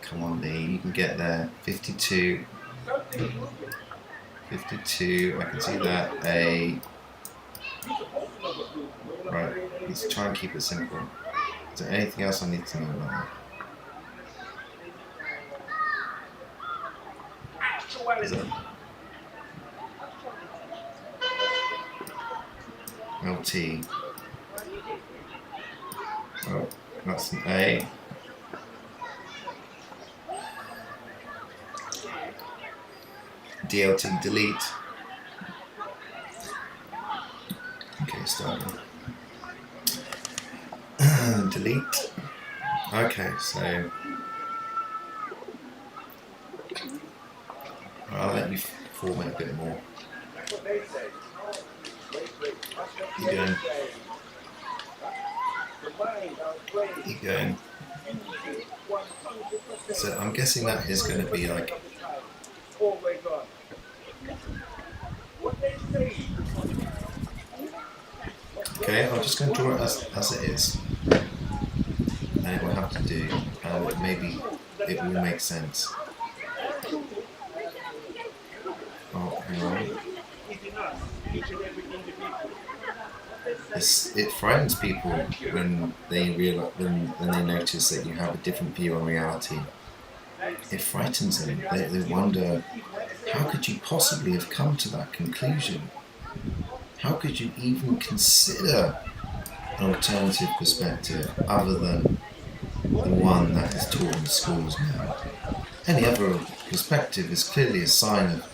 [SPEAKER 3] Come on, Lee, you can get there. 52. 52, I can see that. Right, let's try and keep it simple. Is there anything else I need to know about that? Is it LT? Oh, that's an A. DLT delete. Okay, start. Delete. Okay, so I'll let you form it a bit more. Keep going. Keep going. So I'm guessing that is going to be like. Okay, I'm just going to draw it as it is. And it will have to do, and maybe it will make sense. Oh, hang on. It frightens people when they realize, when they notice that you have a different view on reality. It frightens them. They wonder, how could you possibly have come to that conclusion? How could you even consider an alternative perspective other than the one that is taught in schools now? Any other perspective is clearly a sign of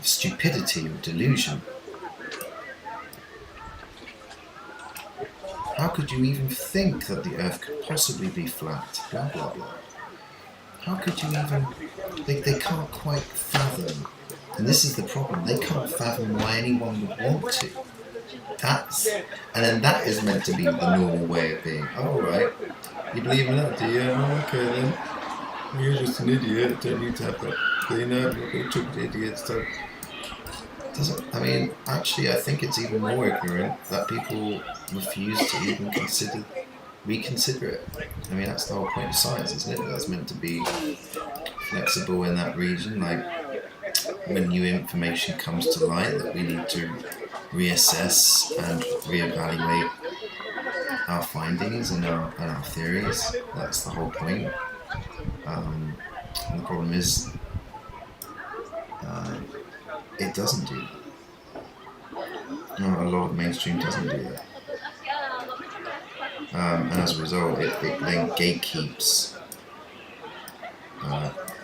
[SPEAKER 3] stupidity or delusion. How could you even think that the earth could possibly be flat? Blah, blah, blah. How could you even... They can't quite fathom. And this is the problem. They can't fathom why anyone would want to. And then that is meant to be the normal way of being. Oh, right. You believe in that, do you? Oh, okay then. You're just an idiot. Don't need to have that clean up. You're going to trick idiots. I mean, actually, I think it's even more ignorant that people refuse to even reconsider it. I mean, that's the whole point of science, isn't it? That's meant to be flexible in that region. Like, when new information comes to light, that we need to reassess and reevaluate our findings and our theories. That's the whole point. And the problem is, it doesn't do that. No, a lot of mainstream doesn't do that. And as a result, it then gatekeeps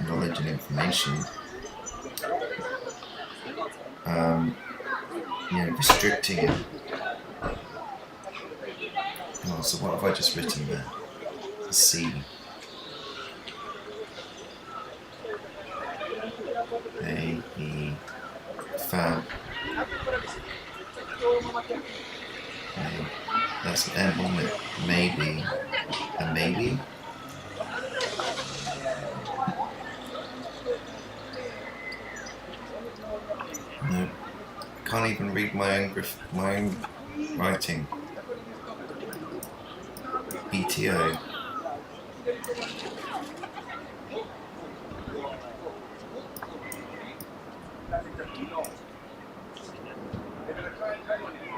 [SPEAKER 3] knowledge and information, restricting it. Oh, so what have I just written there? C. A, E, fab. A. That's an M on it. Maybe. A maybe? No. Can't even read my own writing. BTO.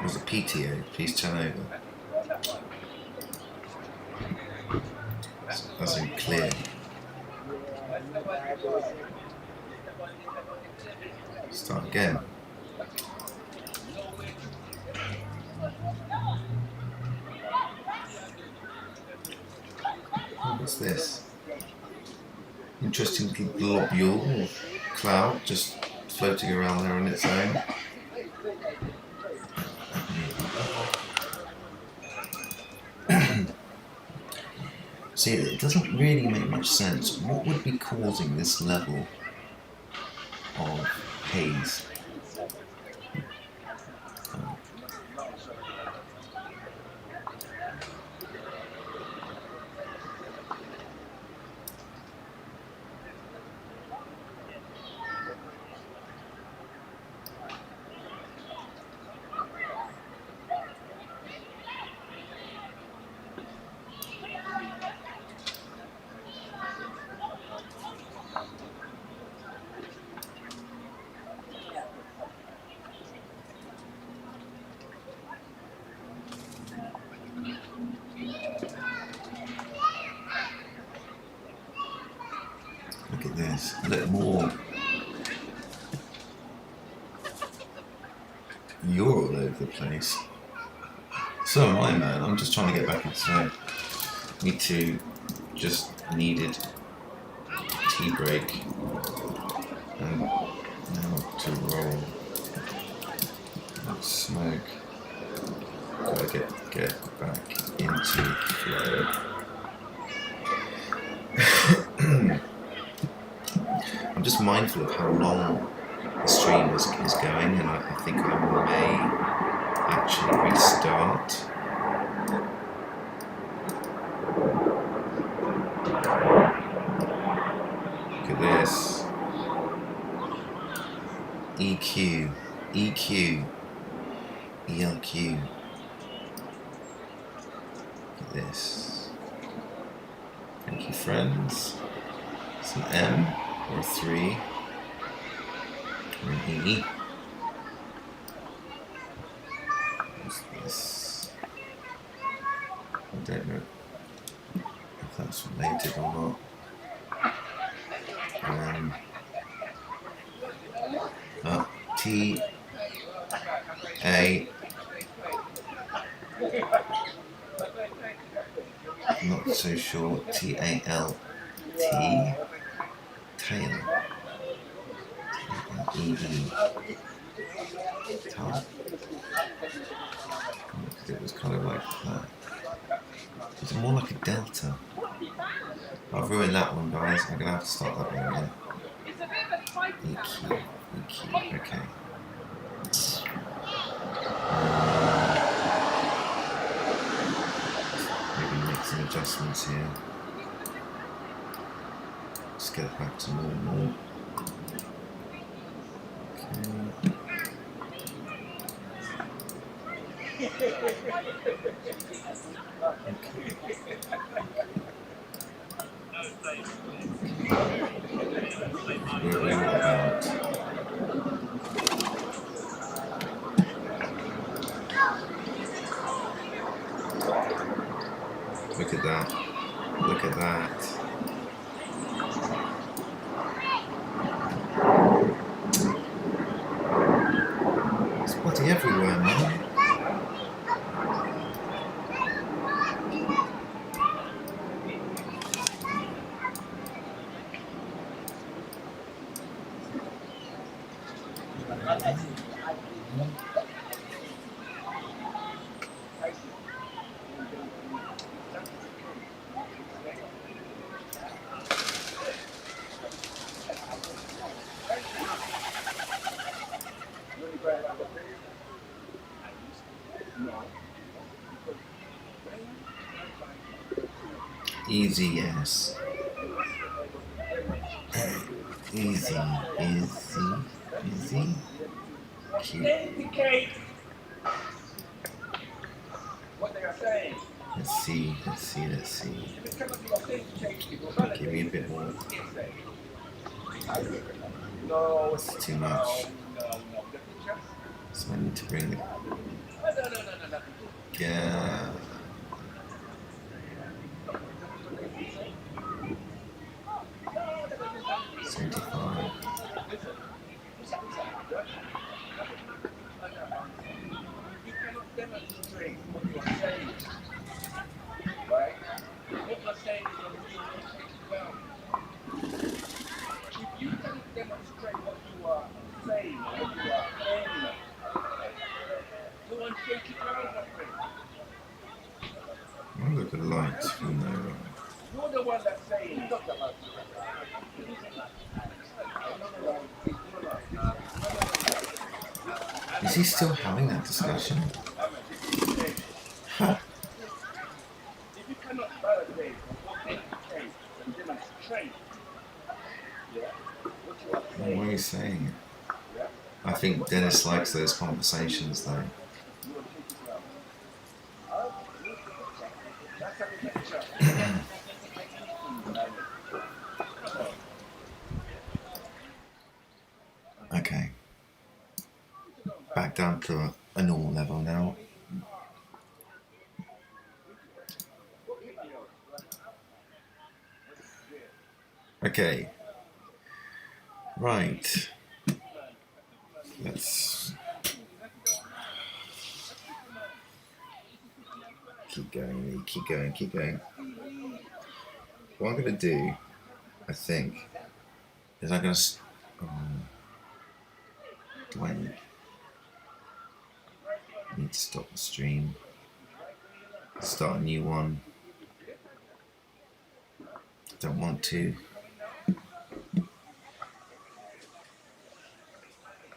[SPEAKER 3] Was it PTO? Please turn over. As in clear. Start again. Oh, what's this? Interesting little globule or cloud just floating around there on its own. See, it doesn't really make much sense. What would be causing this level of haze? Look at this, a little more. You're all over the place. So am I, man. I'm just trying to get back into it. Me too. Just needed tea break. And now to roll. And smoke. Gotta get back into flow. I'm just mindful of how long the stream is going, and I think I may actually restart. Look at this. EQ, EQ, ELQ. Look at this. Thank you, friends. It's an M or a 3 or an E. What's this? I don't know if that's related or not. T A not so sure. TAL T tail. Because it was kind of like that. It's more like a delta. I've ruined that one, guys. I'm gonna have to start that one again. EQ, okay. Maybe make some adjustments here. Let's get back to normal. Where are we about? Look at that. Look at that. It's bloody everywhere, man. Easy, yes. Easy, easy. Cute.
[SPEAKER 1] Indicate what they are saying.
[SPEAKER 3] Let's see. Give me a bit more. That's too much. So I need to bring the... Yeah. 75.
[SPEAKER 2] You cannot demonstrate what you are saying, right? What you're saying is on ground. If you cannot demonstrate what you are saying, or what you are aiming at, go on shaky ground, my friend.
[SPEAKER 3] Oh, look at the lights from there.
[SPEAKER 2] You're the one that's saying, talk about
[SPEAKER 3] Is he still having that discussion? Huh.
[SPEAKER 2] if you cannot validate or educate and demonstrate, yeah, what you are saying,
[SPEAKER 3] What are you saying?
[SPEAKER 2] yeah,
[SPEAKER 3] I think Dennis likes those conversations though.
[SPEAKER 2] you will take it well. That's a picture.
[SPEAKER 3] Okay. Back down to a normal level now. Okay. Right. Let's keep going. What I'm going to do, I think, is I'm going to... do I need to stop the stream? Start a new one. Don't want to.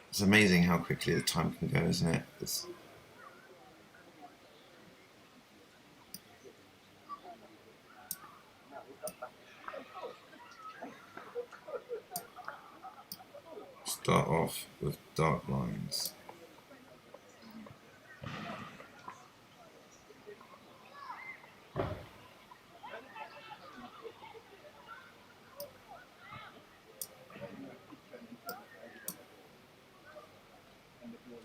[SPEAKER 3] It's amazing how quickly the time can go, isn't it? Start off with dark lines.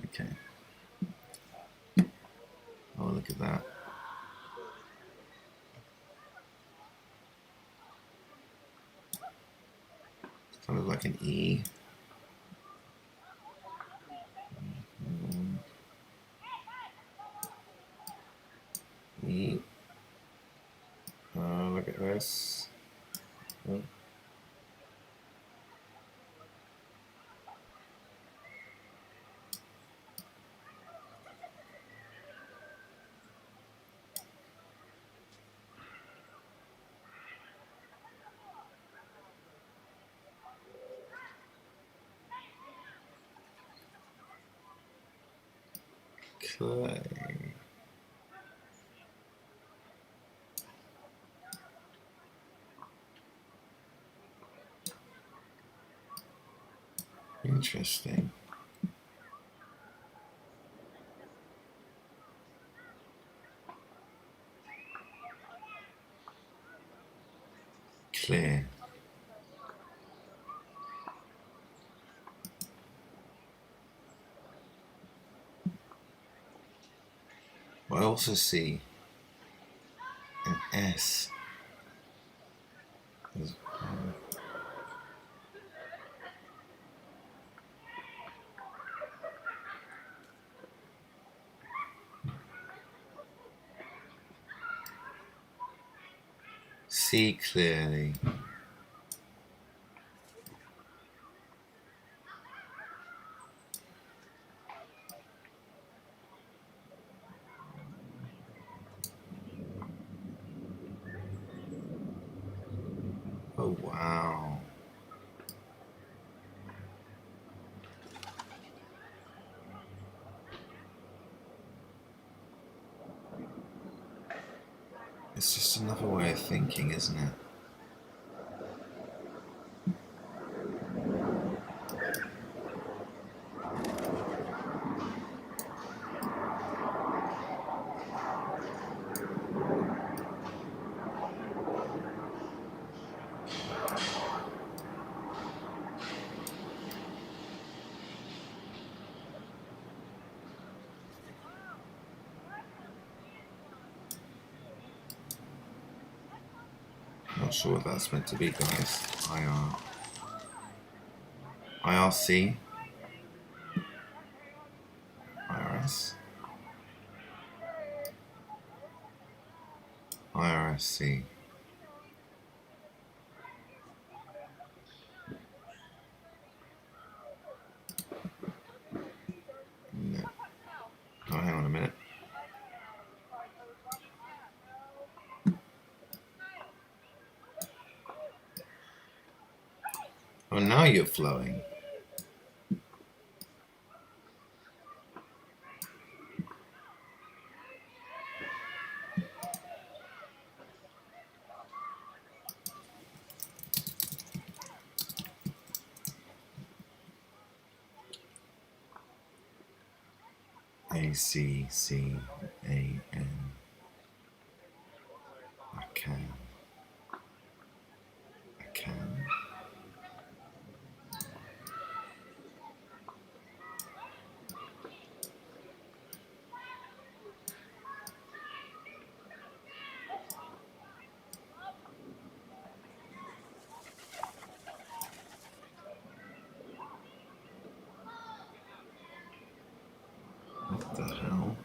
[SPEAKER 3] Okay. Oh, look at that. It's kind of like an E. E. Look at this. Oh. Clay. Interesting. Clear. I also see an S as well. See clearly. Oh wow. It's just another way of thinking, isn't it? not sure what that's meant to be, guys. IRC, IRS, IRSC. No. Oh, hang on a minute. Oh, now you're flowing. ACCAN. I can. What the hell?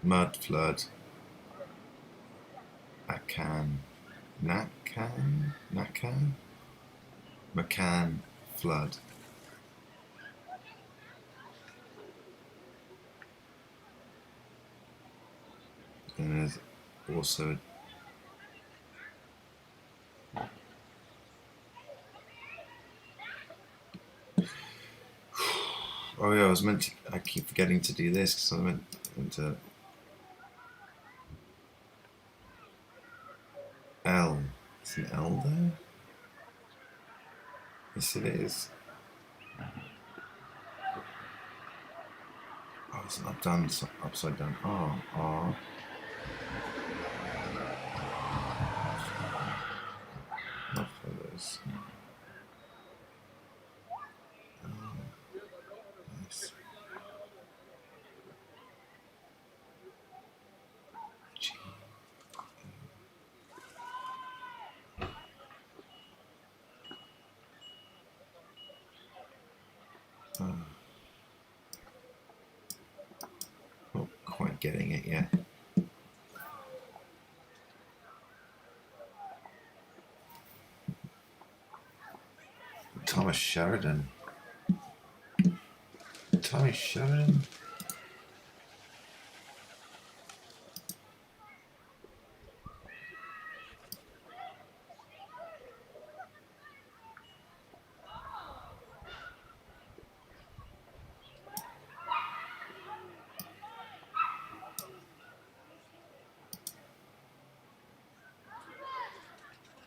[SPEAKER 3] Mud flood. Nakan, McCann flood. Then there's also oh yeah, I keep forgetting to do this because I meant to L. Is an L there? Yes, it is. Oh, it's upside down. R. Not photos. Nice. G. Not quite getting it yet. Thomas Sheridan. Tommy Sheridan.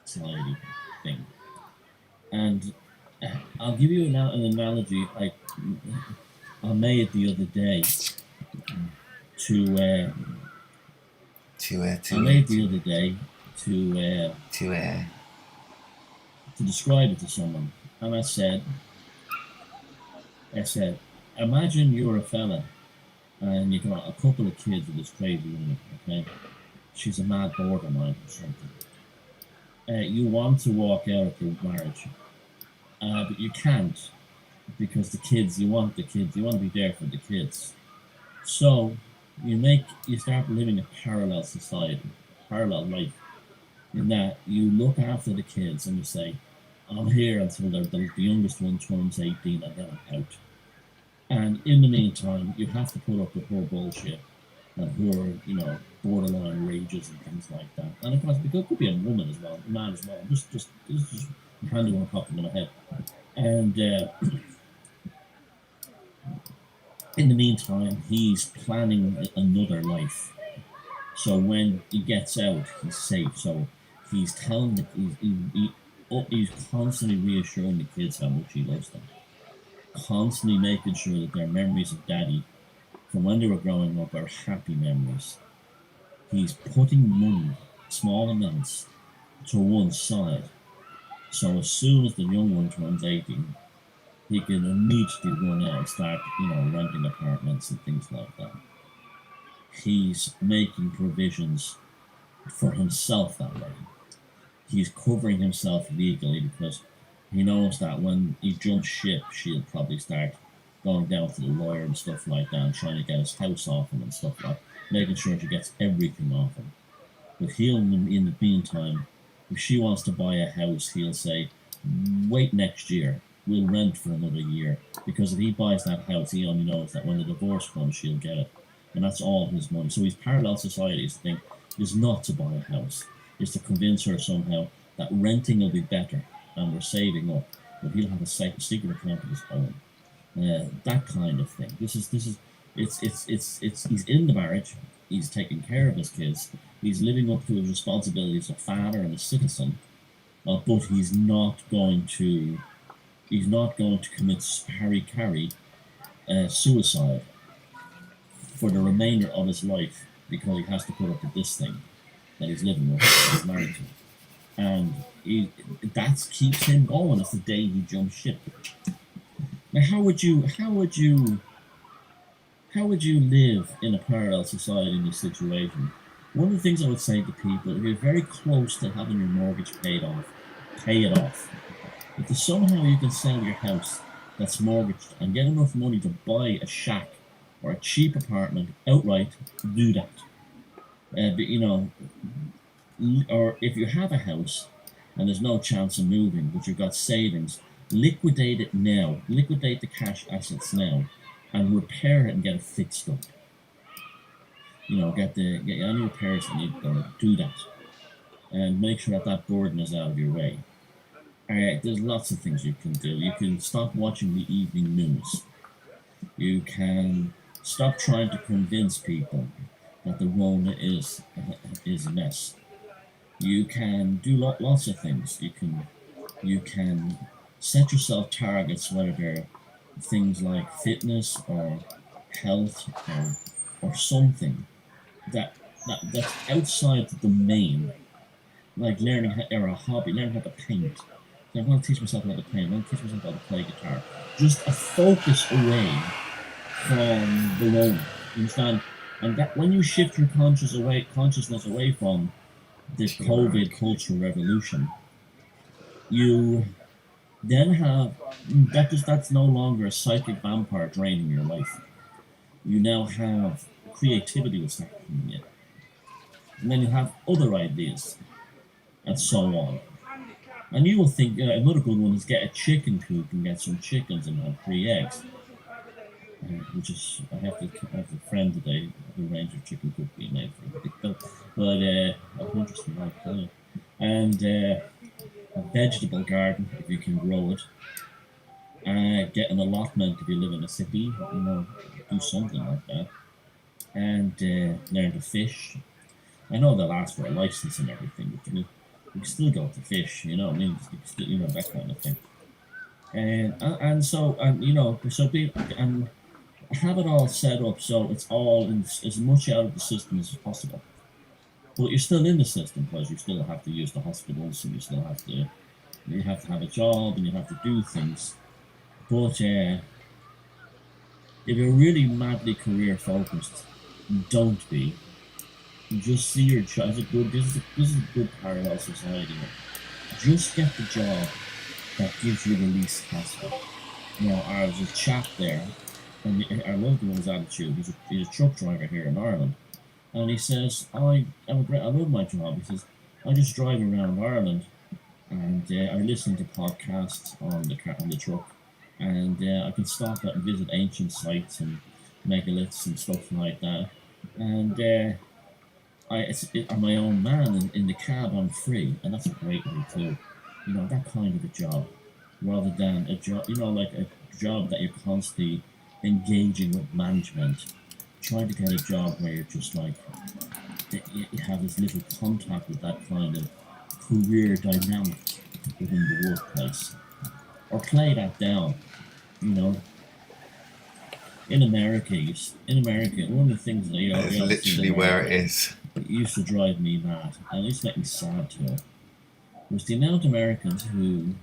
[SPEAKER 4] Society thing, and I'll give you an analogy I made the other day to describe it to someone, and I said, imagine you're a fella and you got a couple of kids with this crazy woman, okay? She's a mad borderline or something. You want to walk out of the marriage, but you can't because you want to be there for the kids. So you start living a parallel society, parallel life, in that you look after the kids and you say, I'm here until the youngest one turns 18 and then I'm out. And in the meantime, you have to put up with her bullshit and her, borderline rages and things like that. And of course, it could be a woman as well, a man as well. Just handy one popping in my head. And in the meantime, he's planning another life. So when he gets out, he's safe. So he's telling he he's constantly reassuring the kids how much he loves them. Constantly making sure that their memories of daddy from when they were growing up are happy memories. He's putting money, small amounts, to one side. So as soon as the young one turns 18, he can immediately run out and start, renting apartments and things like that. He's making provisions for himself that way. He's covering himself legally because he knows that when he jumps ship, she'll probably start going down to the lawyer and stuff like that and trying to get his house off him and stuff like that, making sure she gets everything off him. But he'll, in the meantime, if she wants to buy a house, he'll say, wait next year, we'll rent for another year. Because if he buys that house, he only knows that when the divorce comes, she'll get it. And that's all his money. So his parallel society's thing is not to buy a house, is to convince her somehow that renting will be better and we're saving up, but he'll have a secret account of his own. That kind of thing. He's in the marriage, he's taking care of his kids, he's living up to his responsibilities as a father and a citizen, but he's not going to commit suicide for the remainder of his life because he has to put up with this thing that he's living with, that he's married to. And that keeps him going. It's the day he jumps ship. Now, how would you live in a parallel society in this situation? One of the things I would say to people, if you're very close to having your mortgage paid off, pay it off. If somehow you can sell your house that's mortgaged and get enough money to buy a shack or a cheap apartment outright, do that. Or if you have a house and there's no chance of moving, but you've got savings, liquidate it now. Liquidate the cash assets now, and repair it and get it fixed up. Get any repairs that need done. Do that, and make sure that burden is out of your way. There's lots of things you can do. You can stop watching the evening news. You can stop trying to convince people that the Rona is a mess. You can do lots of things. You can set yourself targets, whether they're things like fitness or health or something that's outside the domain, like learning or a hobby, learning how to paint. So I'm going to teach myself how to paint. I'm going to teach myself how to play guitar. Just a focus away from the Rona. You understand? And that when you shift your consciousness away from the COVID cultural revolution, you then have that's no longer a psychic vampire draining your life. You now have creativity will start coming in, and then you have other ideas, and so on. And you will think another good one is get a chicken coop and get some chickens and have 3 eggs. Which is, I have a friend today who arranged a chicken coop being made for him. But that's interesting, right? And a vegetable garden if you can grow it. Get an allotment if you live in a city, do something like that. And learn to fish. I know they'll ask for a license and everything, but you can still go to fish, that kind of thing. And have it all set up so it's all as much out of the system as possible. But you're still in the system because you still have to use the hospitals and you have to have a job and you have to do things. But if you're really madly career focused, don't be. Just see your job. This is a good parallel society. Just get the job that gives you the least hassle. I was a chap there, and I love his attitude. He's a truck driver here in Ireland, and he says, I love my job. He says, I just drive around Ireland, and I listen to podcasts on the truck, and I can stop at and visit ancient sites and megaliths and stuff like that, and I'm my own man in the cab. I'm free, and that's a great way too. That kind of a job, rather than a job, like a job that you're constantly engaging with management. Try to get a job where you're just like you have as little contact with that kind of career dynamic within the workplace, or play that down. You know, in America, one of the things that
[SPEAKER 3] That is
[SPEAKER 4] you always see in
[SPEAKER 3] literally where it
[SPEAKER 4] America,
[SPEAKER 3] is.
[SPEAKER 4] it used to drive me mad, and it used to make me sad too, was the amount of Americans who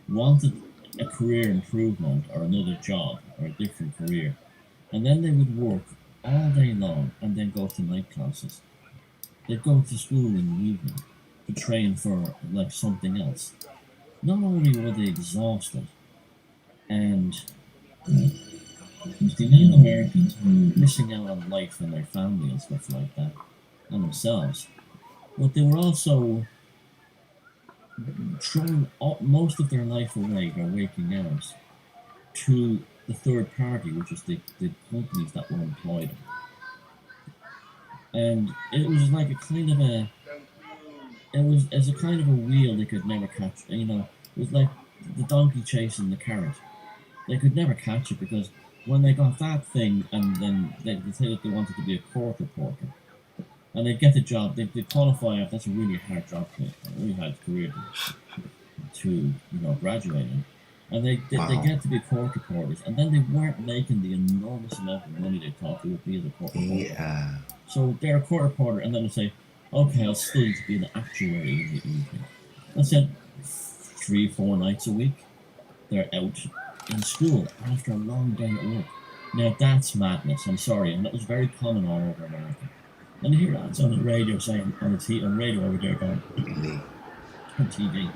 [SPEAKER 4] wanted a career improvement or another job or a different career, and then they would work all day long and then go to night classes. They'd go to school in the evening to train for like something else. Not only were they exhausted, and the amount of Americans who were missing out on life and their family and stuff like that, and themselves, but they were also throwing most of their life away, their waking hours, to the third party, which is the companies that were employed them. And it was like a kind of a, it was as a kind of a wheel they could never catch. You know, it was like the donkey chasing the carrot. They could never catch it because when they got that thing, and then they decided they wanted to be a court reporter, and they'd get the job, they'd qualify. That's a really hard job, a really hard career to graduate in. And they get to be court reporters, and then they weren't making the enormous amount of money they thought they would be as a court reporter.
[SPEAKER 3] Yeah.
[SPEAKER 4] So they're a court reporter, and then they say, okay, I'll study to be an actuary in the evening. I said 3-4 nights a week, they're out in school after a long day at work. Now that's madness, I'm sorry, and that was very common all over America. And you hear ads on the radio saying, on radio over there going, on TV,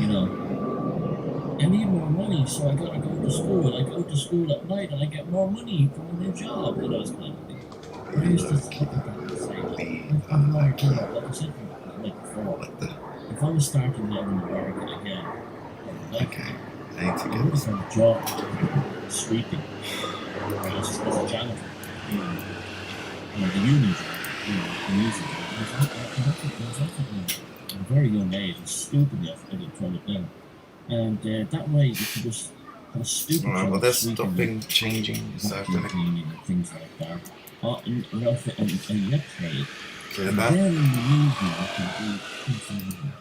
[SPEAKER 4] you know, I need more money, so I gotta go to school. I go to school at night and I get more money from a new job, you know, this kind of thing. I used to look at that and say, I'm not doing it. Like I said like before, if I was starting out in America again,
[SPEAKER 3] Okay, I need to
[SPEAKER 4] I
[SPEAKER 3] get
[SPEAKER 4] would
[SPEAKER 3] this.
[SPEAKER 4] have had a job sweeping, or as a janitor, you know, the union job, the music job. I was at a very young age, and stupidly I did turn it down. And that way you could just have a stupid
[SPEAKER 3] Alright,
[SPEAKER 4] job
[SPEAKER 3] well, they're
[SPEAKER 4] sweeping
[SPEAKER 3] stopping changing, so I'm gonna
[SPEAKER 4] cleaning and things like that. And you get paid.
[SPEAKER 3] clear
[SPEAKER 4] And
[SPEAKER 3] that.
[SPEAKER 4] then in the evening you can do something,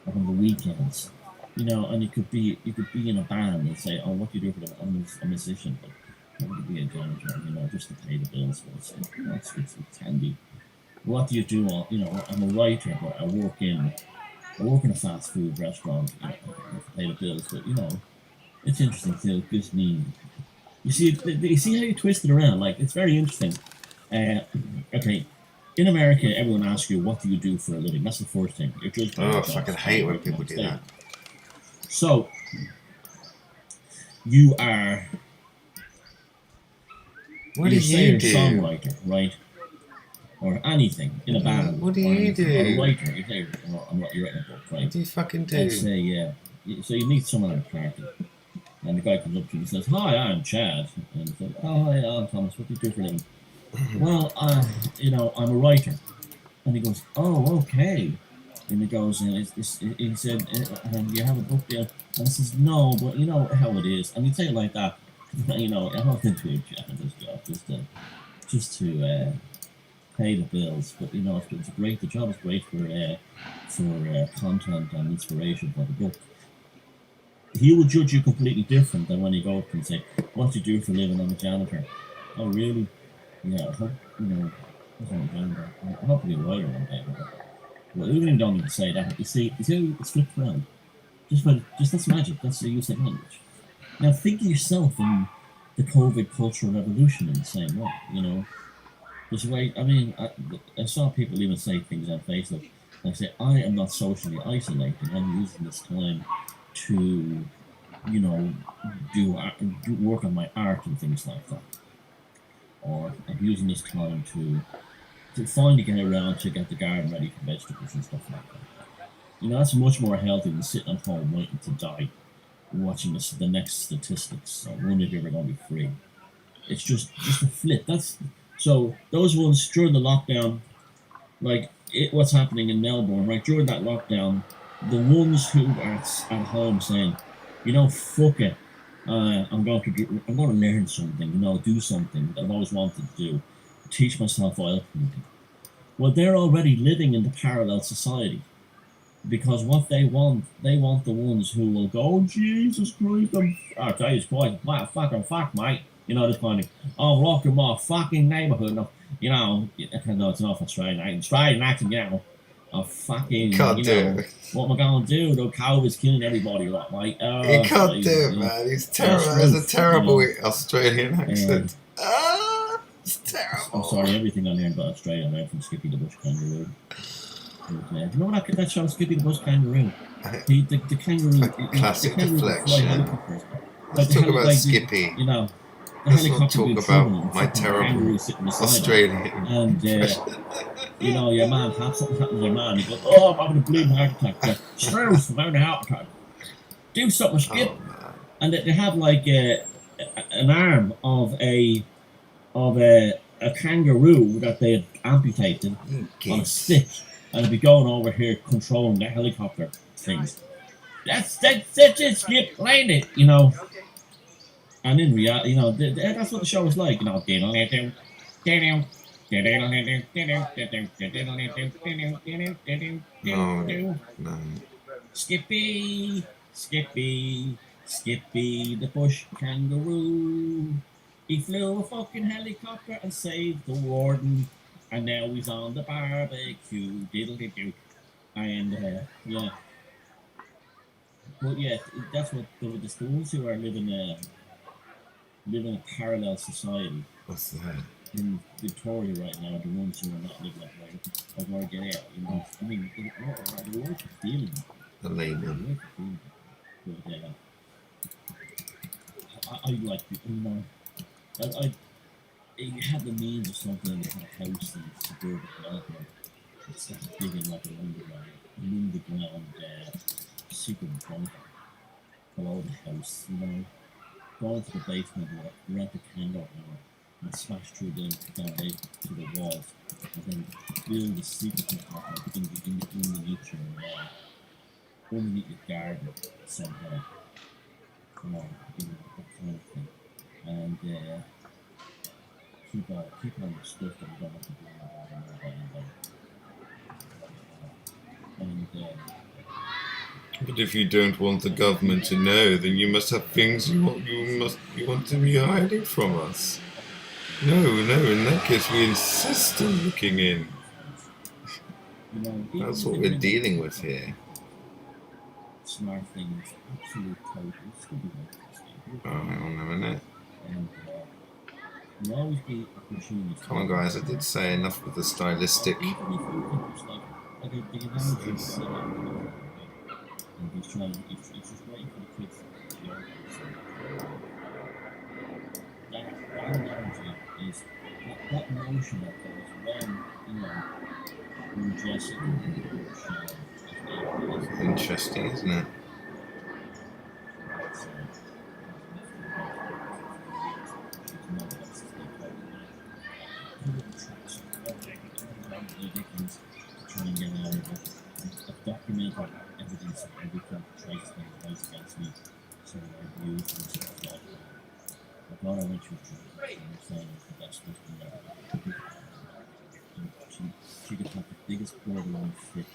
[SPEAKER 4] or on the weekends, you know, and you could be in a band and say, oh, what do you do for them? I'm a musician, but I want to be a janitor, you know, just to pay the bills. But it's handy. What do you do? Well, you know, I'm a writer, but I work in a fast food restaurant, you know, to pay the bills. But you know, it's interesting too. It gives me. You see how you twist it around? Like it's very interesting. Okay, in America, everyone asks you, "What do you do for a living?" That's the first thing. You're judged by
[SPEAKER 3] Oh,
[SPEAKER 4] your
[SPEAKER 3] I
[SPEAKER 4] jobs.
[SPEAKER 3] fucking hate when people do that.
[SPEAKER 4] So you are.
[SPEAKER 3] What do
[SPEAKER 4] say
[SPEAKER 3] you
[SPEAKER 4] you're a
[SPEAKER 3] do?
[SPEAKER 4] songwriter, right? Or anything in a band.
[SPEAKER 3] What do
[SPEAKER 4] or
[SPEAKER 3] you do?
[SPEAKER 4] Or a writer. You say, you're writing a book, right?
[SPEAKER 3] What do you fucking do?
[SPEAKER 4] I'd say, yeah. So you meet someone at a party, and the guy comes up to you and says, "Hi, I'm Chad." And he says, "Oh, hi, I'm Thomas. What do you do for a living?" "Well, you know, I'm a writer." And he goes, "Oh, okay." And he goes, he said, "And you have a book deal?" And I says, "No, but you know how it is." And he'd say it like that. You know, I'm not into it, Chad, this job, just to pay the bills. But you know, it's great. The job is great for content and inspiration for the book. He will judge you completely different than when you go up and say, "What do you do for a living? I'm a janitor." "Oh, really? Yeah, I hope, you know, I'm a janitor. I hope to be a writer one day." Well, even if you don't even say that, you see how it's flipped around. Just that's magic. That's the use of language. Now think of yourself in the COVID cultural revolution in the same way. You know, there's a way. I mean, I saw people even say things on Facebook. Like say, "I am not socially isolating. I'm using this time to, you know, do work on my art and things like that." Or I'm using this time to finally get around to get the garden ready for vegetables and stuff like that. You know, that's much more healthy than sitting at home waiting to die, watching the next statistics. I wonder if you're ever going to be free. It's just a flip. So those ones during the lockdown, like what's happening in Melbourne, right during that lockdown, the ones who are at home saying, "You know, fuck it, I'm going to learn something, you know, do something that I've always wanted to do, teach myself oil painting." Well, they're already living in the parallel society. Because what they want the ones who will go, oh, Jesus Christ, Jesus Christ, what a fucking fuck, mate. You know, this kind of, oh, look in my fucking neighbourhood. No, you know, no, it's not Australian accent. Australian accent, you know, a fucking,
[SPEAKER 3] Can't
[SPEAKER 4] you
[SPEAKER 3] do
[SPEAKER 4] know,
[SPEAKER 3] it.
[SPEAKER 4] what am I going to do? The COVID's killing everybody, like, mate.
[SPEAKER 3] He
[SPEAKER 4] Oh,
[SPEAKER 3] can't do
[SPEAKER 4] Jesus,
[SPEAKER 3] it,
[SPEAKER 4] you know.
[SPEAKER 3] man. He's terrible. It's a
[SPEAKER 4] Ruth,
[SPEAKER 3] terrible
[SPEAKER 4] you know,
[SPEAKER 3] Australian accent. It's
[SPEAKER 4] I'm
[SPEAKER 3] terrible.
[SPEAKER 4] sorry, everything on here got Australian right from Skippy the Bush Kangaroo. Do you know that show, Skippy the Bush Kangaroo? The kangaroo, the
[SPEAKER 3] Classic
[SPEAKER 4] kangaroo can fly
[SPEAKER 3] deflection.
[SPEAKER 4] helicopters.
[SPEAKER 3] Let's talk about
[SPEAKER 4] Like
[SPEAKER 3] Skippy.
[SPEAKER 4] you know, the
[SPEAKER 3] Let's not
[SPEAKER 4] helicopter
[SPEAKER 3] talk
[SPEAKER 4] being through
[SPEAKER 3] about
[SPEAKER 4] and
[SPEAKER 3] my
[SPEAKER 4] fucking the
[SPEAKER 3] terrible
[SPEAKER 4] kangaroo sitting beside it.
[SPEAKER 3] Australian
[SPEAKER 4] And
[SPEAKER 3] impression.
[SPEAKER 4] you know, your man has something happen to your man. He goes, "Oh, I'm having a bleeding heart attack." Yeah, Strauss, I'm having a heart attack. Do something, Skip.
[SPEAKER 3] Oh man.
[SPEAKER 4] And they have like an arm of a kangaroo that they had amputated on a stick, and it'd be going over here controlling the helicopter things. That's it, Skip, land it, you know. And in reality, you know, that's what the show was like, you know.
[SPEAKER 3] No.
[SPEAKER 4] Skippy, Skippy, Skippy the bush kangaroo. He flew a fucking helicopter and saved the warden, and now he's on the barbecue. Diddle diddle. And yeah, but yeah, that's what the schools who are living a parallel society
[SPEAKER 3] What's that?
[SPEAKER 4] in Victoria right now. The ones who are not living that way, are going to get out. You know, I mean, the world is feeling it.
[SPEAKER 3] The layman.
[SPEAKER 4] But I like, you know, I you have the means of something like a house and suburban development. It's like digging like an underground secret bunker below the house, you know. Go into the basement or rent a candle and smash through the foundation to the walls and then build a secret compartment underneath your garden somehow. You know, that kind of thing. And keep on your stuff that you don't have to do anybody. And
[SPEAKER 3] But if you don't want the government to know, then you must have things you want to be hiding from us. No, in that case we insist on looking in.
[SPEAKER 4] you know,
[SPEAKER 3] That's what we're dealing with here.
[SPEAKER 4] smart things, absolute total, still be like this.
[SPEAKER 3] Oh, hang on a minute.
[SPEAKER 4] And you'll always be pushing.
[SPEAKER 3] Come on guys, I did say enough with the stylistic.
[SPEAKER 4] Even if you think it's like the analogy
[SPEAKER 3] This.
[SPEAKER 4] and he's trying, it's just waiting for the kids to learn. That analogy is that notion that goes when, you know, when Jessica
[SPEAKER 3] Interesting, isn't it?
[SPEAKER 4] Try and get out of it. I've documented evidence of everything traces things against me, so I use and stuff like that. I thought I went through treatment and I'm saying it's the best person ever. She could have the biggest borderline fit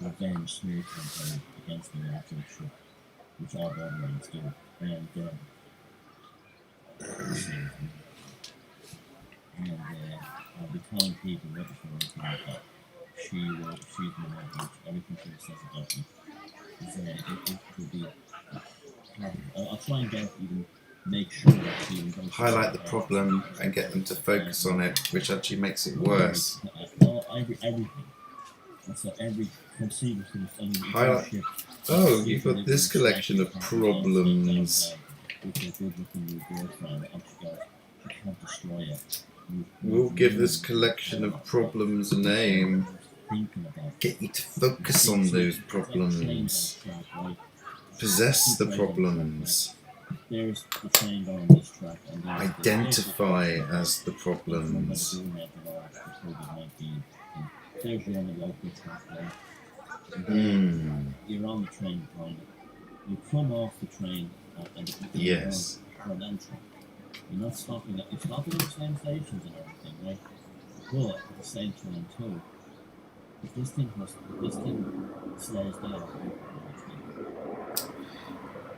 [SPEAKER 4] revenge smear campaign against me after the trip, which all borderlines do. And I'll be telling people everything like that. She's my mother. Everything she says about me it could be. I'll try and get even make sure that she
[SPEAKER 3] Highlight the problem and get them to focus on it, which actually makes it worse.
[SPEAKER 4] Everything. So every conceivable thing.
[SPEAKER 3] Highlight. Oh, you've got this collection of problems. We'll give this collection of problems a name. Get you to focus on those problems. Possess the problems. Identify as the problems.
[SPEAKER 4] You're on the train behind it. You come off the train and
[SPEAKER 3] yes.
[SPEAKER 4] You're not stopping at the same stations and everything, right? But at the same time too, If this thing slows down,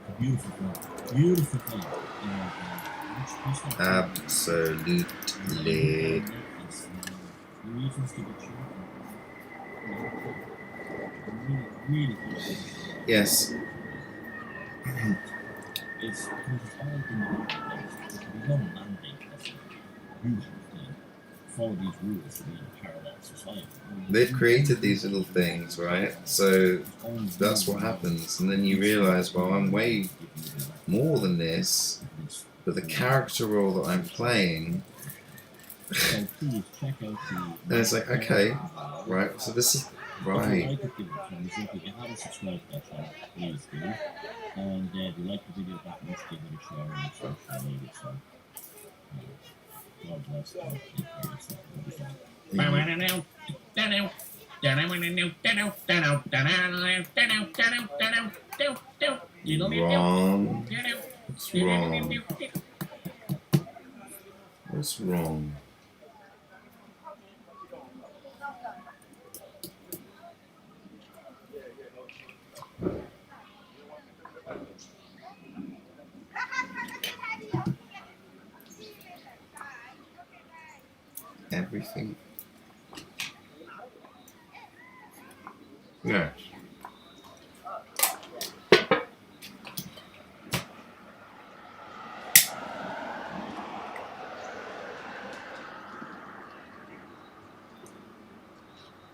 [SPEAKER 4] a beautiful thing, beautiful thing. Push that through.
[SPEAKER 3] Absolutely.
[SPEAKER 4] The reasons to be children. Really, really good.
[SPEAKER 3] Yes.
[SPEAKER 4] It's because it's all in the database. We don't mandate this. You have to follow these rules to be in a parallel society.
[SPEAKER 3] They've created these little things, right? So that's what happens. And then you realize, well, I'm way more than this, but the character role that I'm playing.
[SPEAKER 4] So please check out the.
[SPEAKER 3] And it's like, okay, right, so this is right.
[SPEAKER 4] If you haven't subscribed to that channel, please do. And if you like the video that much, give it a share on social media. So, God bless you.
[SPEAKER 3] Wrong. What's wrong? What's wrong? Everything. Yeah.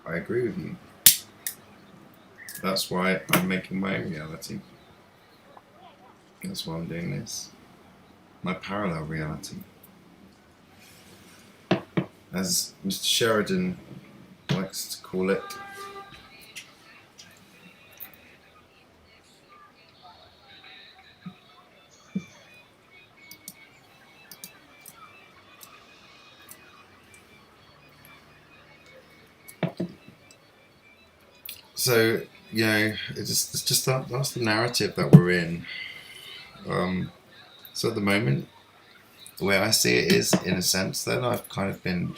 [SPEAKER 3] I agree with you. That's why I'm making my own reality. That's why I'm doing this. My parallel reality. As Mr. Sheridan likes to call it. So, you know, it's just that's the narrative that we're in. So at the moment, the way I see it is, in a sense, that I've kind of been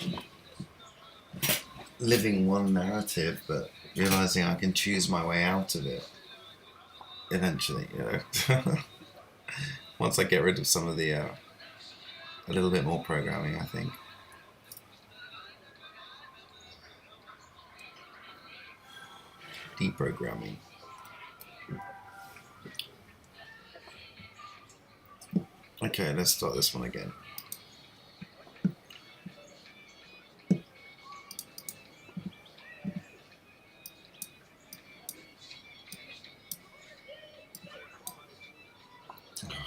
[SPEAKER 3] living one narrative, but realizing I can choose my way out of it eventually, you know. Once I get rid of some of the, a little bit more programming, I think. Deprogramming. Okay, let's start this one again.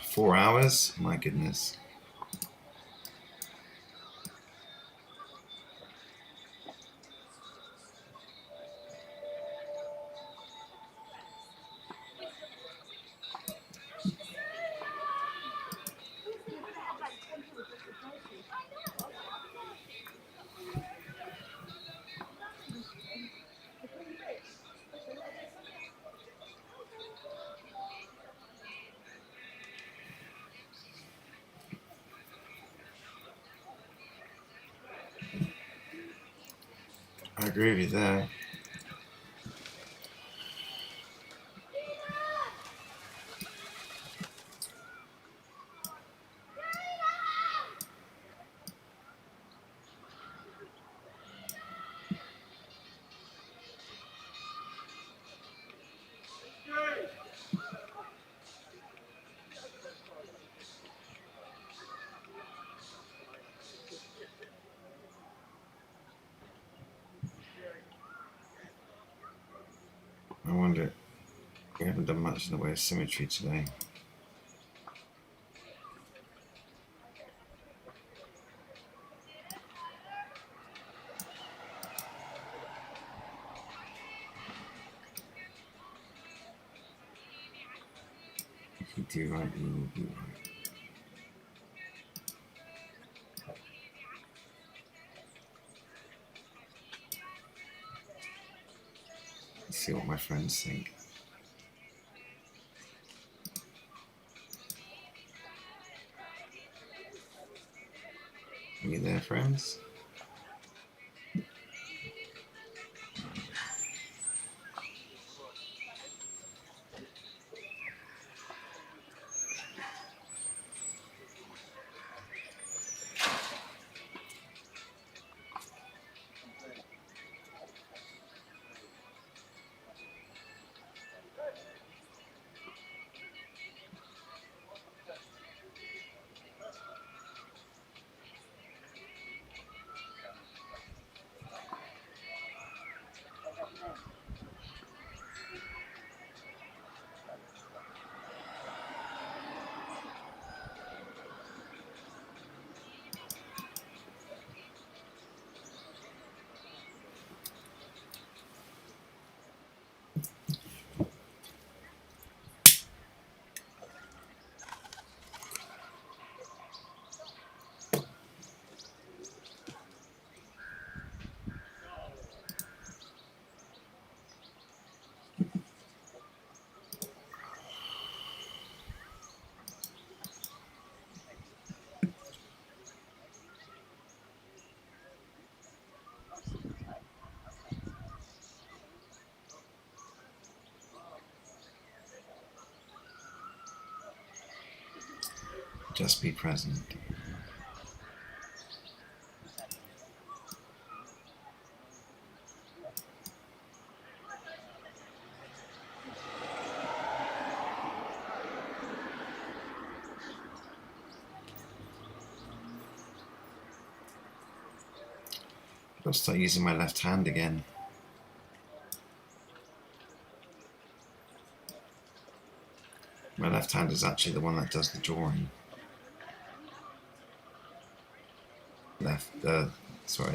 [SPEAKER 3] Four hours? My goodness. I agree with you there. I wonder, we haven't done much in the way of symmetry today. If you do right, you will be right. Let's see what my friends think. Are you there, friends? Just be present. I'll start using my left hand again. My left hand is actually the one that does the drawing.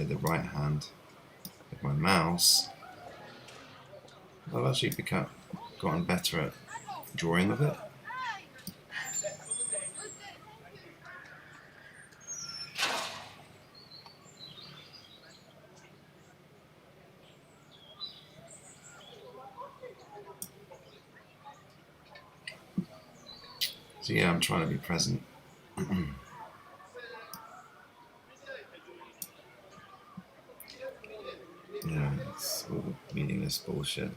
[SPEAKER 3] The right hand with my mouse. I've actually gotten better at drawing with it. So yeah, I'm trying to be present. Yeah, it's all meaningless bullshit.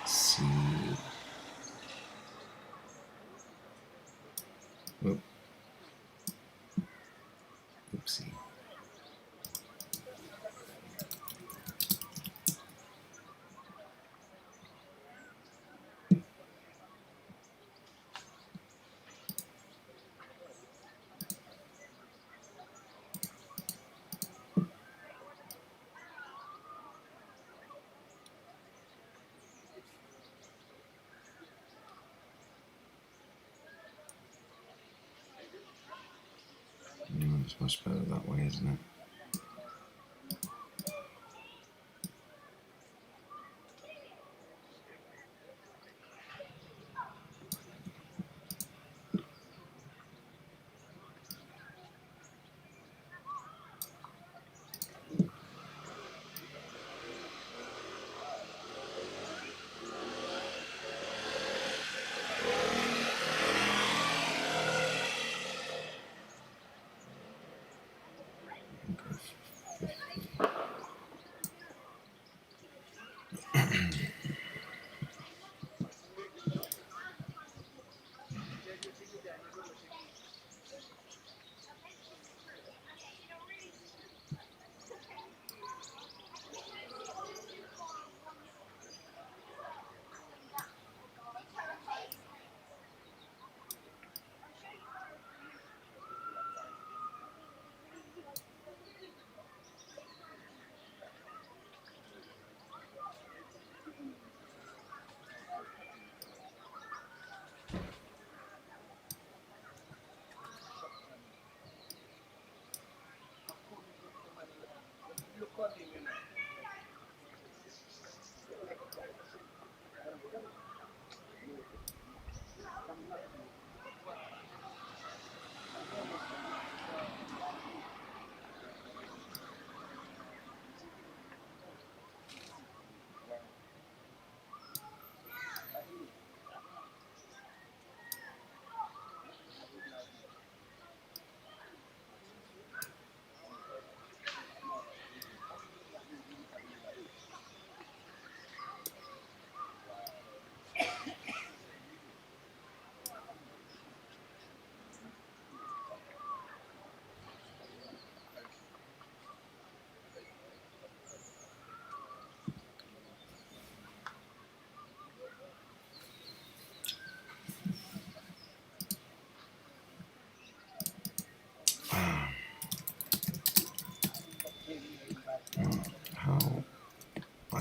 [SPEAKER 3] See. Oop. Oopsie. It's much better that way, isn't it?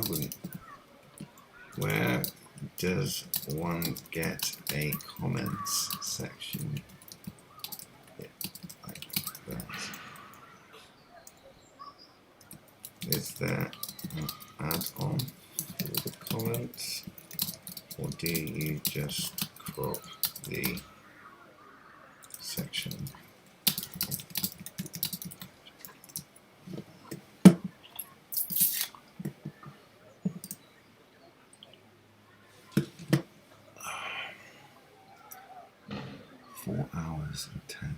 [SPEAKER 3] wouldn't. Where does one get a comments section? Yeah, like that. Is there an add-on for the comments, or do you just crop the section? Four hours and 10.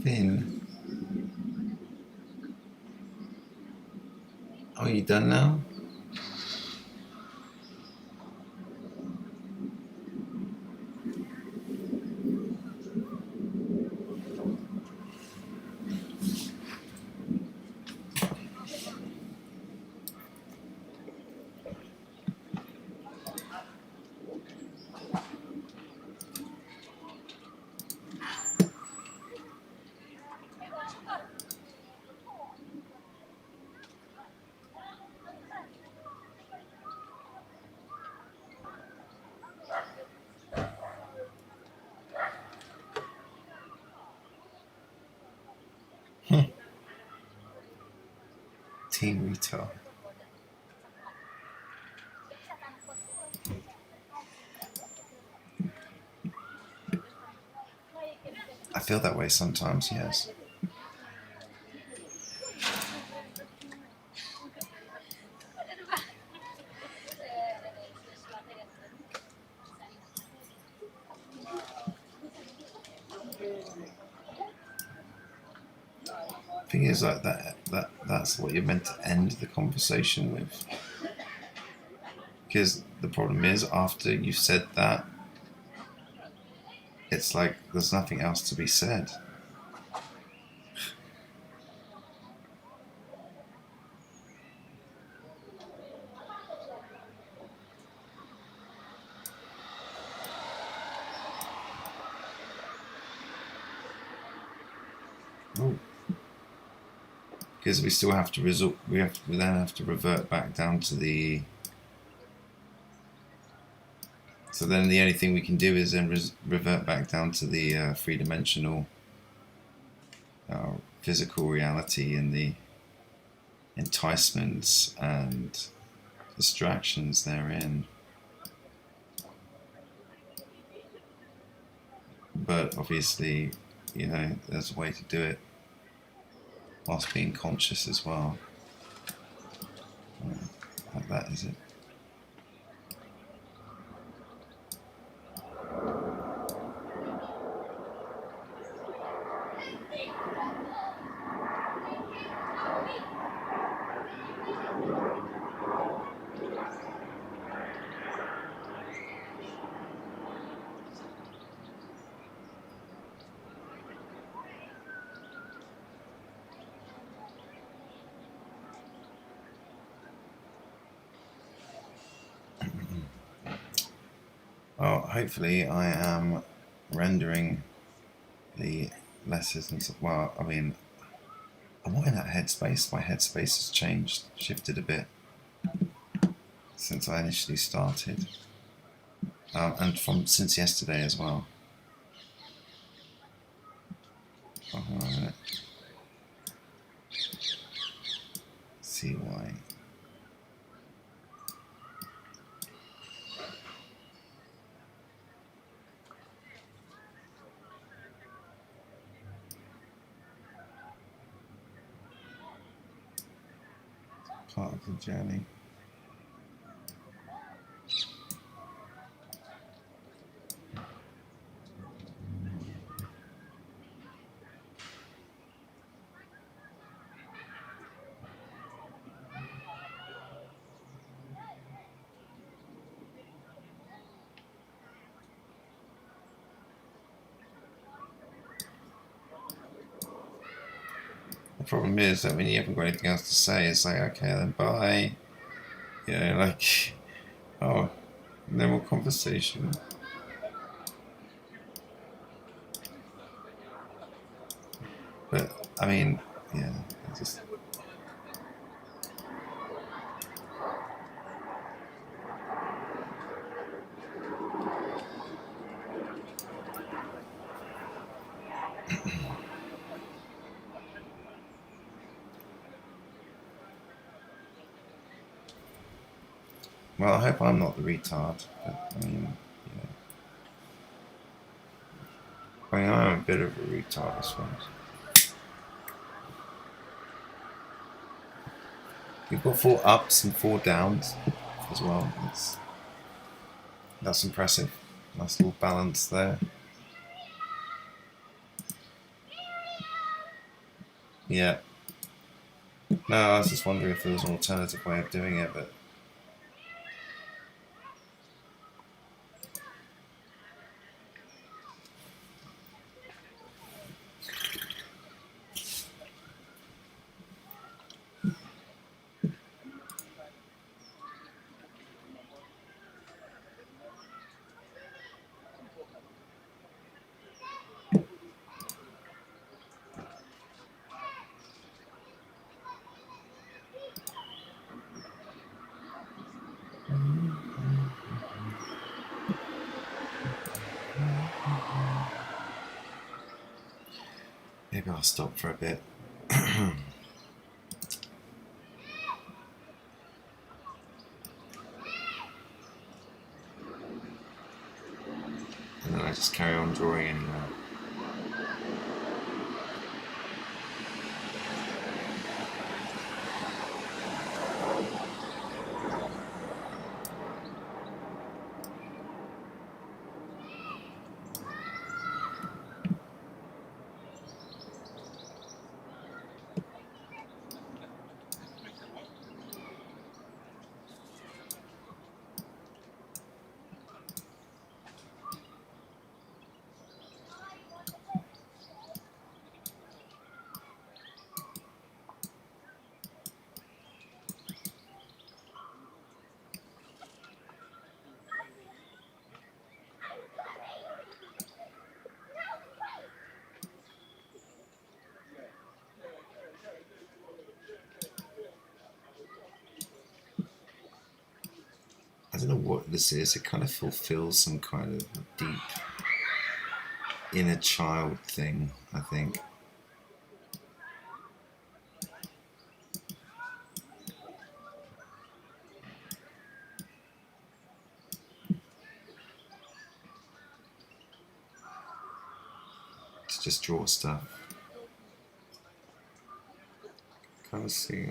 [SPEAKER 3] Finn, are you done now? Team retail. I feel that way sometimes, yes. Thing is, like that's what you're meant to end the conversation with. Because the problem is, after you've said that, it's like there's nothing else to be said. Because we still have to we then have to revert back down to the. So then the only thing we can do is then revert back down to the three-dimensional physical reality and the enticements and distractions therein. But obviously, you know, there's a way to do it whilst being conscious as well. Like that, is it? Well, hopefully I am rendering the letters and stuff. Well, I mean, I'm not in that headspace. My headspace has changed, shifted a bit since I initially started, and since yesterday as well. Oh, hang on a minute. See why. Part of the journey. problem is that when you haven't got anything else to say, it's like, okay, then bye. You know, like, oh, no more conversation. But I mean, yeah, I just. Well, I hope I'm not the retard, but I mean, you know. I mean, I'm a bit of a retard, I suppose. You've got 4 ups and 4 downs as well. That's impressive. Nice little balance there. Yeah. No, I was just wondering if there was an alternative way of doing it, but maybe I'll stop for a bit. And then I just carry on drawing anyway. I don't know what this is. It kind of fulfills some kind of deep inner child thing, I think. To just draw stuff. Kind of see.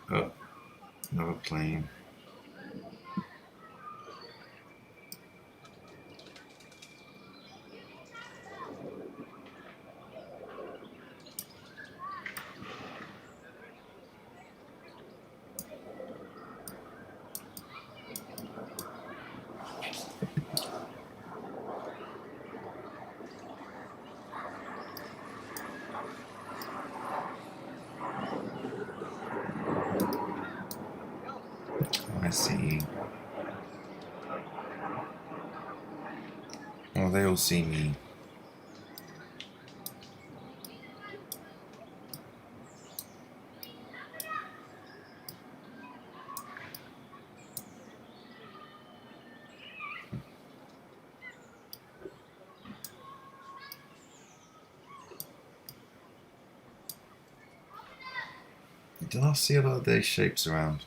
[SPEAKER 3] Oh, another plane. Oh, I see. Oh, they all see me. Did I see a lot of those shapes around?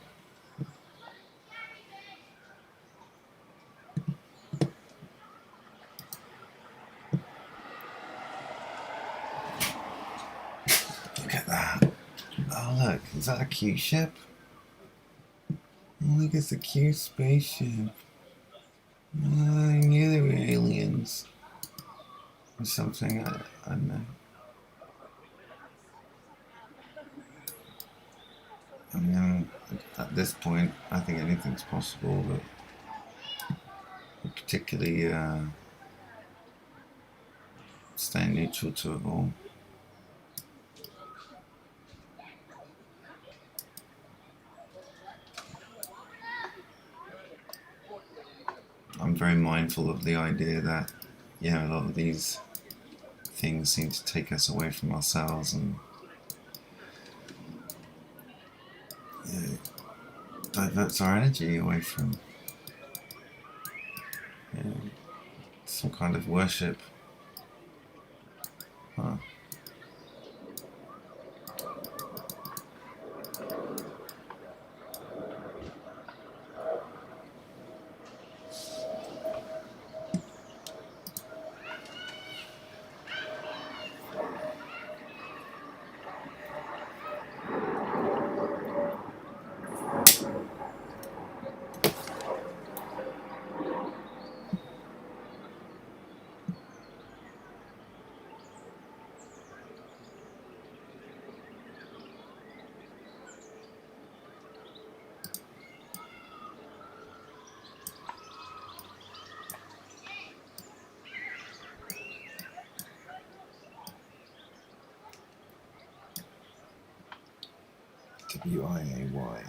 [SPEAKER 3] Look at that. Oh, look. Is that a cute ship? Oh, look, it's a cute spaceship. Oh, I knew they were aliens. Or something. I don't know. I mean, at this point, I think anything's possible, but particularly staying neutral to it all. I'm very mindful of the idea that, you know, a lot of these things seem to take us away from ourselves and diverts our energy away from some kind of worship. Huh. WIAY.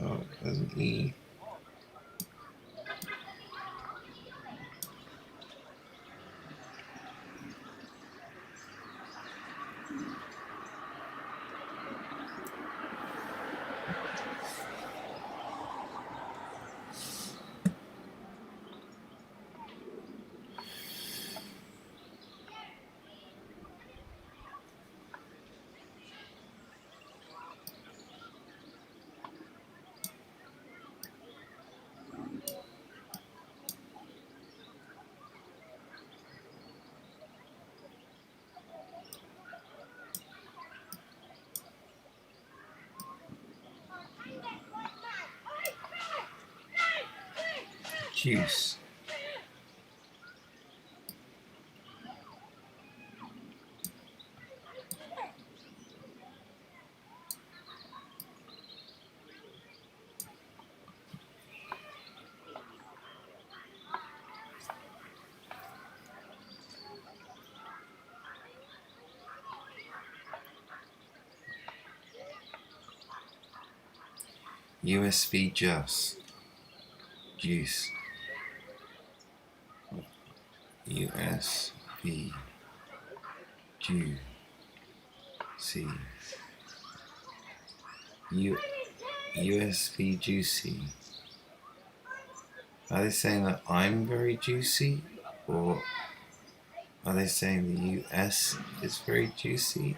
[SPEAKER 3] Oh, there's an E. Juice. USB juice. USB juicy. USB juicy. Are they saying that I'm very juicy, or are they saying the US is very juicy?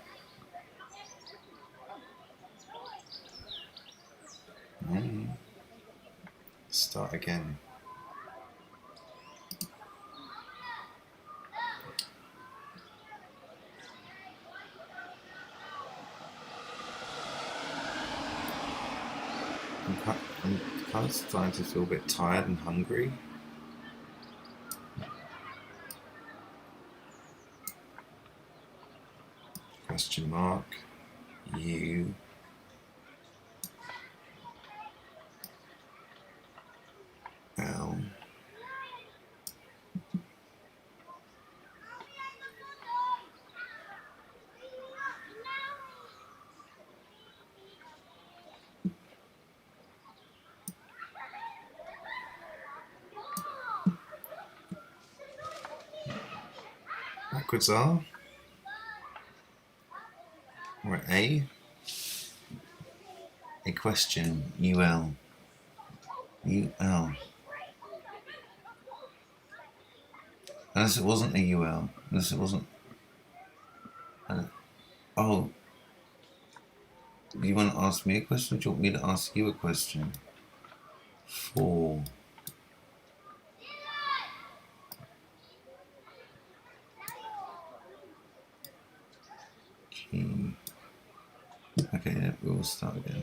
[SPEAKER 3] Start again. I'm kind of starting to feel a bit tired and hungry. Question mark. U. L. Backwards R. Or A. A question. UL. UL. Unless it wasn't a UL. Unless it wasn't. Oh. You want to ask me a question, or do you want me to ask you a question? 4. Key. Okay, yeah, we will start again.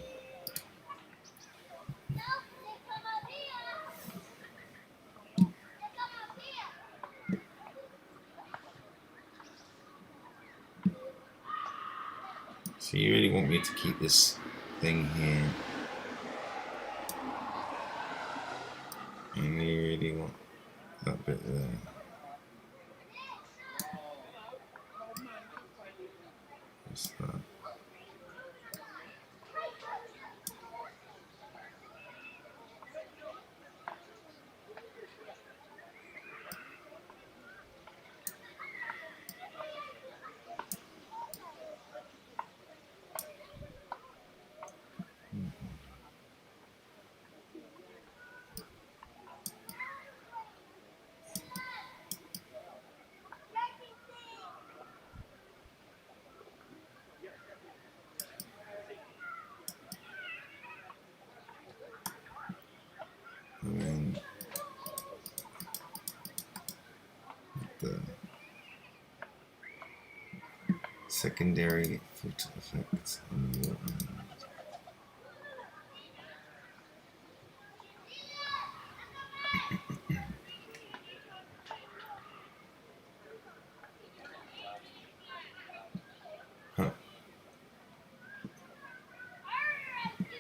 [SPEAKER 3] So you really want me to keep this thing here? And you really want that bit there? What's that? And then the secondary filter effects on your end. Huh.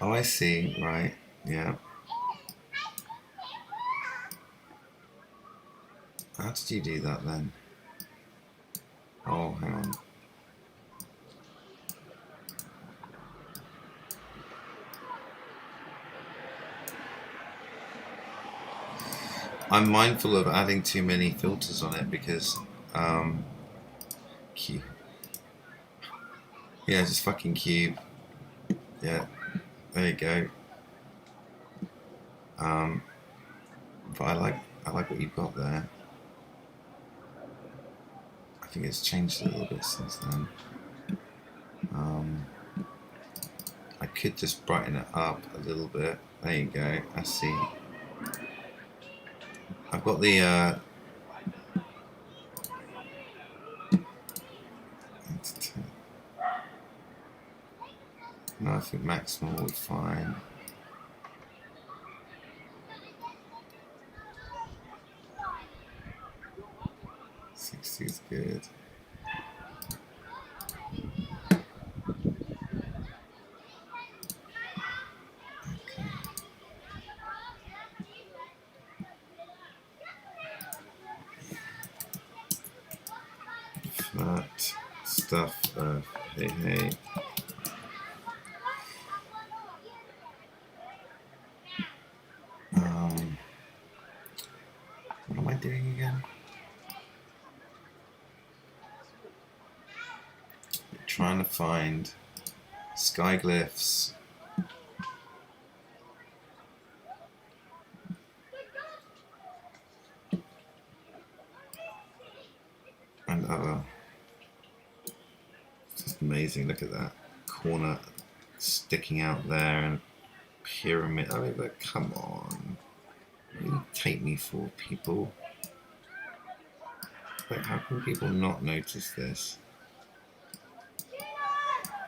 [SPEAKER 3] Oh, I see. Right. Yeah. How did you do that then? Oh, hang on. I'm mindful of adding too many filters on it because, cube. Yeah, just fucking cube. Yeah, there you go. But I like what you've got there. I think it's changed a little bit since then. I could just brighten it up a little bit. There you go. I see. I've got the no, I think maximum will be fine. 60 is good. Okay. Flat stuff of hey hey. What am I doing again? I'm trying to find sky glyphs. And other. It's just amazing. Look at that corner sticking out there and pyramid. I mean, but come on. You take me for people. But how can people not notice this?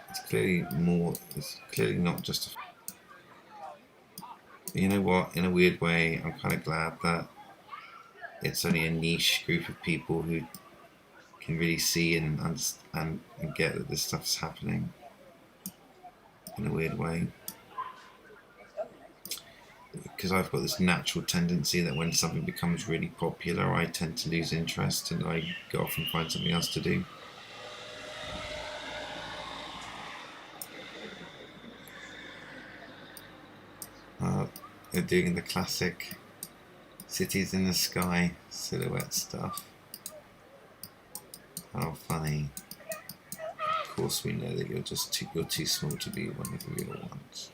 [SPEAKER 3] It's clearly more. It's clearly not just. You know what? In a weird way, I'm kind of glad that it's only a niche group of people who can really see and understand and get that this stuff's happening. In a weird way. Because I've got this natural tendency that when something becomes really popular, I tend to lose interest and I go off and find something else to do. They're doing the classic cities in the sky silhouette stuff. How funny. Of course we know that you're too small to be one of the real ones.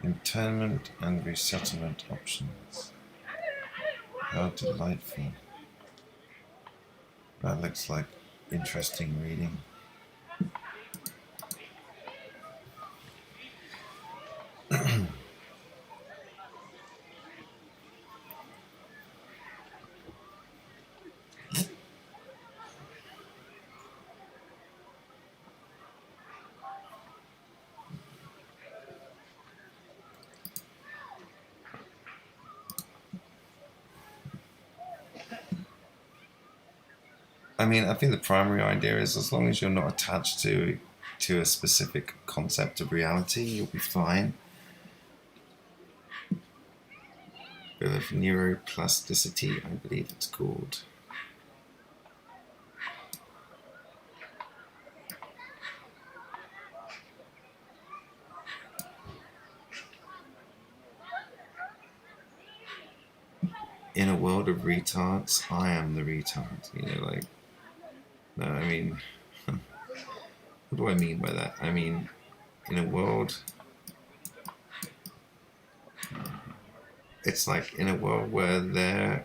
[SPEAKER 3] Internment and resettlement options. How delightful. That looks like interesting reading. I mean, I think the primary idea is as long as you're not attached to a specific concept of reality, you'll be fine. Bit of neuroplasticity, I believe it's called. In a world of retards, I am the retard. You know, like, no, I mean, what do I mean by that? I mean, in a world, it's like in a world where they're,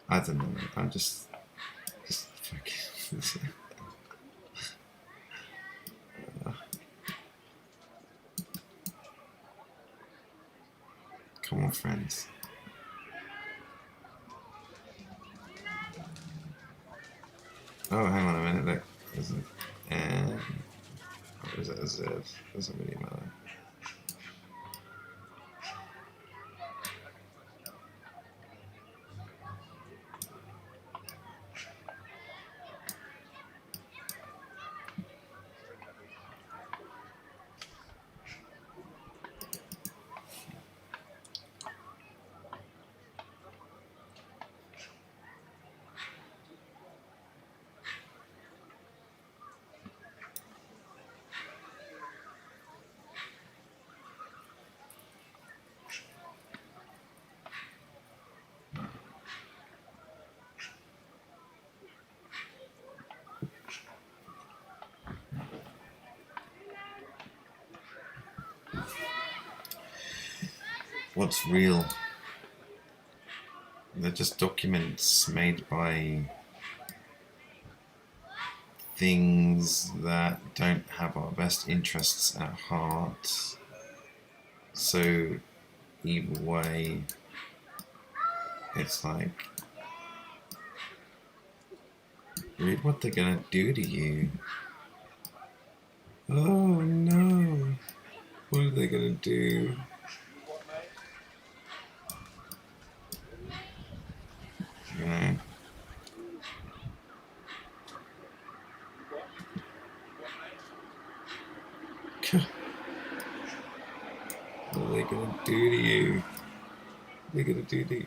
[SPEAKER 3] I don't know, I'm just fucking. Come on, friends. Oh, hang on a minute, look. And what is that? A Z? Doesn't really matter. What's real? They're just documents made by things that don't have our best interests at heart. So either way, it's like, read what they're gonna do to you. Oh no, what are they gonna do? You know. What are they gonna do to you? They're gonna do to you.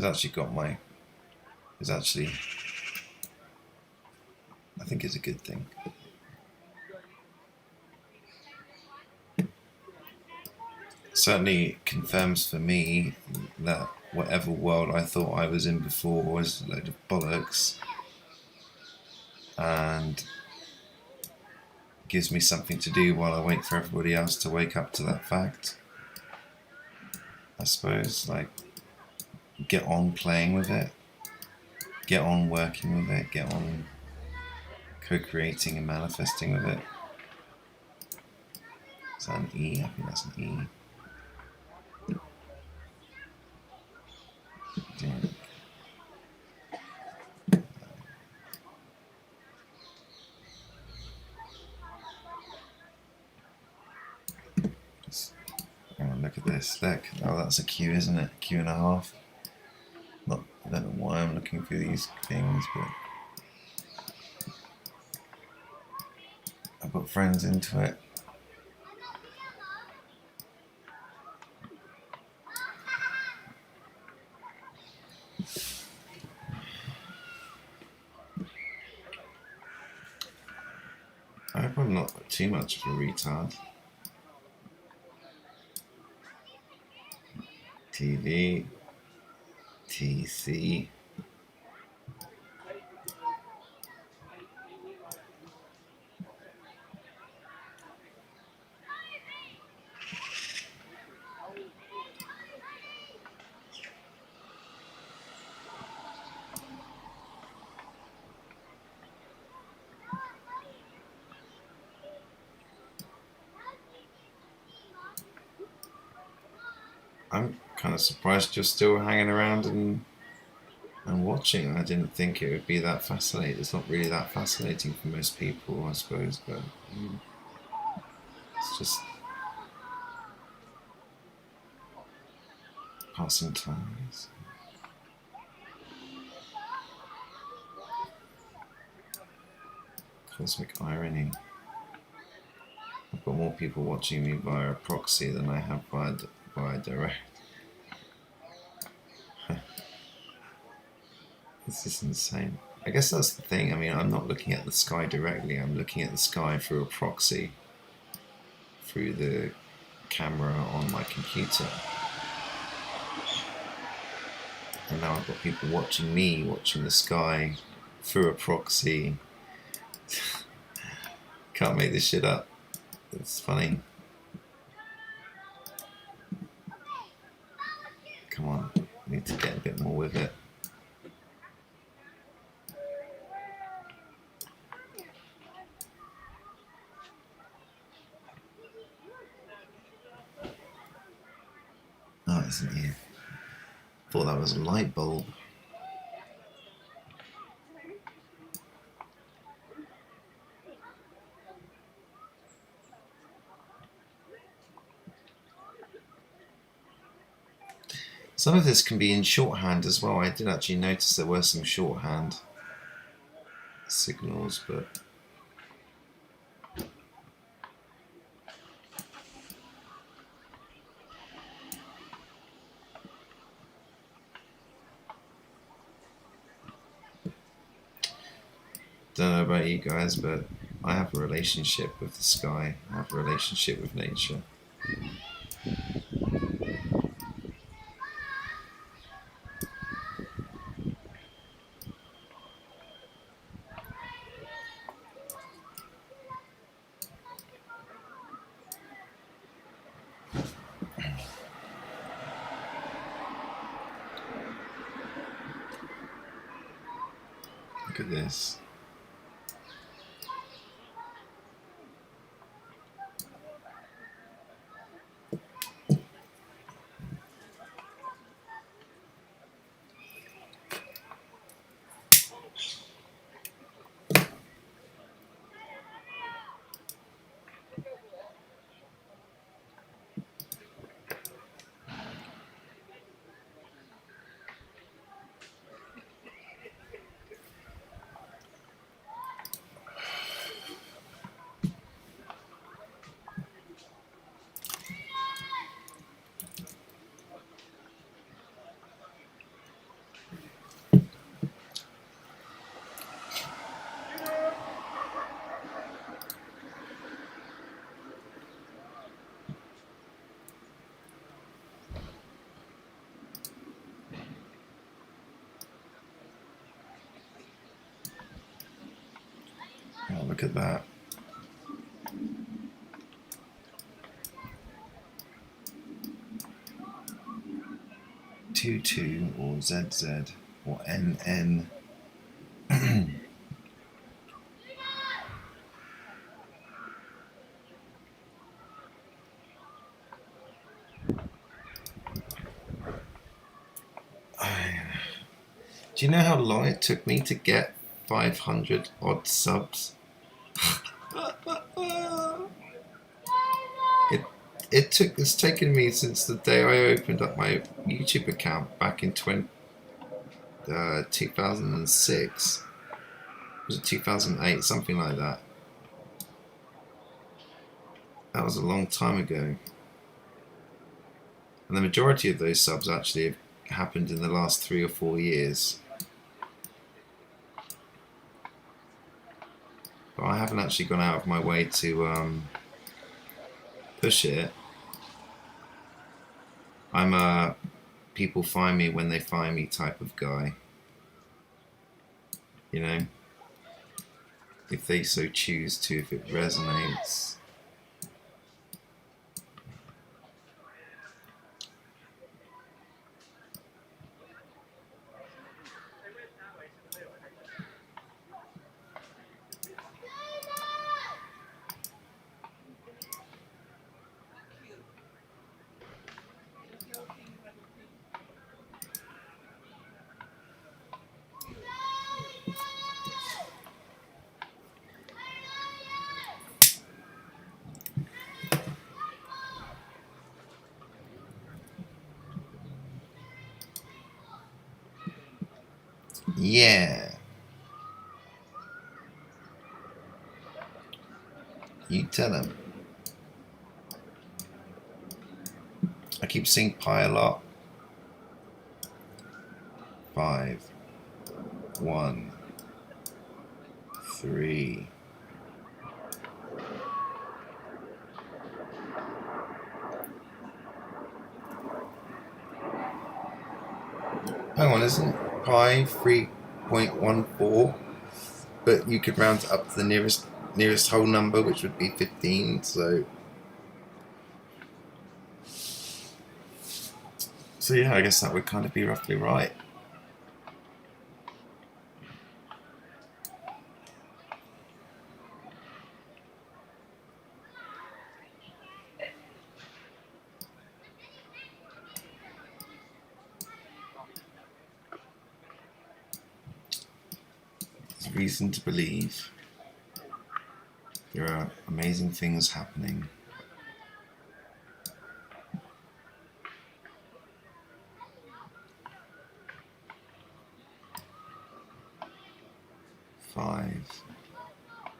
[SPEAKER 3] It's actually got my. It's actually. I think it's a good thing. Certainly confirms for me that whatever world I thought I was in before was a load of bollocks, and gives me something to do while I wait for everybody else to wake up to that fact. I suppose, like, get on playing with it, get on working with it, get on co-creating and manifesting with it. Is that an E? I think that's an E. Yeah. Oh, look at this. Look. Oh, that's a Q, isn't it? Q and a half. Not, I don't know why I'm looking through these things, but I've got friends into it. I hope I'm not too much of a retard. TV, TC. I'm kind of surprised you're still hanging around and watching. I didn't think it would be that fascinating. It's not really that fascinating for most people, I suppose, but it's just passing times. Cosmic irony. I've got more people watching me via proxy than I have via direct. This is insane. I guess that's the thing. I mean, I'm not looking at the sky directly. I'm looking at the sky through a proxy, through the camera on my computer. And now I've got people watching me, watching the sky through a proxy. Can't make this shit up. It's funny. Come on, I need to get a bit more with it. Oh, it isn't here. Thought that was a light bulb. Some of this can be in shorthand as well. I did actually notice there were some shorthand signals, but don't know about you guys, but I have a relationship with the sky. I have a relationship with nature. Look at this. Look at that. 22 or ZZ or NN. Do you know how long it took me to get 500 odd subs? It's taken me since the day I opened up my YouTube account back in 2006. Was it 2008? Something like that. That was a long time ago. And the majority of those subs actually have happened in the last 3 or 4 years. But I haven't actually gone out of my way to push it. I'm a people find me when they find me type of guy. You know? If they so choose to, if it resonates. Yeah. You tell him. I keep seeing pi a lot. 5, 1, 3. Hang on, isn't pi 3.14? But you could round it up to the nearest whole number, which would be 15. So yeah, I guess that would kind of be roughly right. There's reason to believe there are amazing things happening.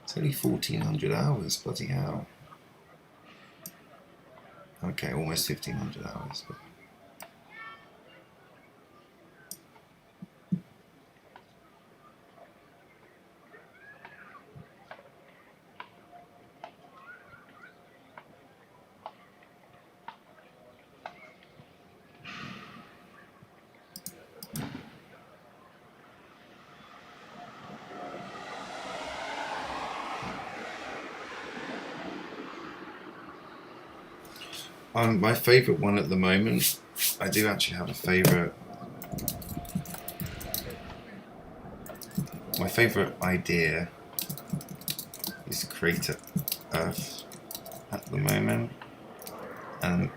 [SPEAKER 3] It's only 1,400 hours, bloody hell. Okay, almost 1,500 hours. But my favourite one at the moment, I do actually have a favourite. My favourite idea is to create an Earth at the moment, and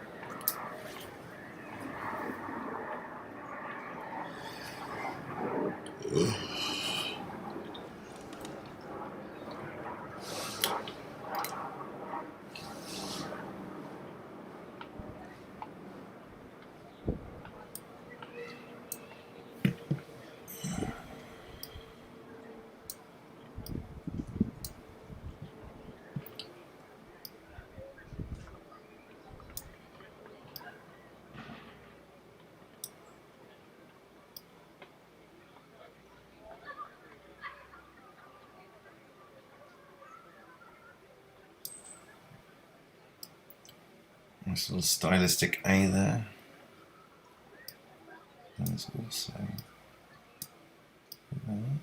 [SPEAKER 3] nice little stylistic A there. There's also that.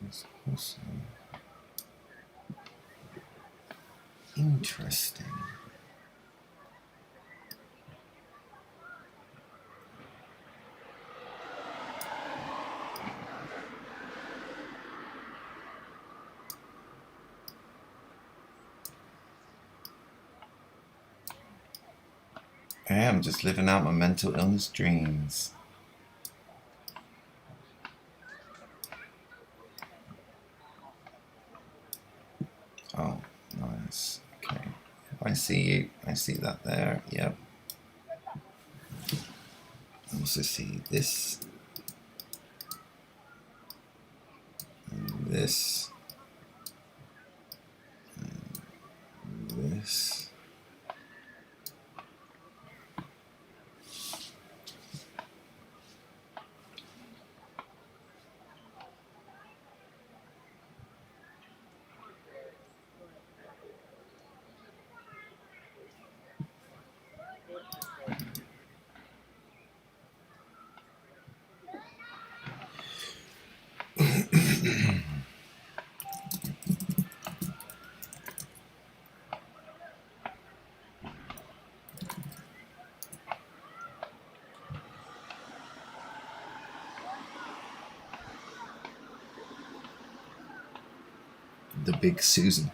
[SPEAKER 3] It's also interesting. I am just living out my mental illness dreams. Oh, nice. Okay. I see you. I see that there. Yep. I also see this. And this. And this. The Big Susan.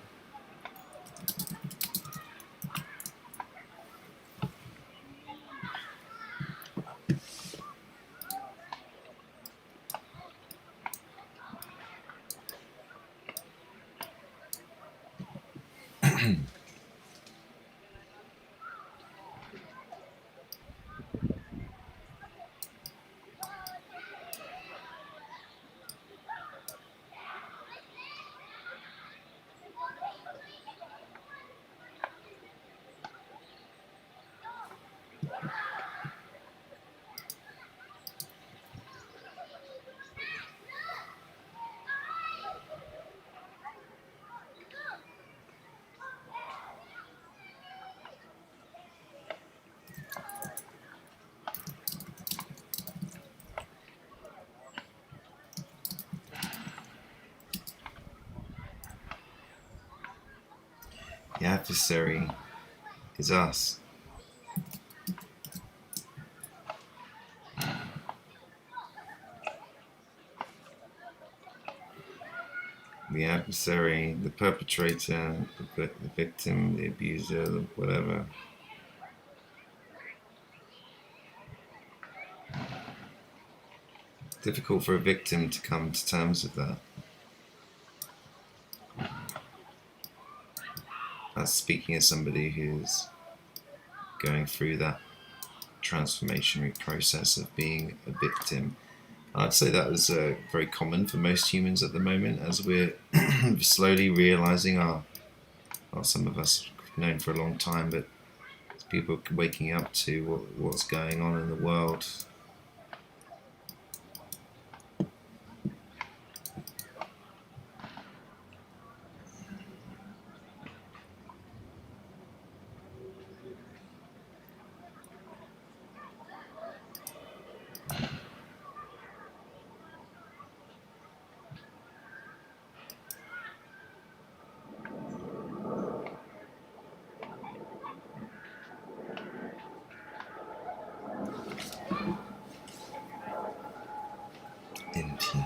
[SPEAKER 3] The adversary is us. The adversary, the perpetrator, the victim, the abuser, whatever. Difficult for a victim to come to terms with that. That's speaking as somebody who's going through that transformationary process of being a victim. I'd say that is very common for most humans at the moment, as we're slowly realizing some of us have known for a long time, but as people are waking up to what's going on in the world. Empty.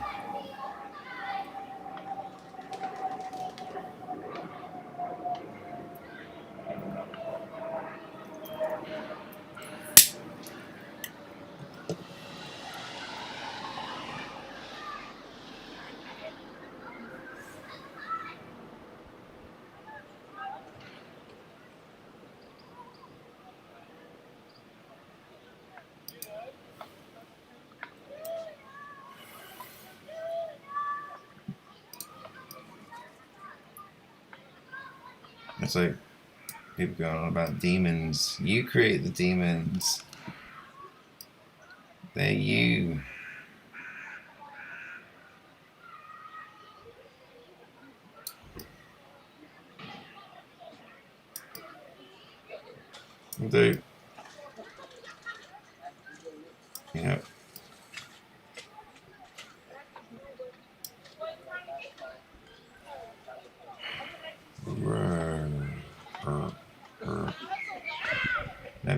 [SPEAKER 3] It's like people going on about demons. You create the demons. They're you. Do. Yeah.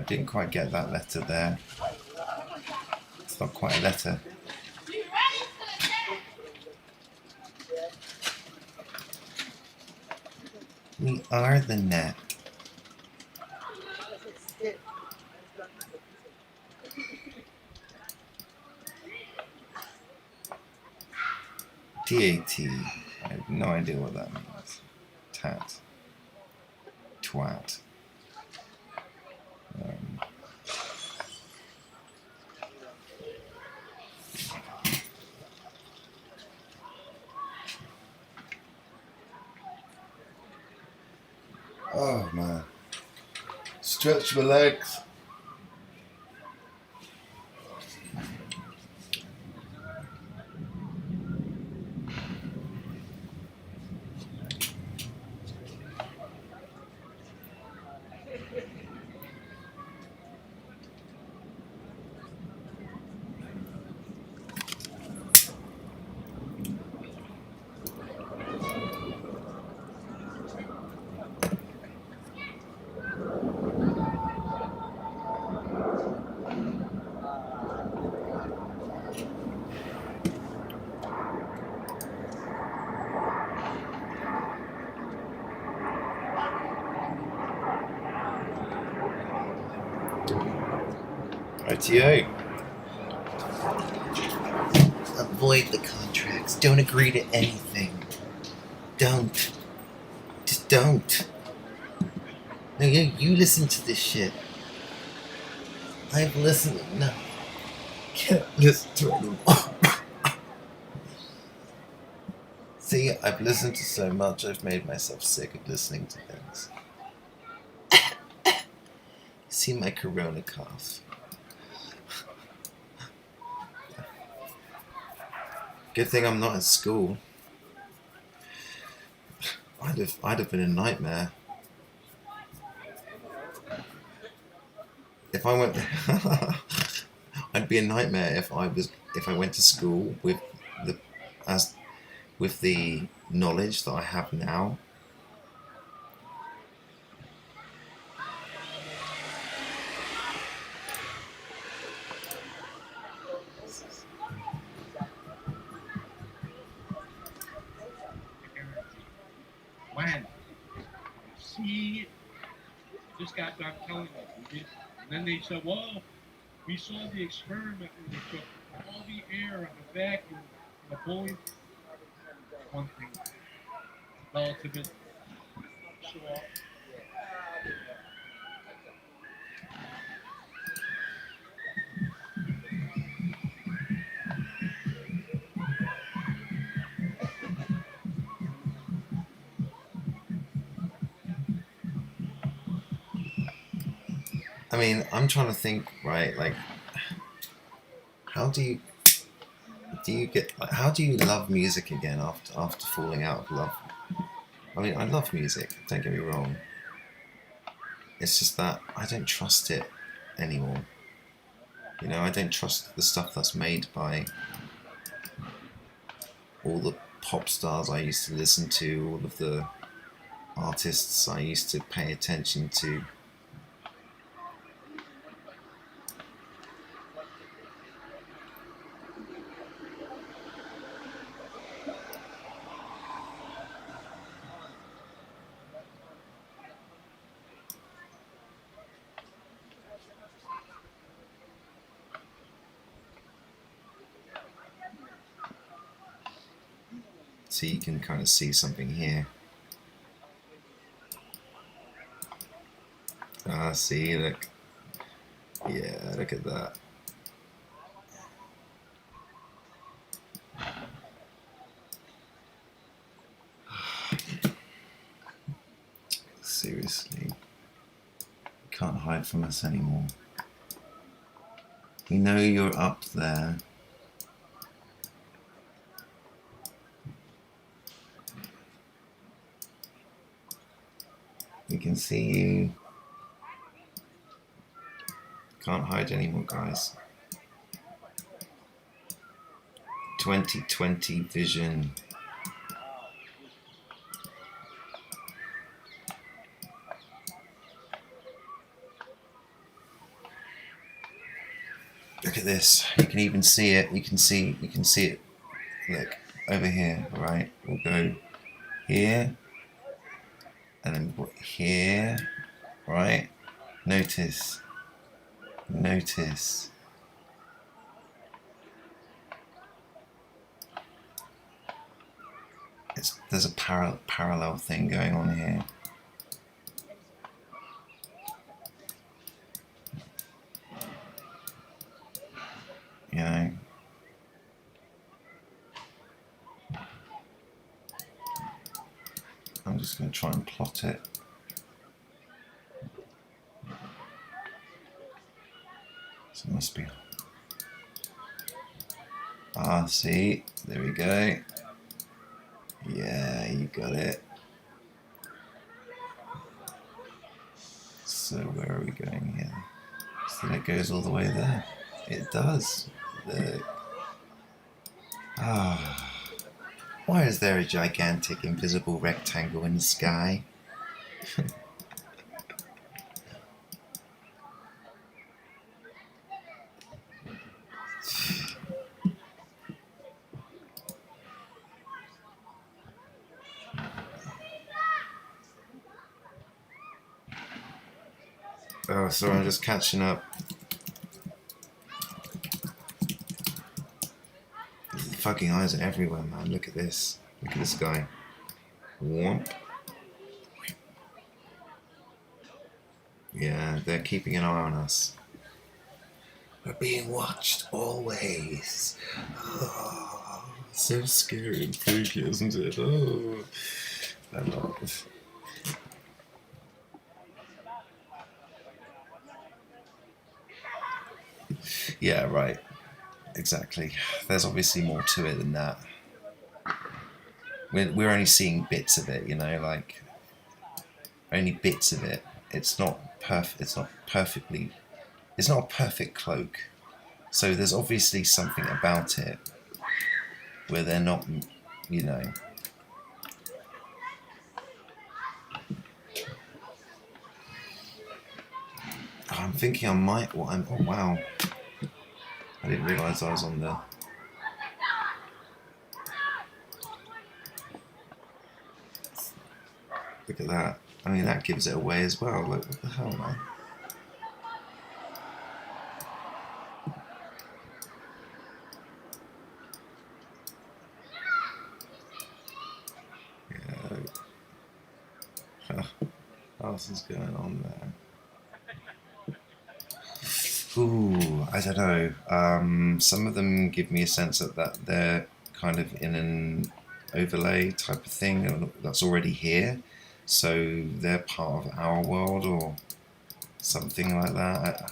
[SPEAKER 3] didn't quite get that letter there. It's not quite a letter. We are the net. TAT. I have no idea what that means. Tat. Twat. Oh man. Stretch my legs. ITO. Avoid the contracts. Don't agree to anything. Don't. Just don't. No, you listen to this shit. I've listened. No. Can't listen to it anymore. See, I've listened to so much, I've made myself sick of listening to things. See my corona cough. Good thing I'm not at school. I'd have been a nightmare. If I went, I'd be a nightmare if I went to school with the knowledge that I have now.
[SPEAKER 1] When? See, just got done telling us. We did. And then they said, well, we saw the experiment where they took all the air and the vacuum and the bully. One thing. Relativism. So,
[SPEAKER 3] I mean, I'm trying to think, right? Like, how do you love music again after falling out of love? I mean, I love music. Don't get me wrong. It's just that I don't trust it anymore. You know, I don't trust the stuff that's made by all the pop stars I used to listen to, all of the artists I used to pay attention to. So you can kind of see something here. Ah, see, look. Yeah, look at that. Seriously. You can't hide from us anymore. We know you're up there. We can see you. Can't hide anymore, guys. 2020 vision. Look at this. You can even see it. You can see it. Look over here. Right. We'll go here, and then here. Right. Notice. There's a parallel thing going on here. You know. I'm just going to try and plot it. So it must be. See, there we go. Yeah, you got it. So where are we going here? So it goes all the way there. It does. Why is there a gigantic invisible rectangle in the sky? Oh, sorry, I'm just catching up. The fucking eyes are everywhere, man. Look at this. Look at this guy. Whomp. Yeah, they're keeping an eye on us. We're being watched always. Oh, so scary and freaky, isn't it? Oh, I love it. Yeah, right. Exactly. There's obviously more to it than that. We're only seeing bits of it, you know, like only bits of it. It's not perfect. It's not perfectly. It's not a perfect cloak. So there's obviously something about it where they're not, you know. I'm thinking I might. Oh wow! I didn't realise I was on the. Look at that. I mean, that gives it away as well. Look, what the hell, man? Yeah. What else is going on there? Ooh, I don't know. Some of them give me a sense that they're kind of in an overlay type of thing that's already here. So they're part of our world or something like that.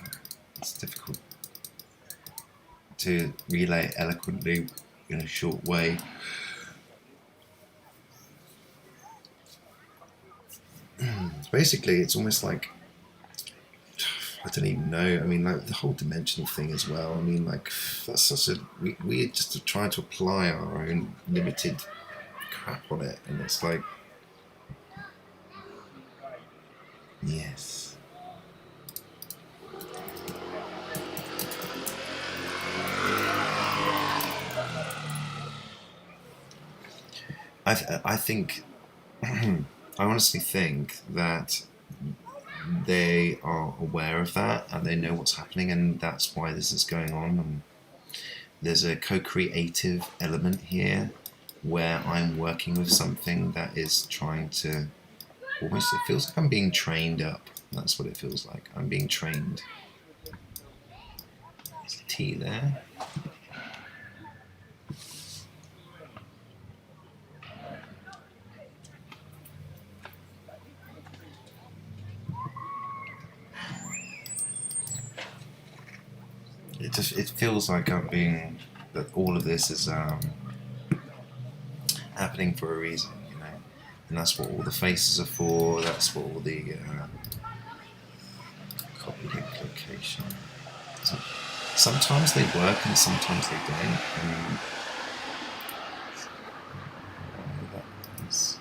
[SPEAKER 3] It's difficult to relay eloquently in a short way. Basically, it's almost like, I don't even know. I mean, like the whole dimensional thing as well. I mean, like that's such a we're just trying to apply our own limited crap on it, and it's like, yes. I think I honestly think that they are aware of that and they know what's happening, and that's why this is going on. And there's a co-creative element here where I'm working with something that is trying to almost, it feels like I'm being trained up. That's what it feels like. I'm being trained. There's tea there. It feels like I'm being, that all of this is happening for a reason, you know, and that's what all the faces are for. That's what all the copy link location. So sometimes they work and sometimes they don't. That is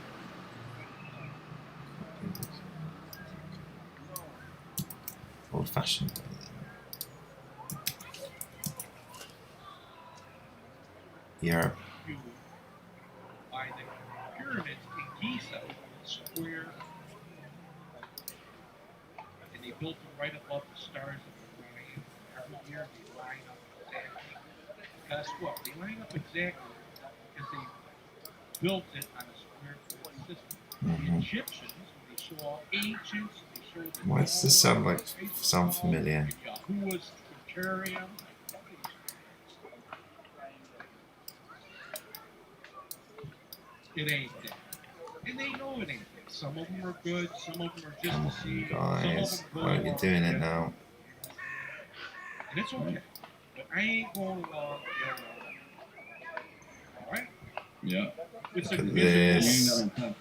[SPEAKER 3] old-fashioned. Europe.
[SPEAKER 1] You by the pyramids in Giza, square, and they built them right above the stars of Orion. Every year they line up exactly. Guess what? They line up exactly because they built it on a square grid system. The Egyptians, when they saw ancients, they showed the
[SPEAKER 3] Why does this sound familiar?
[SPEAKER 1] Yahuwah's Terrarium. It ain't that. And they know it ain't that. Some of them are good, some of them are just
[SPEAKER 3] Come
[SPEAKER 1] to see.
[SPEAKER 3] on, guys. Why aren't you doing it now?
[SPEAKER 1] And it's okay. But I ain't going along. Alright?
[SPEAKER 4] Yeah.
[SPEAKER 1] It's
[SPEAKER 3] Look
[SPEAKER 1] a
[SPEAKER 3] at
[SPEAKER 1] it's
[SPEAKER 3] this.
[SPEAKER 1] a
[SPEAKER 3] Look at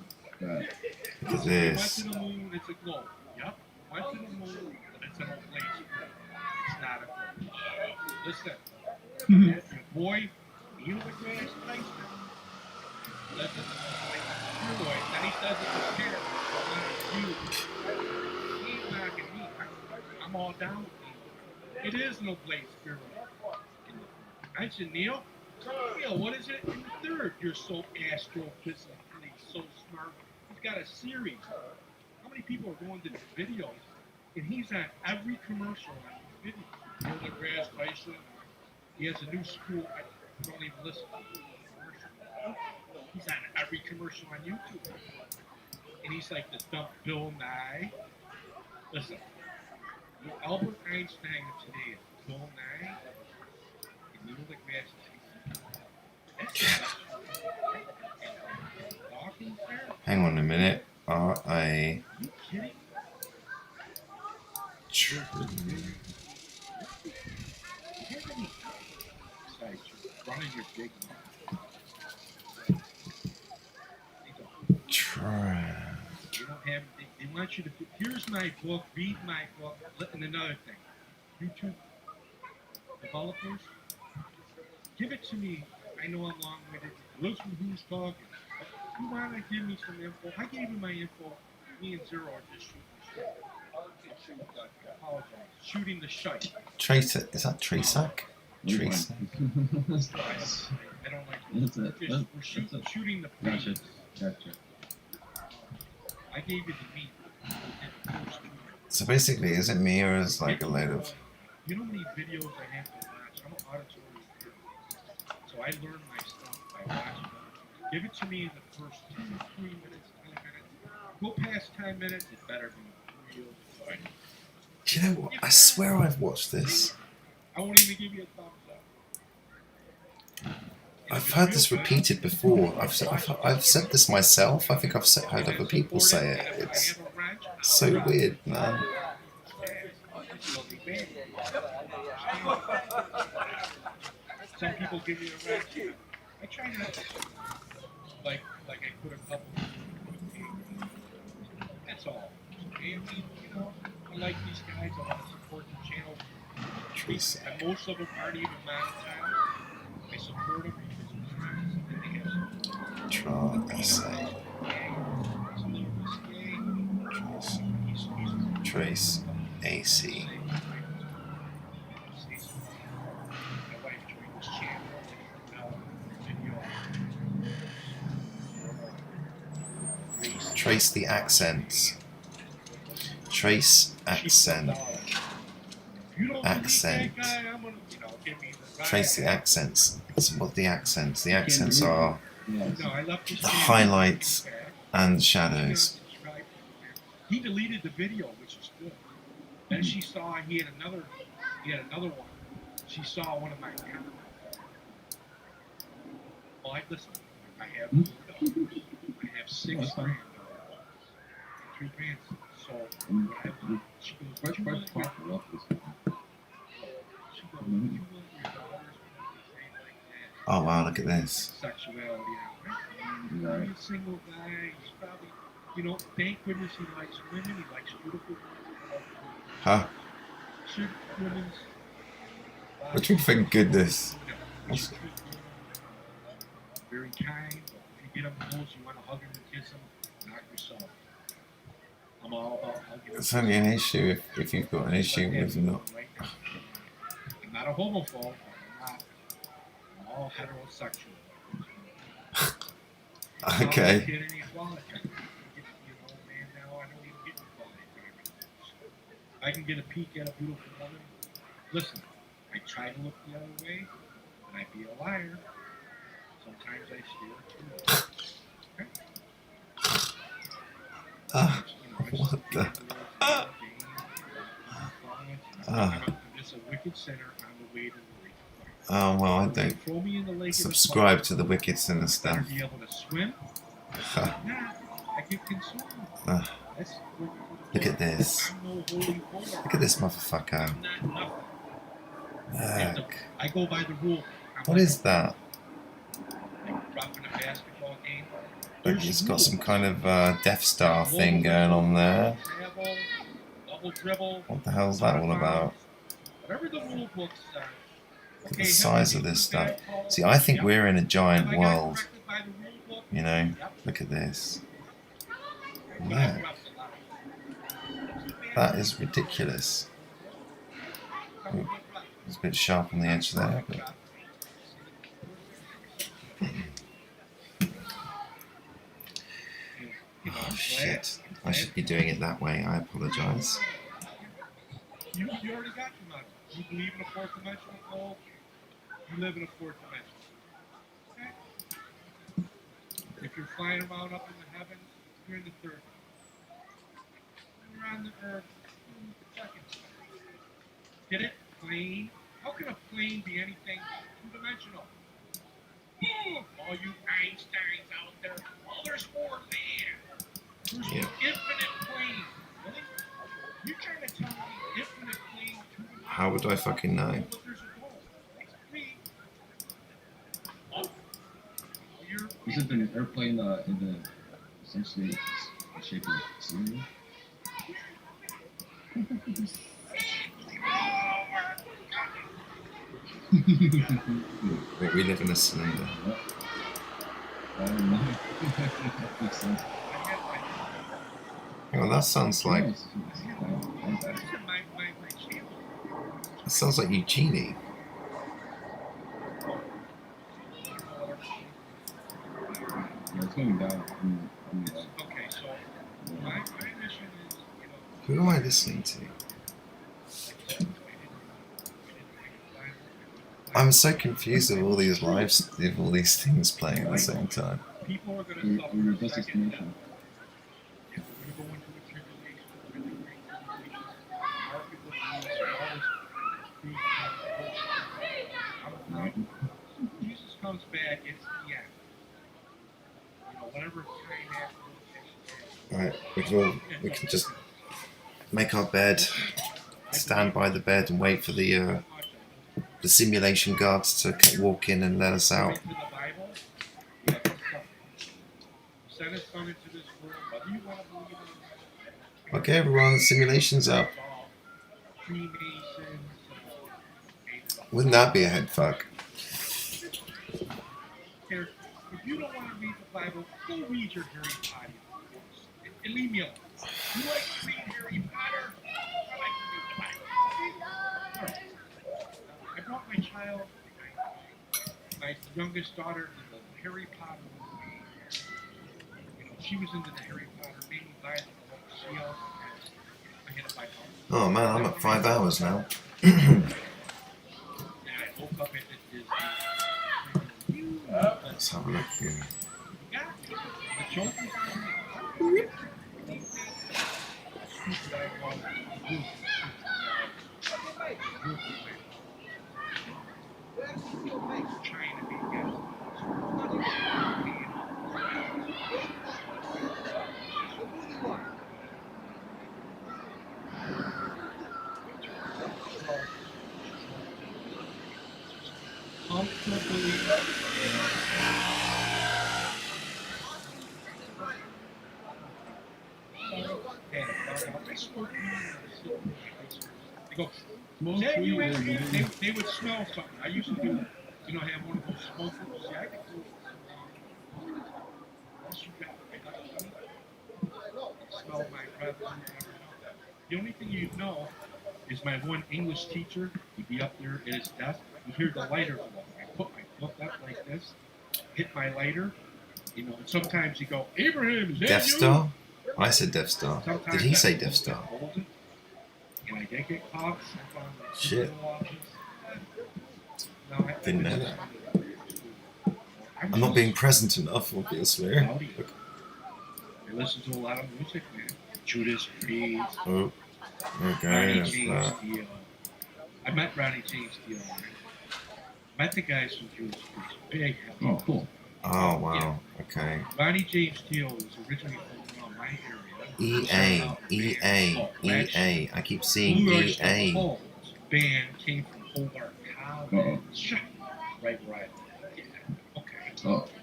[SPEAKER 1] We went
[SPEAKER 3] this.
[SPEAKER 1] to the moon, it's a globe. Yep. Went to the moon, but it's an old place. It's not a globe. Listen. Your boy, Neil deGrasse Tyson, says it's a spheroid. Then he says it's a chair. He ain't knocking me. I'm all down with Neil. It is no place spheroid. I said, Neil, what is it in the third? You're so astrophysically so smart. He's got a series. How many people are going to the videos? And he's on every commercial on these videos. Neil deGrasse Tyson. He has a new school. I don't even listen to the commercial. He's on every commercial on YouTube. And he's like the dumb Bill Nye. Listen, Albert Einstein of today is Bill Nye and Neil deGrasse Tyson.
[SPEAKER 3] Hang on a minute. R.A.
[SPEAKER 1] You kidding? Running your big You don't have. They want you to. Here's my book. Read my book. And another thing, YouTube developers, give it to me. I know I'm long-winded. Listen, who's talking? If you want to give me some info, I gave you my info. Me and Zero are just shooting the shite.
[SPEAKER 3] Tracer, is that Tresac? Tresac.
[SPEAKER 1] I don't like
[SPEAKER 4] That's it.
[SPEAKER 1] we're shooting the
[SPEAKER 4] Gotcha.
[SPEAKER 1] Gotcha. I gave you the meat.
[SPEAKER 3] So basically, is it me or is like a load of...
[SPEAKER 1] You know how many videos I have to watch? I'm an auditory hearer. So I learn my stuff by watching it. Give it to me in the first 2, 3 minutes, 10 minutes. Go past 10 minutes, it better be real good.
[SPEAKER 3] Do you know what? I swear I've watched this.
[SPEAKER 1] I won't even give you a thumbs up.
[SPEAKER 3] I've heard this repeated before. I've said this myself. I think I've heard other people say it. It's so weird, man.
[SPEAKER 1] Some people give you a wrench. I try not to. Like I put a couple. That's all. And, you know, I like these guys. I want to support the channel. And most of them aren't even monetized. I support them because of friends and they have some.
[SPEAKER 3] Trace AC. Trace the accents. Trace accent. Accent. Trace the accents. It's what the accents. The accents are the highlights and the shadows.
[SPEAKER 1] He deleted the video, which is good. Then she saw he had another one. She saw one of my cameras. Well, listen. I have 6 grand. 3 grand. So she goes, "What you want your daughters when you say like that?"
[SPEAKER 3] Oh wow, look at this.
[SPEAKER 1] Sexuality. He's a single guy. He's probably, thank goodness he likes women. He likes beautiful women.
[SPEAKER 3] Huh?
[SPEAKER 1] Women's
[SPEAKER 3] What do you think? Goodness.
[SPEAKER 1] Very kind. If you get them close, you want to hug them and kiss them, knock yourself. I'm all about hugging.
[SPEAKER 3] It's only an issue if you've got an issue with not.
[SPEAKER 1] I'm not a homophobe. I'm all heterosexual.
[SPEAKER 3] Okay.
[SPEAKER 1] Get any quality time. Man, now I don't even get any quality time. I can get a peek at a beautiful woman. Listen, I try to look the other way, but I'd be a liar. Sometimes I stare too. Okay?
[SPEAKER 3] What the?
[SPEAKER 1] I'm just a wicked sinner on the way to the lake.
[SPEAKER 3] Oh, well, I don't
[SPEAKER 1] Throw me in the lake
[SPEAKER 3] subscribe to the wicked sinner stuff.
[SPEAKER 1] Better be able to swim. Nah, I get consumed. That's
[SPEAKER 3] Look at this.
[SPEAKER 1] I'm no holy roller.
[SPEAKER 3] Look at this motherfucker.
[SPEAKER 1] I'm not nothing.
[SPEAKER 3] Look.
[SPEAKER 1] I go by the rule.
[SPEAKER 3] What is that?
[SPEAKER 1] Like roughing a basketball game.
[SPEAKER 3] Like he's got some kind of Death Star thing going on there.
[SPEAKER 1] Double dribble.
[SPEAKER 3] What the hell's that all about?
[SPEAKER 1] Whatever the rule books say.
[SPEAKER 3] Look at the size of this stuff. See, I think we're in a giant world. You know, look at this. Look. That is ridiculous. Ooh, it's a bit sharp on the edge there, but... Oh shit. I should be doing it that way. I apologise.
[SPEAKER 1] You already got your money. You believe in a fourth dimensional goal. You live in a fourth dimension. Okay? If you're flying around up in the heavens, you're in the third. When you're on the earth, you're in the second. Get it? Plane. How can a plane be anything two-dimensional? All you Einsteins out there, there's more land. There's infinite planes. Really? You're trying to tell me infinite planes two-dimensional?
[SPEAKER 3] How would I fucking know?
[SPEAKER 5] Isn't an airplane in the essentially the shape of a cylinder?
[SPEAKER 3] Wait, we live in a cylinder.
[SPEAKER 5] I don't know. That makes sense.
[SPEAKER 3] Hang on, that sounds like... That sounds like Eugenie.
[SPEAKER 5] Yeah, it's going down.
[SPEAKER 1] Okay, so my mission is,
[SPEAKER 3] Who am I listening to? I'm so confused with all these lives, with all these things playing at the same time.
[SPEAKER 1] People are going to suffer
[SPEAKER 5] Your
[SPEAKER 1] a
[SPEAKER 5] best
[SPEAKER 1] second death.
[SPEAKER 5] explanation.
[SPEAKER 1] If we're going to go into a tribulation, really great tribulation, our people are always free. Jesus comes back, it's the end. Whatever time after.
[SPEAKER 3] Right, we can just make our bed, stand by the bed, and wait for the simulation guards to walk in and let us out. Okay, everyone, the simulation's up. Wouldn't that be a head fuck?
[SPEAKER 1] If you don't want to read the Bible, go read your Harry Potter books and leave me alone. You like to read Harry Potter? I like to read the Bible. All right. I brought my child, my youngest daughter, to the Harry Potter movie. She was into the Harry Potter, made me buy the book. She also has. I had to buy both.
[SPEAKER 3] Oh man, I'm at 5 hours now.
[SPEAKER 1] And I woke up at Disney.
[SPEAKER 3] Let's have a look here.
[SPEAKER 1] They would smell something. I used to do, have one of those smokers. See, I could do smell my breath. The only thing you'd know is my one English teacher. He'd be up there at his desk. You hear the lighter go. I put my foot up like this, hit my lighter, You know, and sometimes you go, Abraham, is that
[SPEAKER 3] Death
[SPEAKER 1] you?
[SPEAKER 3] Star? I said Death Star.
[SPEAKER 1] Sometimes
[SPEAKER 3] Did he
[SPEAKER 1] I
[SPEAKER 3] say
[SPEAKER 1] hold
[SPEAKER 3] Death
[SPEAKER 1] it,
[SPEAKER 3] Star?
[SPEAKER 1] hold it, and I did get caught. Up on the
[SPEAKER 3] Shit.
[SPEAKER 1] criminal office. No,
[SPEAKER 3] Didn't know that.
[SPEAKER 1] I'm
[SPEAKER 3] I'm not being
[SPEAKER 1] just
[SPEAKER 3] present enough, obviously.
[SPEAKER 1] rowdy. I listen to a lot of music, man. Judas Priest,
[SPEAKER 3] Oh, okay,
[SPEAKER 1] Ronnie
[SPEAKER 3] that's
[SPEAKER 1] James
[SPEAKER 3] that.
[SPEAKER 1] Dio. I met Ronnie James Dio. Met the guys from Judas Priest. Big heavy.
[SPEAKER 5] Oh, cool.
[SPEAKER 3] Oh, wow. Okay.
[SPEAKER 1] Ronnie James Dio was originally from around my area. He
[SPEAKER 3] EA,
[SPEAKER 1] started out in a band
[SPEAKER 3] EA,
[SPEAKER 1] called Black Sheep.
[SPEAKER 3] EA. I keep seeing
[SPEAKER 1] Blue Oyster
[SPEAKER 3] EA.
[SPEAKER 1] Cult band came from Hobart College. Right where I live. Yeah. Okay.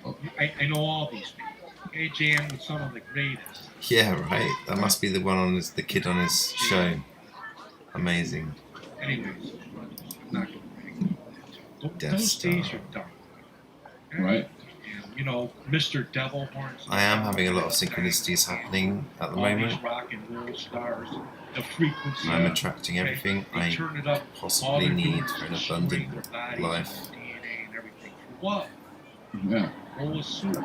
[SPEAKER 5] Oh.
[SPEAKER 1] I know all these people. I jam with some of the greatest.
[SPEAKER 3] Yeah, right. That must be the one on the kid on his show. Amazing.
[SPEAKER 1] Anyways, I'm not going to bring
[SPEAKER 3] Death
[SPEAKER 1] those days
[SPEAKER 3] Star.
[SPEAKER 1] are done.
[SPEAKER 5] Right.
[SPEAKER 1] And, you know, Mr. Devilhorns.
[SPEAKER 3] I am having a lot of synchronicities happening at the
[SPEAKER 1] all
[SPEAKER 3] moment.
[SPEAKER 1] these rock and roll stars, the frequency.
[SPEAKER 3] I'm attracting
[SPEAKER 1] okay?
[SPEAKER 3] everything
[SPEAKER 1] They
[SPEAKER 3] I
[SPEAKER 1] turn it up. All
[SPEAKER 3] possibly
[SPEAKER 1] they're
[SPEAKER 3] need
[SPEAKER 1] doing
[SPEAKER 3] for an
[SPEAKER 1] is destroying
[SPEAKER 3] abundant
[SPEAKER 1] their bodies
[SPEAKER 3] life.
[SPEAKER 1] and DNA and everything. For what?
[SPEAKER 5] Yeah.
[SPEAKER 1] Bowl of soup.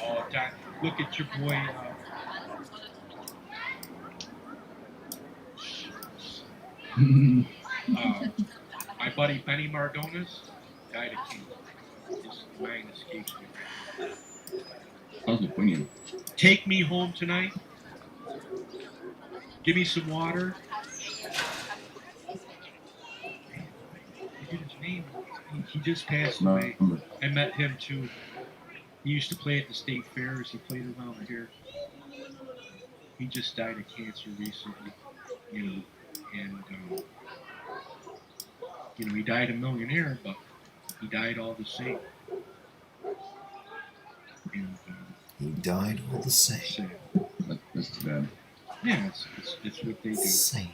[SPEAKER 1] Oh, Doc, look at your boy. My buddy Benny Mardones died of cancer. His mind escapes me.
[SPEAKER 5] How's it poignant?
[SPEAKER 1] Take me home tonight. Give me some water. I forget his name. He just passed
[SPEAKER 5] No,
[SPEAKER 1] away. I met him too. He used to play at the state fairs. He played around here. He just died of cancer recently. You know, and you know, he died a millionaire, but he died all the same. And,
[SPEAKER 3] He died all the same.
[SPEAKER 1] sad.
[SPEAKER 5] That's too bad.
[SPEAKER 1] Yeah, it's what they do.
[SPEAKER 3] Same.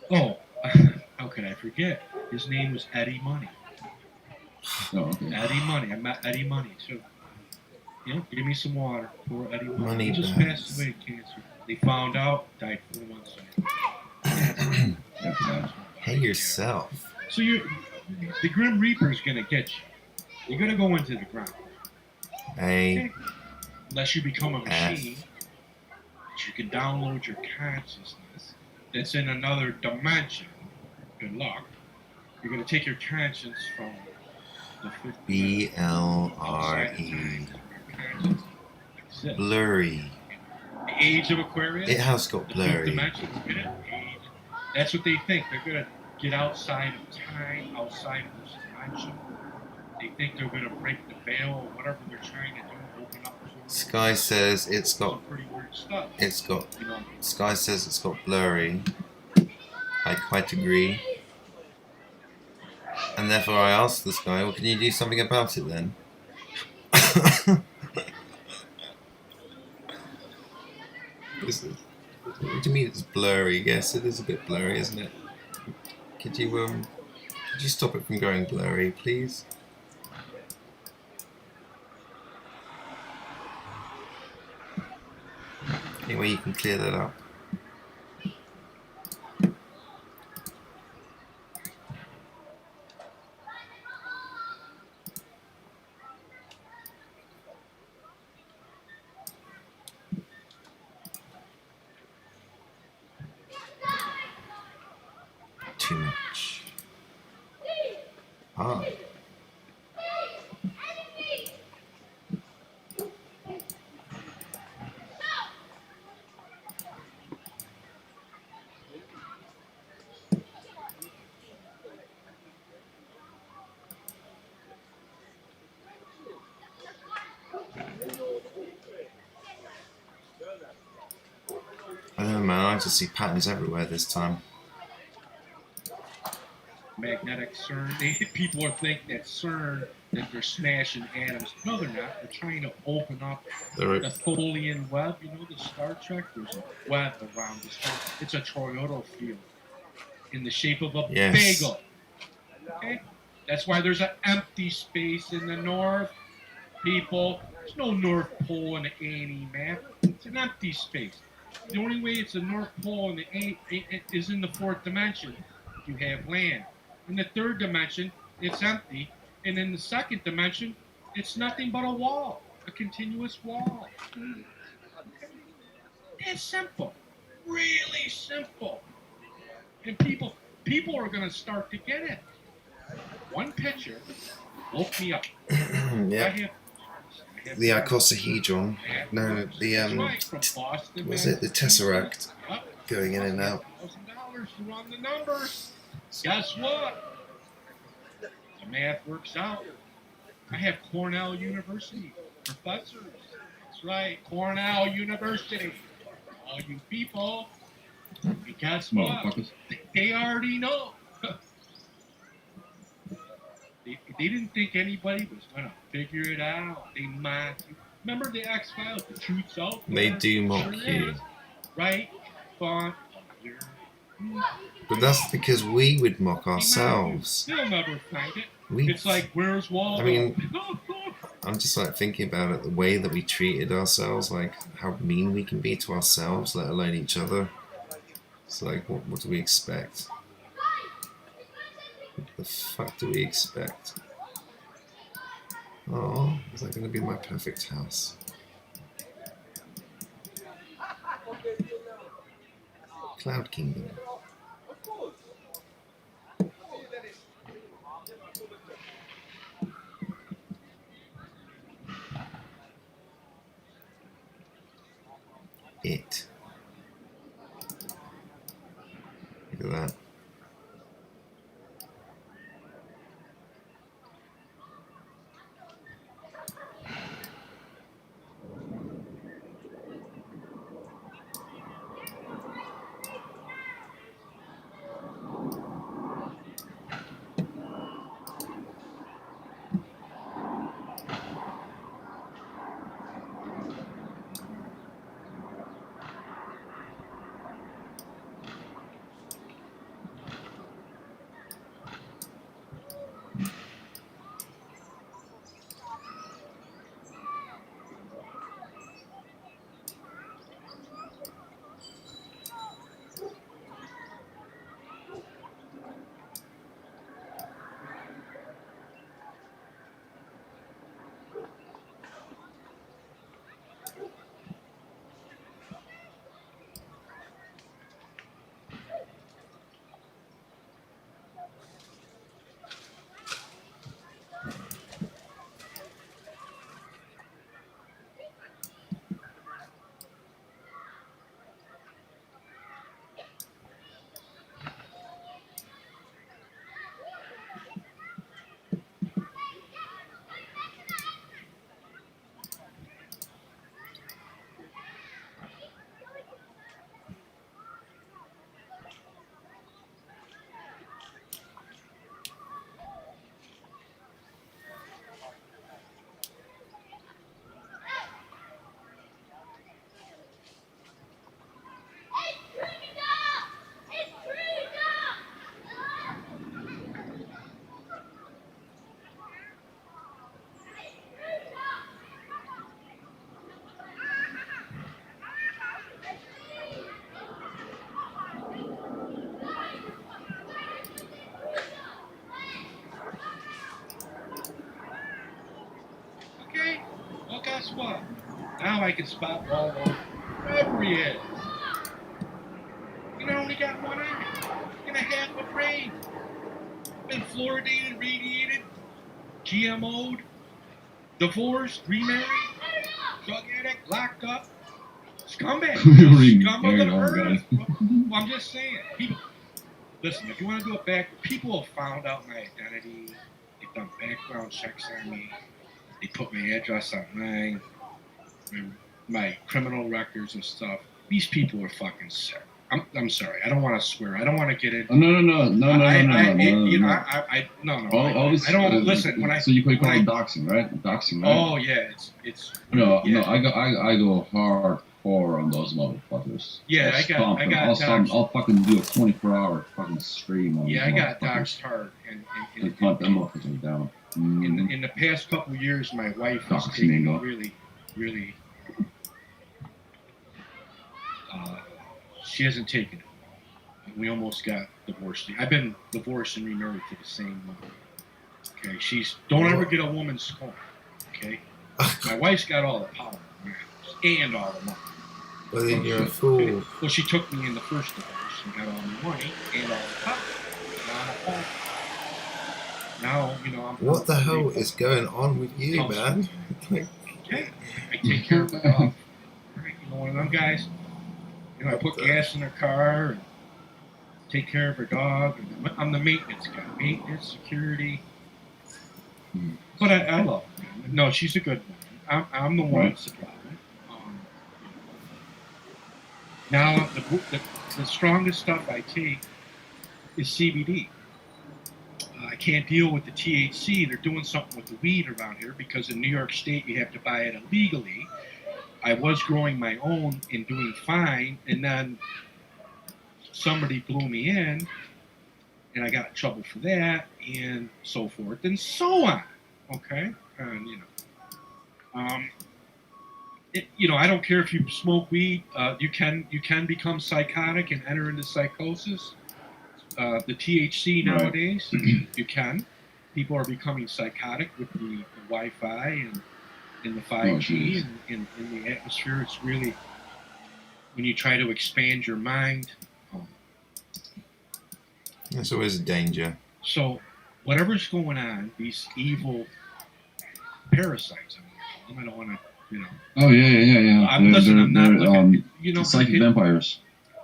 [SPEAKER 1] Oh, how could I forget? His name was Eddie Money.
[SPEAKER 5] Oh, okay.
[SPEAKER 1] Eddie Money. I met Eddie Money too. You know, give me some water. Poor Eddie Money.
[SPEAKER 3] Money
[SPEAKER 1] He just
[SPEAKER 3] bags.
[SPEAKER 1] passed away of cancer. They found out, died 4 months later.
[SPEAKER 5] That's bad.
[SPEAKER 3] Hey yourself.
[SPEAKER 1] So the Grim Reaper is gonna get you. You're gonna go into the ground.
[SPEAKER 3] Hey.
[SPEAKER 1] Unless you become a machine, that you can download your consciousness that's in another dimension. Good luck. You're gonna take your conscience from the fifth dimension, outside of
[SPEAKER 3] BLRE.
[SPEAKER 1] time, your conscience exists.
[SPEAKER 3] Blurry.
[SPEAKER 1] The age of Aquarius.
[SPEAKER 3] It has got
[SPEAKER 1] the fifth
[SPEAKER 3] blurry.
[SPEAKER 1] dimension. Look at it. Age. That's what they think. They're gonna get outside of time, outside of this dimension. They think they're gonna break the veil or whatever they're trying to do, open up.
[SPEAKER 3] Sky says it's got.
[SPEAKER 1] Some pretty weird stuff.
[SPEAKER 3] It's got.
[SPEAKER 1] You know,
[SPEAKER 3] Sky says it's got blurry. I quite agree. And therefore I asked the Sky, well, can you do something about it then? What do you mean it's blurry? Yes, it is a bit blurry, isn't it? Could you stop it from going blurry, please? Any way you can clear that up? Too much. Ah. I don't know, man. I just see patterns everywhere this time.
[SPEAKER 1] magnetic CERN. People are thinking that CERN, that they're smashing atoms. No, they're not. They're trying to open up the Tholian web. You know, the Star Trek? There's a web around this whole. It's a toroidal field in the shape of a bagel. Okay? That's why there's an empty space in the north. People, there's no North Pole in the A&E map. It's an empty space. The only way it's a North Pole in the A is in the fourth dimension. You have land. In the third dimension, it's empty. And in the second dimension, it's nothing but a wall, a continuous wall. It's simple, really simple. And people are going to start to get it. One picture woke me up.
[SPEAKER 3] Yeah. The icosahedron. No, the
[SPEAKER 1] That's right, from Boston,
[SPEAKER 3] was it the tesseract
[SPEAKER 1] Yep.
[SPEAKER 3] going in and out?
[SPEAKER 1] $1,000 to run the numbers. Guess what? The math works out. I have Cornell University professors. That's right, Cornell University. All you people. And guess what?
[SPEAKER 5] Motherfuckers.
[SPEAKER 1] They already know. They didn't think anybody was going to figure it out. They mocked you. Remember the X-Files? The truth's out there.
[SPEAKER 3] They do mock you.
[SPEAKER 1] Is. Right? Fun.
[SPEAKER 3] But that's because we would mock ourselves.
[SPEAKER 1] They'll never find it.
[SPEAKER 3] We,
[SPEAKER 1] It's like, where's Waldo?
[SPEAKER 3] I mean, I'm just like thinking about it, the way that we treated ourselves, like how mean we can be to ourselves, let alone each other. It's like, what do we expect? What the fuck do we expect? Oh, is that going to be my perfect house? Cloud Kingdom. It. Look at that.
[SPEAKER 1] Okay, well, guess what? Now I can spot Waldo wherever he is. You know, only got one eye and a half a brain. Been fluoridated, radiated, GMO'd, divorced, remarried, drug addict, locked up, scumbag, scum of the earth. Well, I'm just saying, people. Listen, if you want to do it back, people have found out my identity. They've done background checks on me. They put my address online, my criminal records and stuff. These people are fucking sick. I'm sorry. I don't want to swear. I don't want to get into.
[SPEAKER 5] No.
[SPEAKER 1] I don't listen when I.
[SPEAKER 5] So you call it doxing, right? Doxing, right?
[SPEAKER 1] Oh yeah, it's.
[SPEAKER 5] No,
[SPEAKER 1] yeah.
[SPEAKER 5] no. I go hardcore on those motherfuckers.
[SPEAKER 1] Yeah, I got doxed.
[SPEAKER 5] I'll fucking do a 24-hour fucking stream on.
[SPEAKER 1] Yeah, I got doxed hard
[SPEAKER 5] and hunt them motherfuckers down.
[SPEAKER 1] In the past couple of years, my wife was taking really. She hasn't taken it. We almost got divorced. I've been divorced and remarried to the same woman. Okay, don't ever get a woman scorned. Okay, my wife's got all the power in the house and all the money.
[SPEAKER 3] Well, then you're a fool.
[SPEAKER 1] Well, she took me in the first divorce and got all the money and all the power. Now, I'm.
[SPEAKER 3] What the hell is going on with you, man?
[SPEAKER 1] Okay, I take care of her dog. Right? One of them guys. I put gas in her car and take care of her dog. And I'm the maintenance guy, maintenance, security. But I love her. No, she's a good one. I'm the one that's the problem. Now, the strongest stuff I take is CBD. I can't deal with the THC. They're doing something with the weed around here because in New York State you have to buy it illegally. I was growing my own and doing fine, and then somebody blew me in, and I got in trouble for that, and so forth and so on. Okay, and I don't care if you smoke weed. You can become psychotic and enter into psychosis. The THC nowadays, you can. People are becoming psychotic with the Wi-Fi and the 5G and in the atmosphere. It's really when you try to expand your mind.
[SPEAKER 3] That's always a danger.
[SPEAKER 1] So, whatever's going on, these evil parasites. I don't want to,
[SPEAKER 5] Oh yeah.
[SPEAKER 1] I'm not looking.
[SPEAKER 5] Psychic vampires.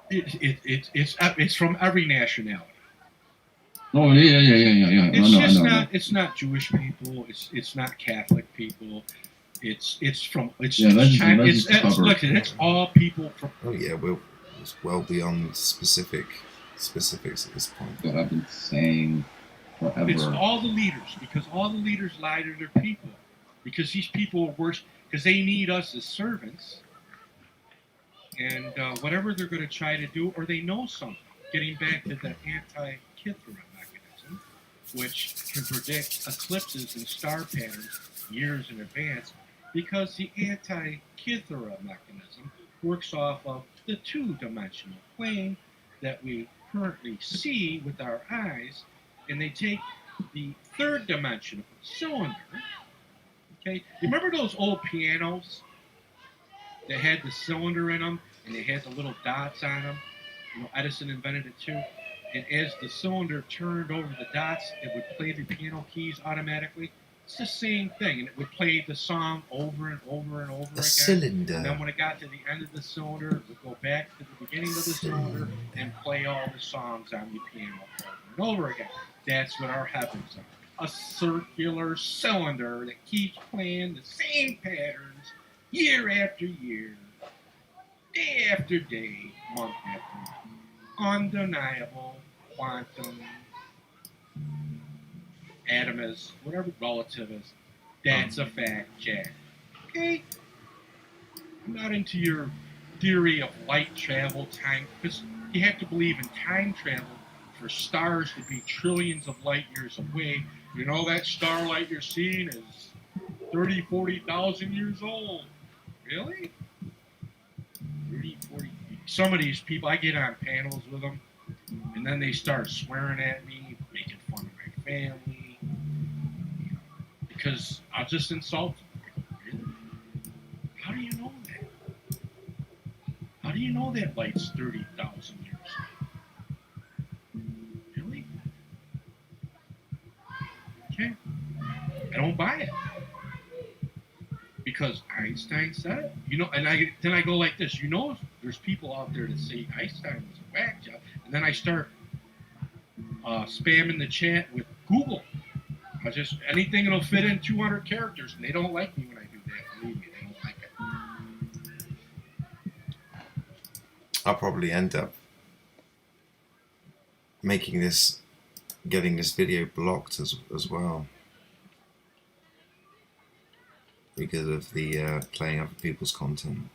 [SPEAKER 1] It's from every nationality.
[SPEAKER 5] Oh yeah.
[SPEAKER 1] It's not Jewish people. It's not Catholic people. It's all people from.
[SPEAKER 3] Oh yeah, it's well beyond specifics at this point.
[SPEAKER 5] What I've been saying forever.
[SPEAKER 1] It's all the leaders because all the leaders lie to their people because these people are worse because they need us as servants. And whatever they're going to try to do, or they know something. Getting back to the anti-Kithera mechanism, which can predict eclipses and star patterns years in advance, because the anti-Kithera mechanism works off of the two-dimensional plane that we currently see with our eyes, and they take the third-dimensional cylinder. Okay, you remember those old pianos? They had the cylinder in them, and they had the little dots on them. Edison invented it too. And as the cylinder turned over the dots, it would play the piano keys automatically. It's the same thing, and it would play the song over and over and over again.
[SPEAKER 3] Cylinder.
[SPEAKER 1] And then when it got to the end of the cylinder, it would go back to the beginning of the cylinder and play all the songs on the piano over and over again. That's what our heavens are. A circular cylinder that keeps playing the same patterns year after year, day after day, month after month. Undeniable quantum atomist, whatever relativist. That's a fact, Jack. Okay? I'm not into your theory of light travel, time, because you have to believe in time travel for stars to be trillions of light years away. That starlight you're seeing is 30, 40,000 years old. Really? 30, 40. Some of these people, I get on panels with them, and then they start swearing at me, making fun of my family, because I'll just insult them. Really? How do you know that? How do you know that light's 30,000 years old? Really? Okay. I don't buy it. Because Einstein said it, and then I go like this, there's people out there that say Einstein was a whack job, and then I start spamming the chat with Google. Anything that'll fit in 200 characters, and they don't like me when I do that. Believe me, they don't like it.
[SPEAKER 3] I'll probably end up getting this video blocked as well. Because of the playing other people's content.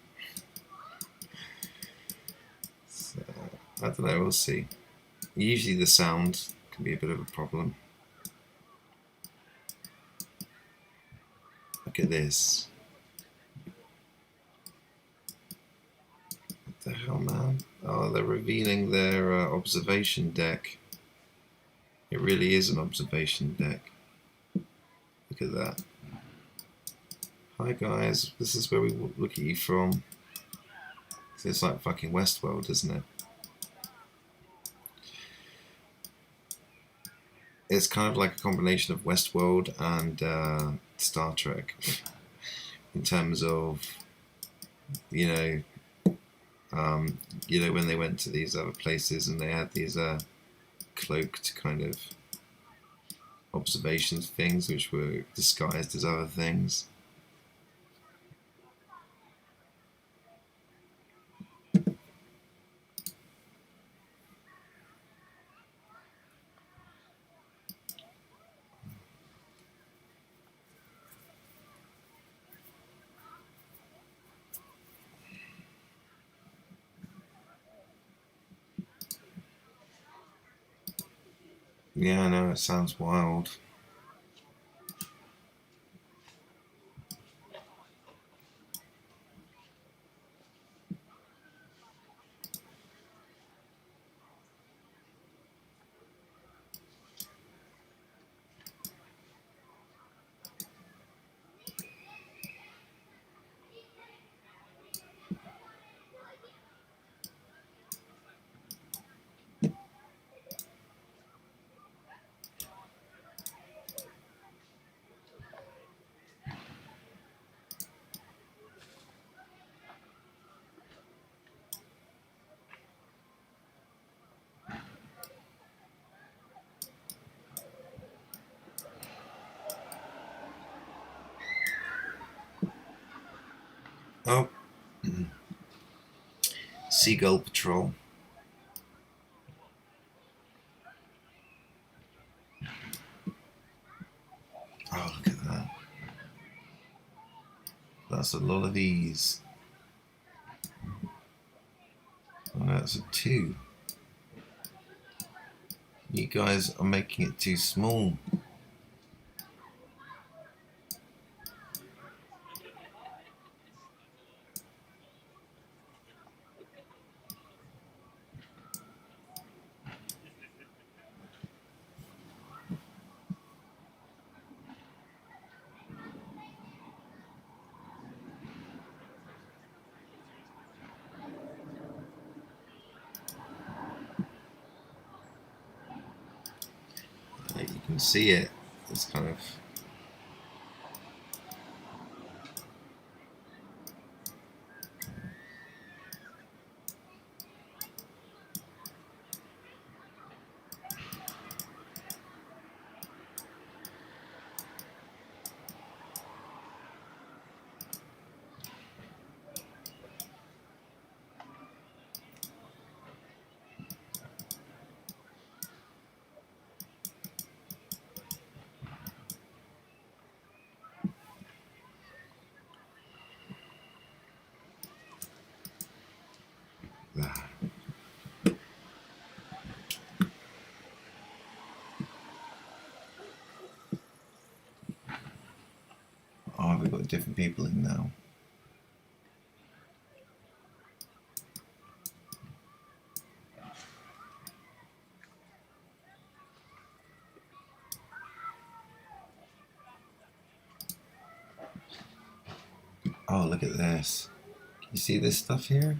[SPEAKER 3] So, I don't know, we'll see. Usually the sound can be a bit of a problem. Look at this. What the hell, man? Oh, they're revealing their observation deck. It really is an observation deck. Look at that. Hi guys, this is where we look at you from. So it's like fucking Westworld, isn't it? It's kind of like a combination of Westworld and Star Trek in terms of, you know, when they went to these other places and they had these cloaked kind of observations things which were disguised as other things. Yeah, I know, it sounds wild. Oh, Seagull Patrol. Oh, look at that. That's a lot of these. Oh, no, that's a 2. You guys are making it too small. You can see it. It's kind of... Oh, we've got different people in now. Oh, look at this. You see this stuff here?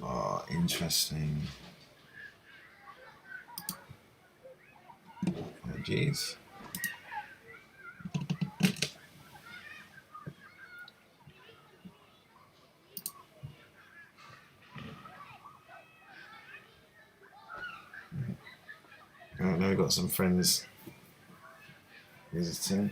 [SPEAKER 3] Oh, interesting. Oh, jeez. Oh, now we've got some friends visiting.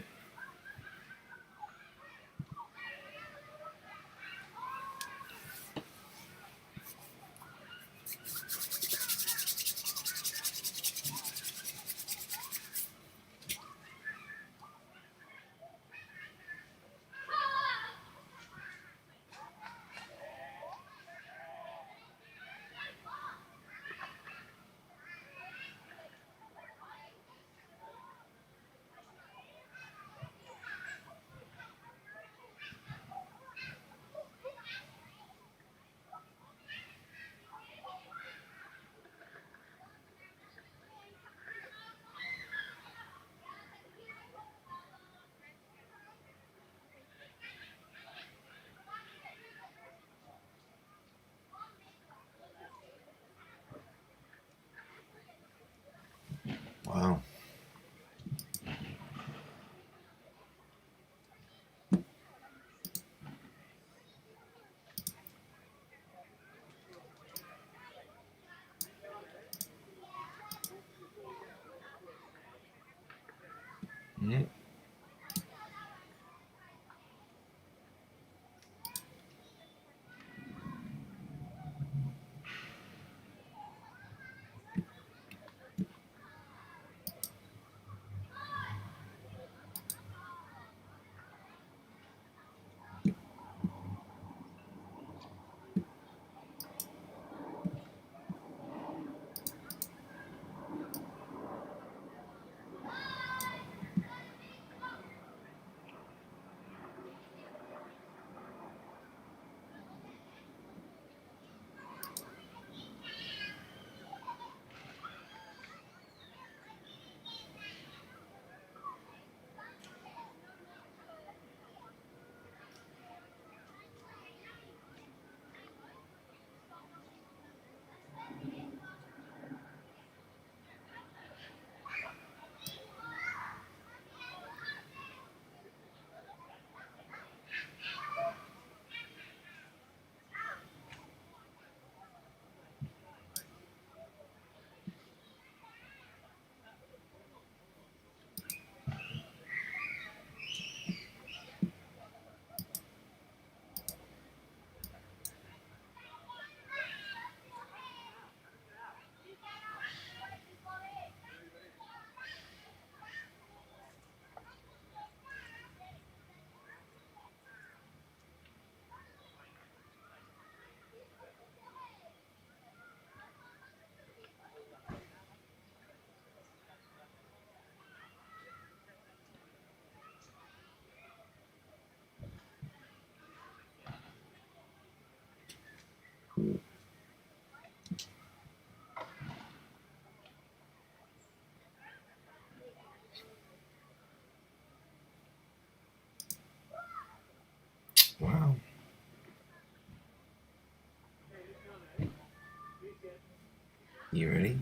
[SPEAKER 3] You ready?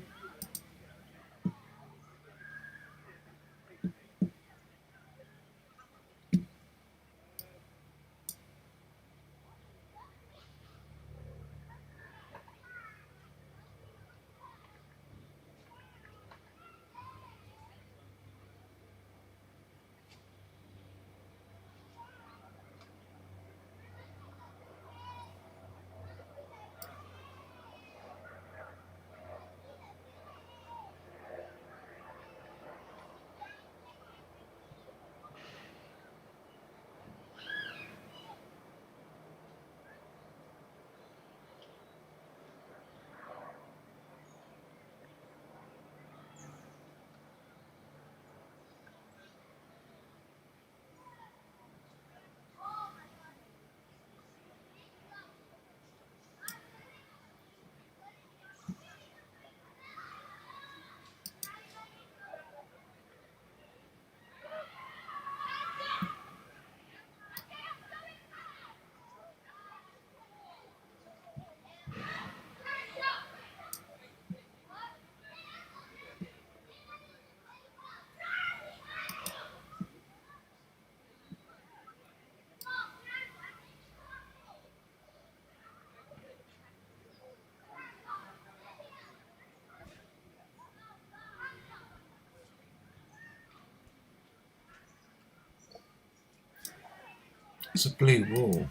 [SPEAKER 3] It's a blue wall.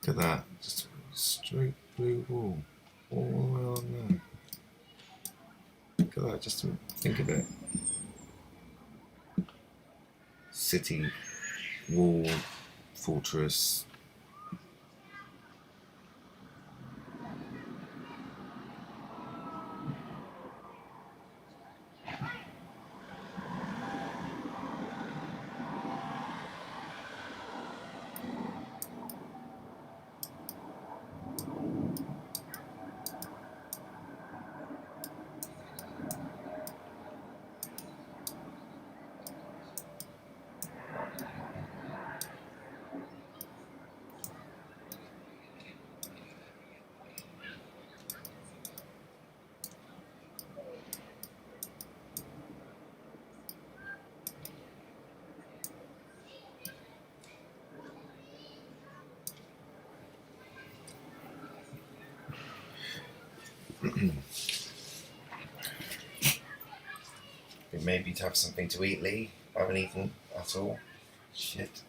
[SPEAKER 3] Look at that. Just a straight blue wall. All the way on there. Look at that. Just think of it. City, wall, fortress. Maybe to have something to eat, Lee. I haven't eaten at all. Shit.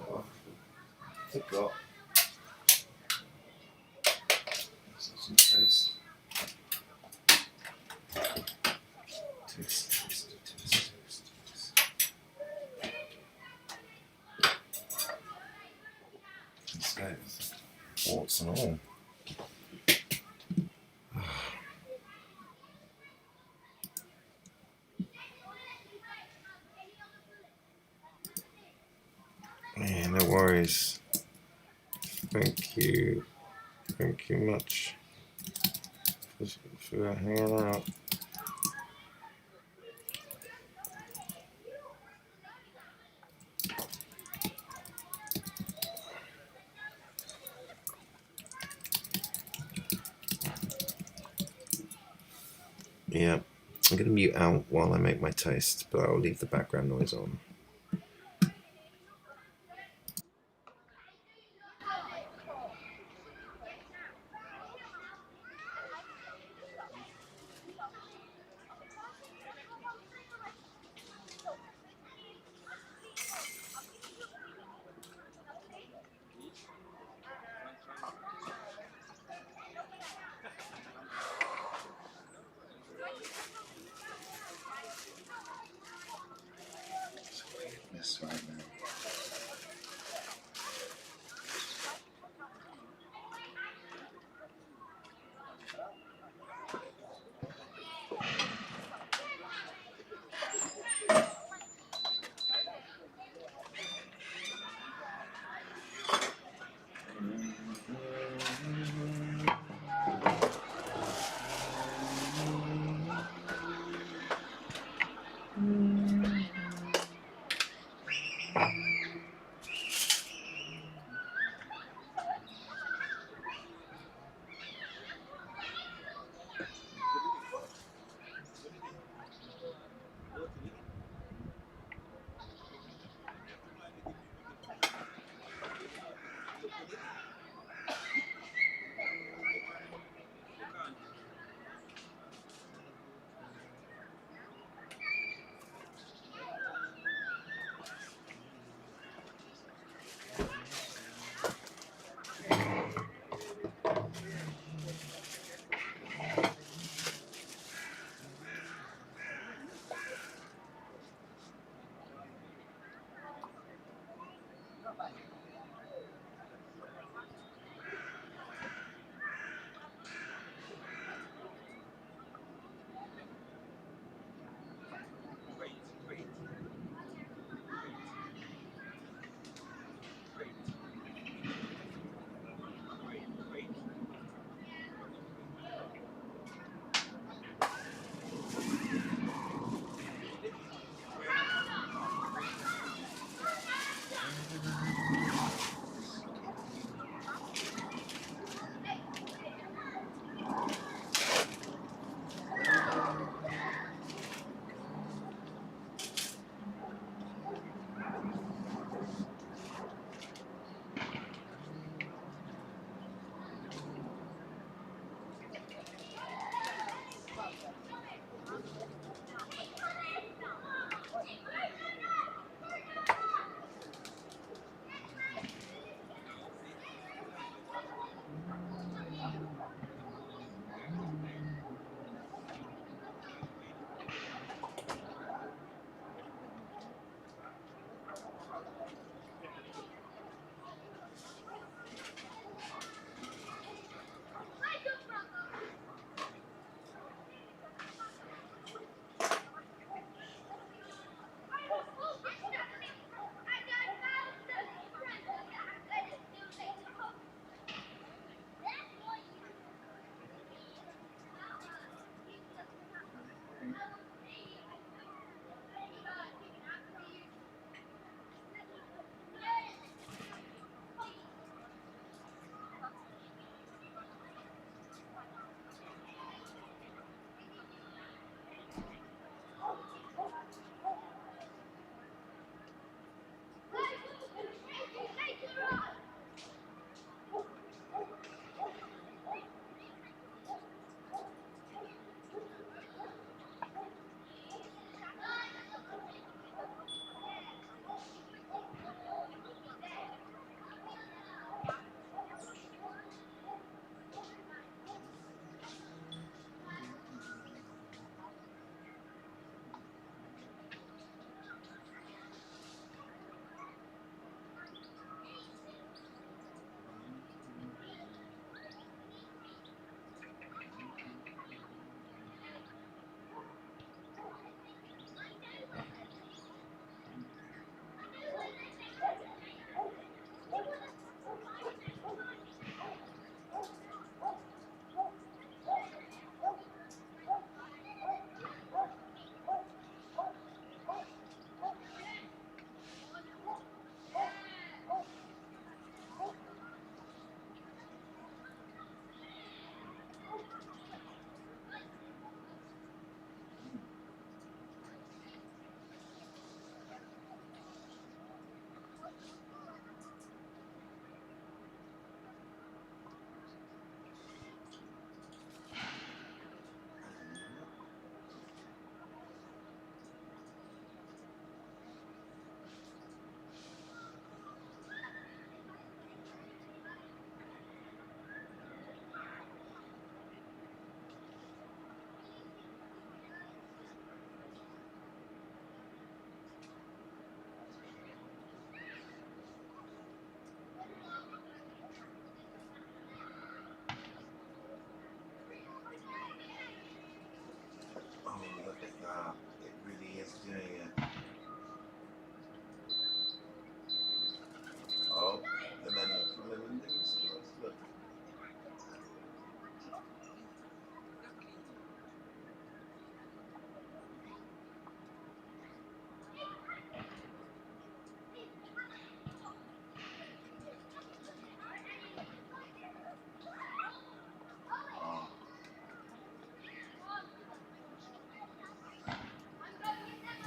[SPEAKER 3] Oh, forgot. Some toast. Toast. Let's go. Warts and all. Yeah, no worries. Thank you. Thank you much for hanging out. Yeah, I'm going to mute out while I make my toast, but I'll leave the background noise on.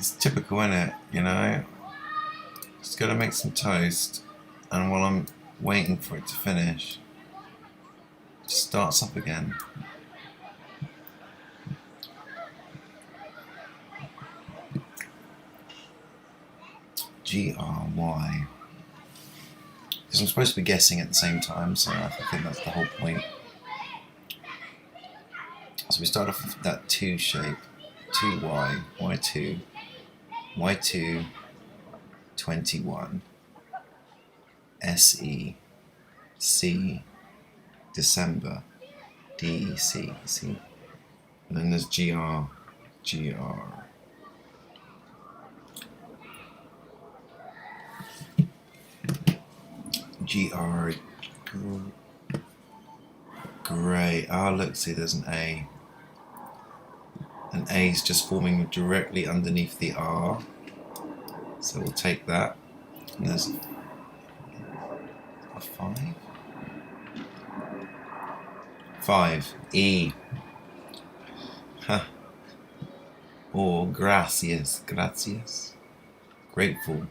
[SPEAKER 3] It's typical, isn't it? You know? Just gotta make some toast, and while I'm waiting for it to finish, it just starts up again. GRY. Because I'm supposed to be guessing at the same time, so I think that's the whole point. So we start off with that 2 shape, 2Y, Y2, Y2, 21, SE, C, December, DEC, see? And then there's GR, GR. GR, grey. Ah, look, see, there's an A. An A is just forming directly underneath the R. So we'll take that. And there's a 5. 5. E. Huh. Or gracias. Gracias. Grateful.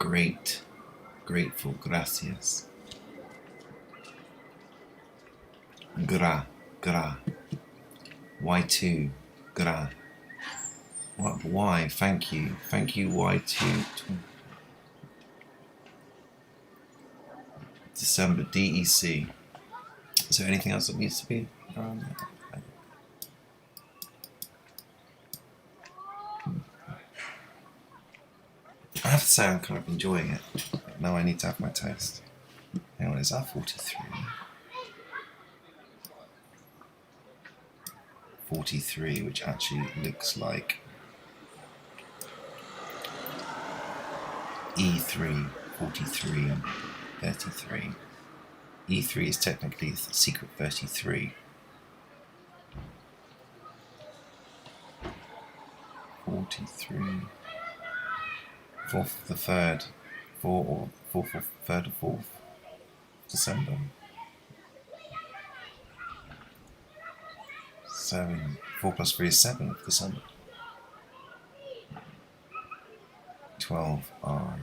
[SPEAKER 3] Great. Grateful. Gracias. Gra. Gra. Y2. Gra. What? Y? Thank you. Thank you, Y2. December. DEC. Is there anything else that needs to be around there? I have to say I'm kind of enjoying it. Now I need to have my toast. Hang on, is that 43? 43, which actually looks like E3, 43, 33. E3 is technically the secret 33. 43. 4th of the 3rd. 4th or 3rd or 4th December. 7. 4 plus 3 is 7th December. 12 R.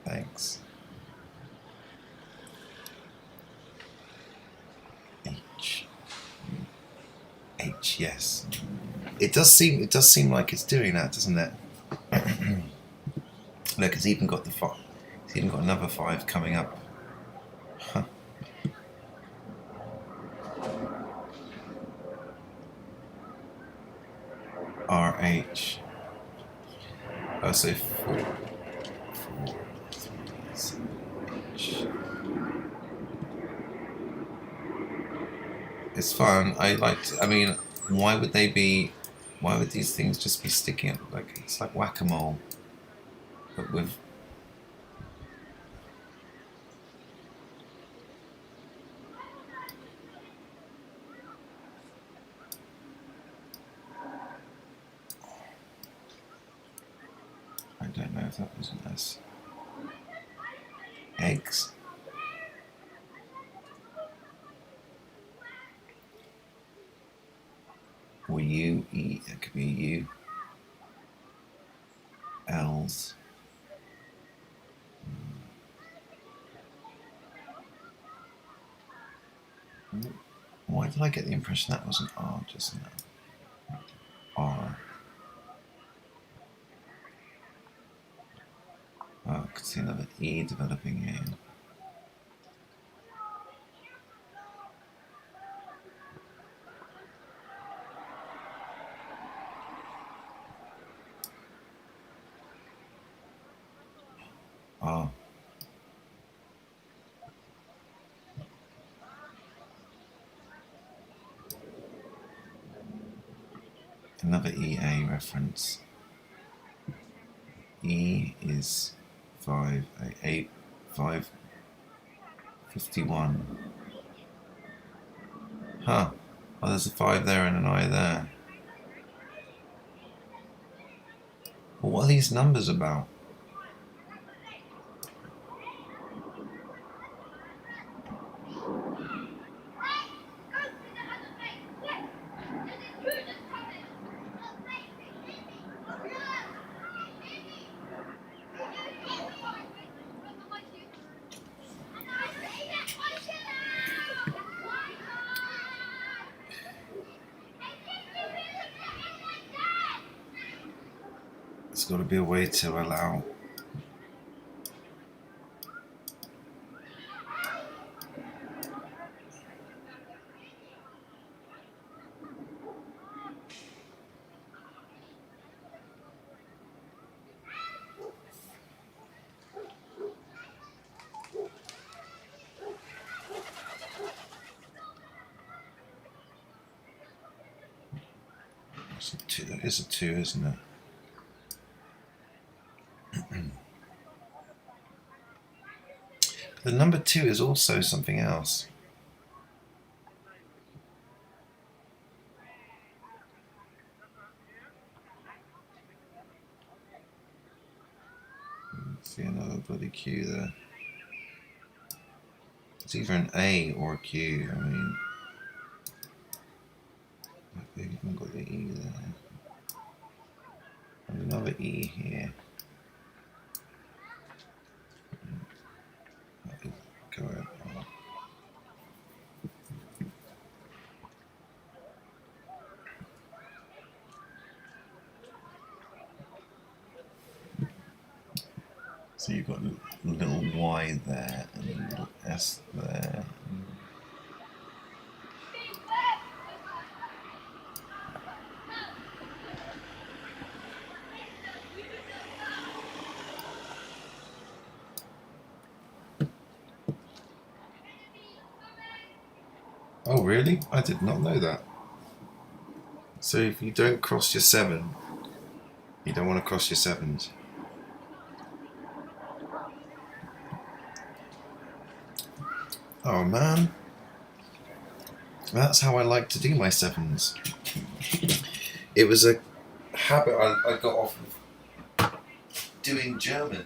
[SPEAKER 3] Thanks. H, yes. It does seem like it's doing that, doesn't it? Look, it's even got the 5. It's even got another 5 coming up. Huh. RH. Oh, so 4, 3, 7, H. It's fun. I mean, why would these things just be sticking up? Like, it's like whack-a-mole, but with... I don't know if that was an S. Eggs. Or U, E, it could be a U. L's. Why did I get the impression that was an R just now? R. Oh, I could see another E developing here. R. Another EA reference. E is 5, 8, 5, 51. Huh. Oh, there's a 5 there and an I there. Well, what are these numbers about? There's got to be a way to allow. It's a 2, it is a 2, isn't it? The number 2 is also something else. See another bloody Q there. It's either an A or a Q. I mean, we haven't got the E there. And another E here. Go ahead. So you've got a little Y there and a little S there. Oh really? I did not know that. So if you don't cross your 7, you don't want to cross your 7s. Oh man. That's how I like to do my 7s. It was a habit I got off of doing German.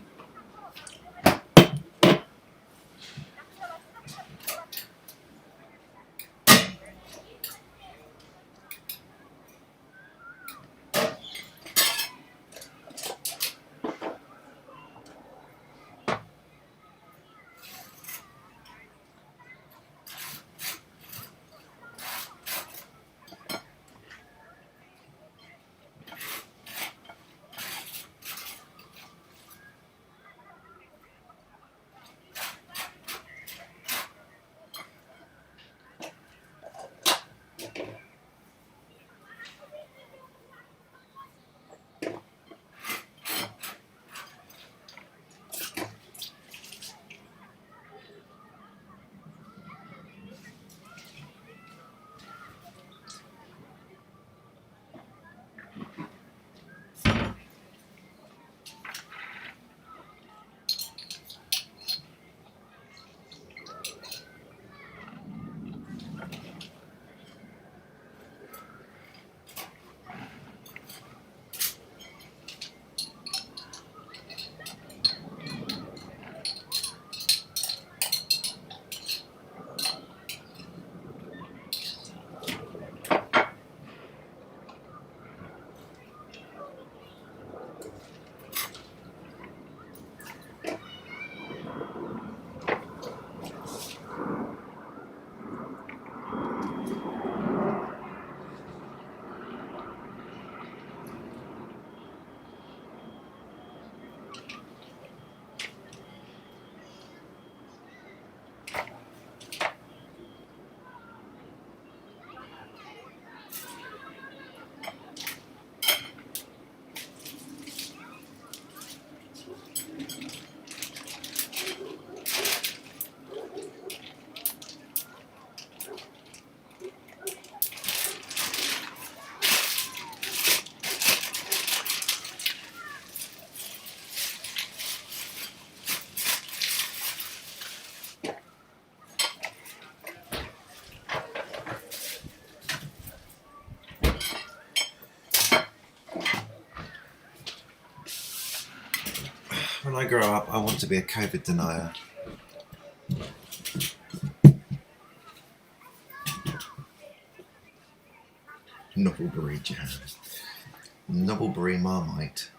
[SPEAKER 3] When I grow up, I want to be a COVID denier. Nubbleberry jam. Nubbleberry Marmite.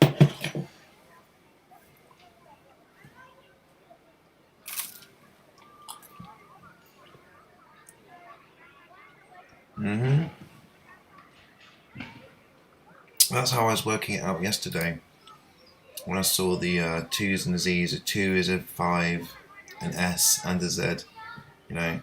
[SPEAKER 3] That's how I was working it out yesterday. when I saw the 2's and the Z's. A 2 is a 5, an S and a Z, you know.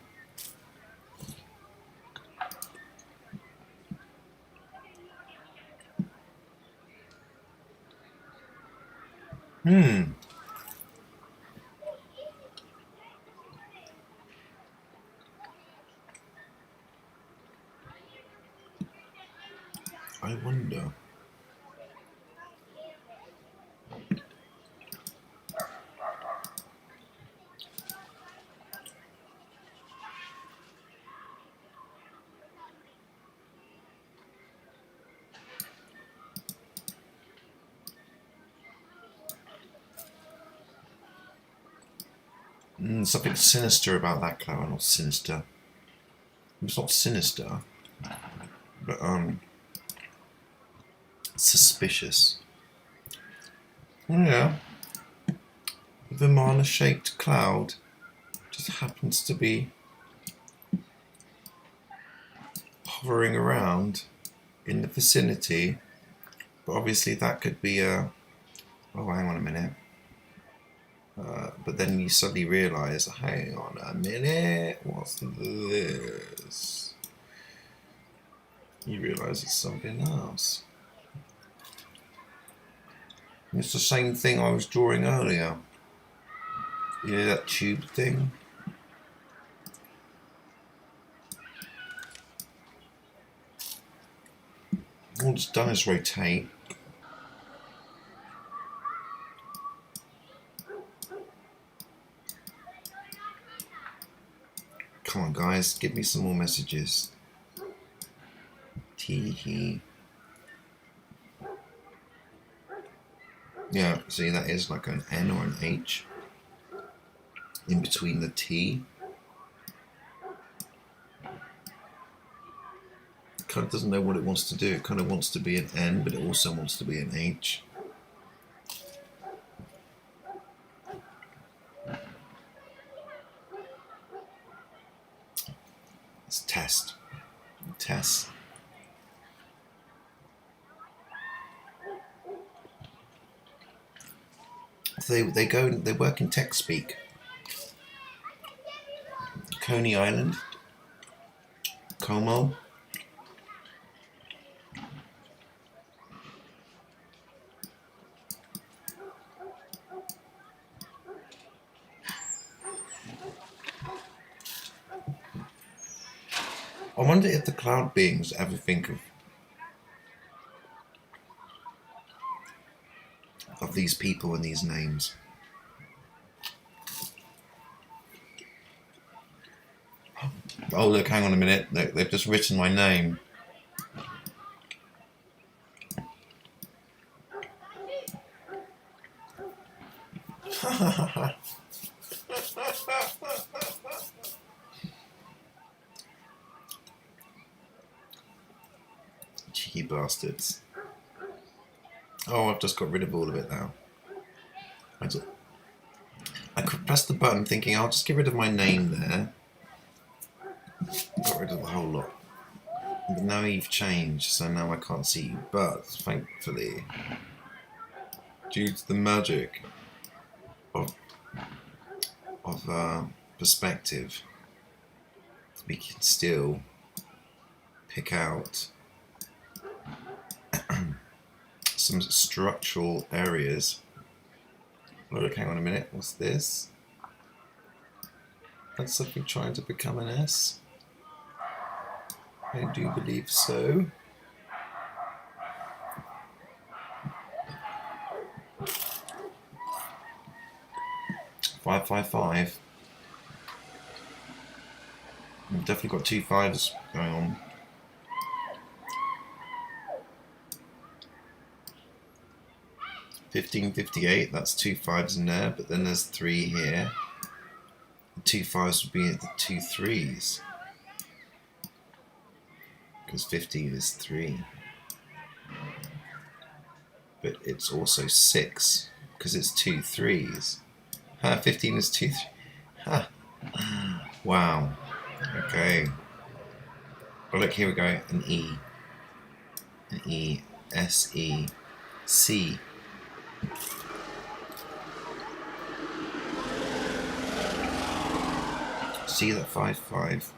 [SPEAKER 3] I wonder. Something sinister about that cloud. Not sinister. It's not sinister, but suspicious. Yeah. The Vimana-shaped cloud just happens to be hovering around in the vicinity, but obviously that could be a. Oh, hang on a minute. But then you suddenly realise, hang on a minute, what's this? You realise it's something else. It's the same thing I was drawing earlier. You know, that tube thing? All it's done is rotate. Come on, guys, give me some more messages. Tee-hee. Yeah, see, that is like an N or an H in between the T. Kind of doesn't know what it wants to do. It kind of wants to be an N, but it also wants to be an H. Let's test. Test. So they work in text speak. Coney Island, Como. I wonder if the cloud beings ever think of these people and these names. Oh look, hang on a minute, they've just written my name. Cheeky bastards. Oh, I've just got rid of all of it now. I could press the button thinking I'll just get rid of my name there. Got rid of the whole lot. But now you've changed, so now I can't see you. But thankfully, due to the magic of perspective, we can still pick out some structural areas. Oh, look, hang on a minute, what's this? That's something trying to become an S? I do believe so. "555". We've definitely got 2 5s going on. "1558", that's 2 5s in there, but then there's 3 here. 2 5s would be at the 2 3s. Because 15 is 3. But it's also 6, because it's 2 3s. 15 is 2 3. Wow. Okay. Well, look, here we go. An E. An E. S E. C. see that 5.5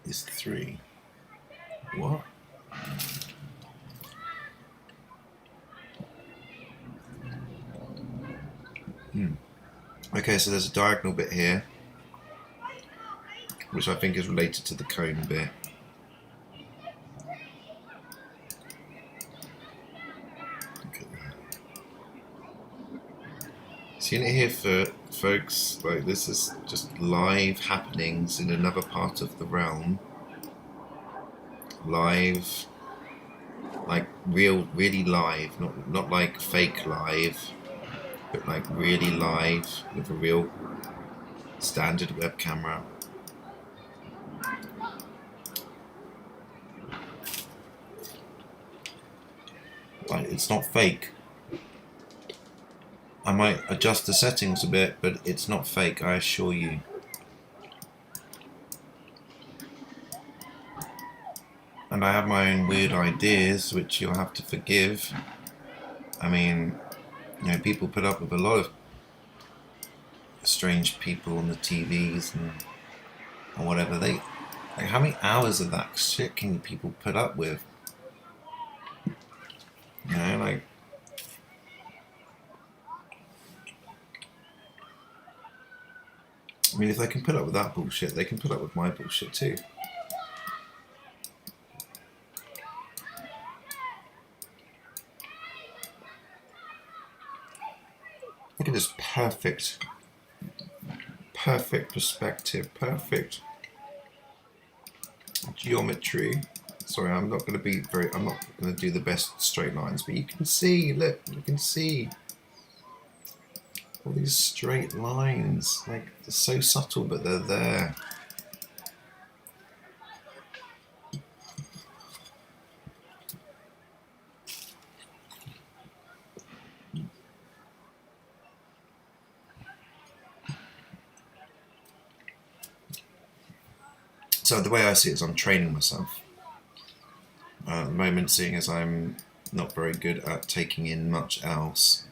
[SPEAKER 3] is 3. What? Okay, so there's a diagonal bit here, which I think is related to the cone bit. Seeing it here, folks, like this is just live happenings in another part of the realm. Live, like really live, not like fake live, but like really live with a real standard web camera. Like, it's not fake. I might adjust the settings a bit, but it's not fake, I assure you. And I have my own weird ideas, which you'll have to forgive. I mean, you know, people put up with a lot of strange people on the TVs and whatever. Like, how many hours of that shit can people put up with? You know, like, I mean, if they can put up with that bullshit, they can put up with my bullshit too. Look at this perfect perspective, perfect geometry. Sorry, I'm not going to do the best straight lines, but you can see, look, you can see all these straight lines, like, they're so subtle, but they're there. So the way I see it is I'm training myself. At the moment, seeing as I'm not very good at taking in much else.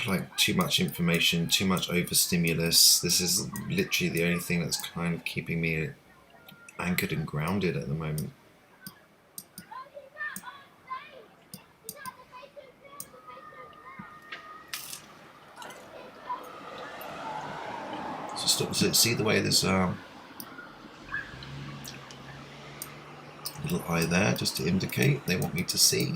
[SPEAKER 3] Like, too much information, too much overstimulus. This is literally the only thing that's kind of keeping me anchored and grounded at the moment. So see the way there's little eye there, just to indicate they want me to see.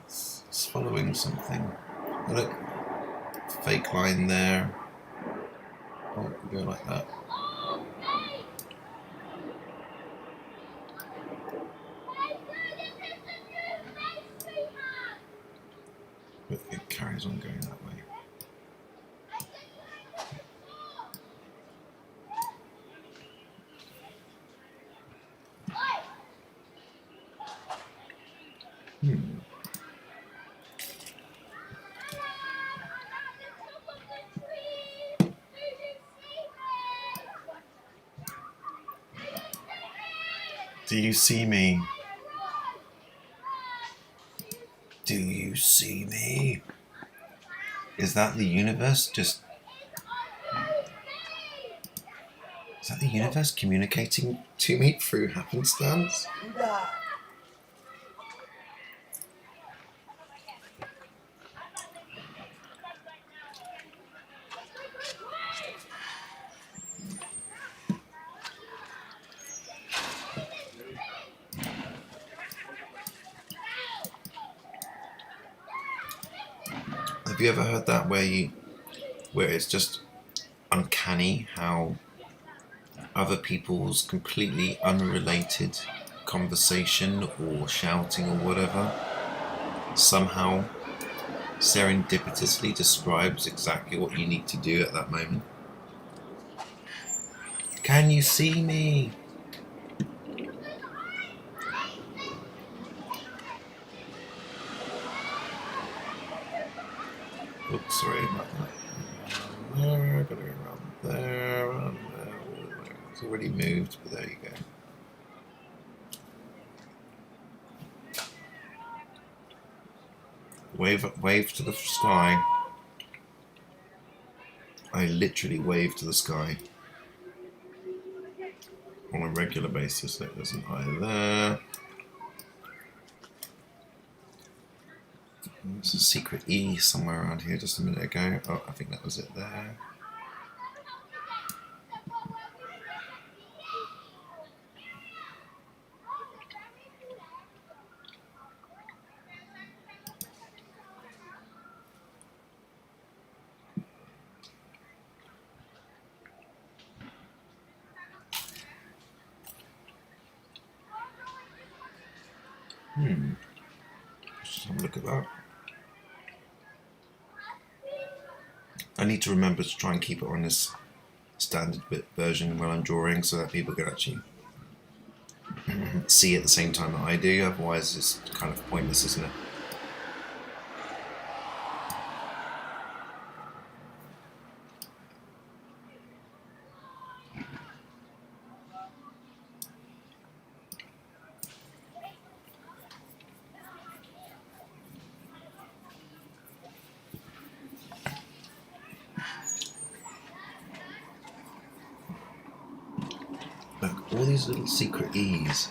[SPEAKER 3] It's following something. Look, fake line there. Oh, go like that. But it carries on going that way. Do you see me? Do you see me? Is that the universe just... Is that the universe communicating to me through happenstance? Have you ever heard that where it's just uncanny how other people's completely unrelated conversation or shouting or whatever somehow serendipitously describes exactly what you need to do at that moment? Can you see me? Oops, sorry about that. There, gotta go around there, around there. It's already moved, but there you go. Wave to the sky. I literally wave to the sky on a regular basis. There's an eye there. There's a secret E somewhere around here just a minute ago. Oh, I think that was it there. Let's have a look at that. I need to remember to try and keep it on this standard bit version when I'm drawing so that people can actually see at the same time that I do, otherwise it's kind of pointless, isn't it? Look, all these little secret E's.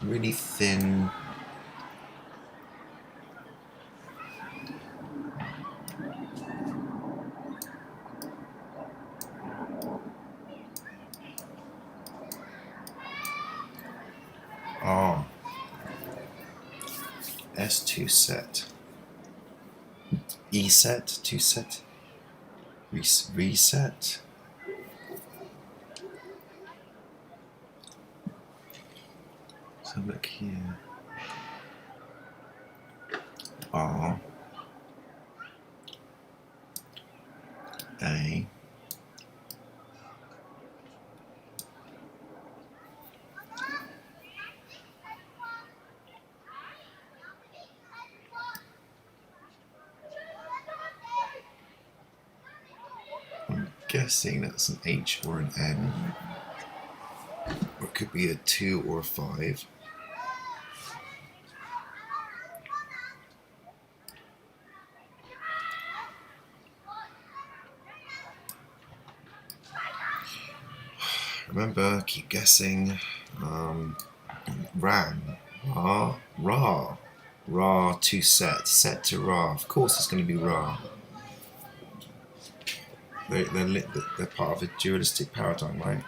[SPEAKER 3] Really thin. Ah. S2 set. E set, 2 set. Reset. So look here. R A I'm guessing that's an H or an N. Or it could be a 2 or a 5. Remember, keep guessing. Ran. Ra to set. Set to Ra. Of course it's going to be Ra. They're part of a dualistic paradigm, right?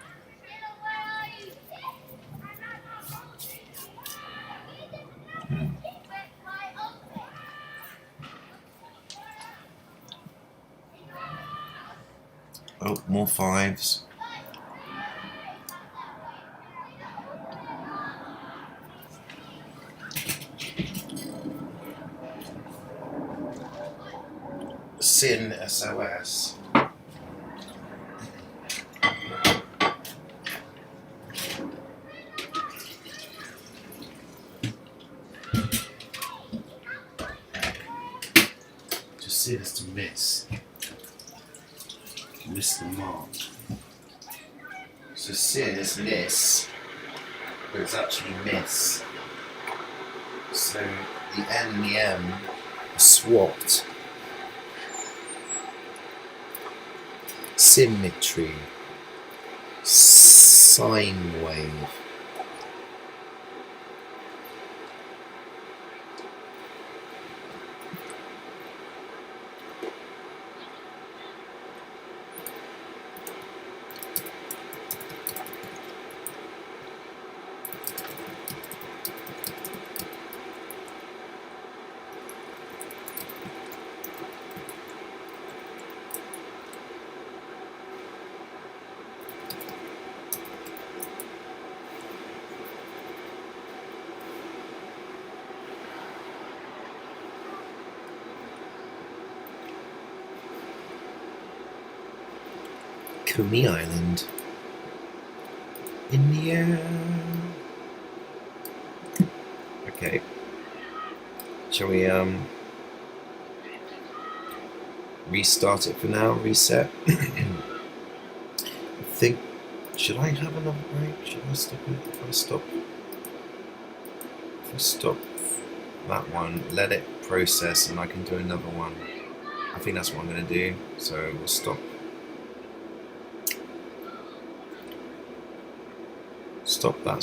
[SPEAKER 3] Oh, more 5s. Sin SOS. To sin is to miss. Miss the mark. So sin is miss, but it's actually miss. So the N and the M are swapped. Symmetry. Sine wave. Coney Island. In the air. Okay. Shall we restart it for now? Reset. I think. Should I have another break? Should I stop it? If I stop that one, let it process and I can do another one. I think that's what I'm going to do. So we'll stop that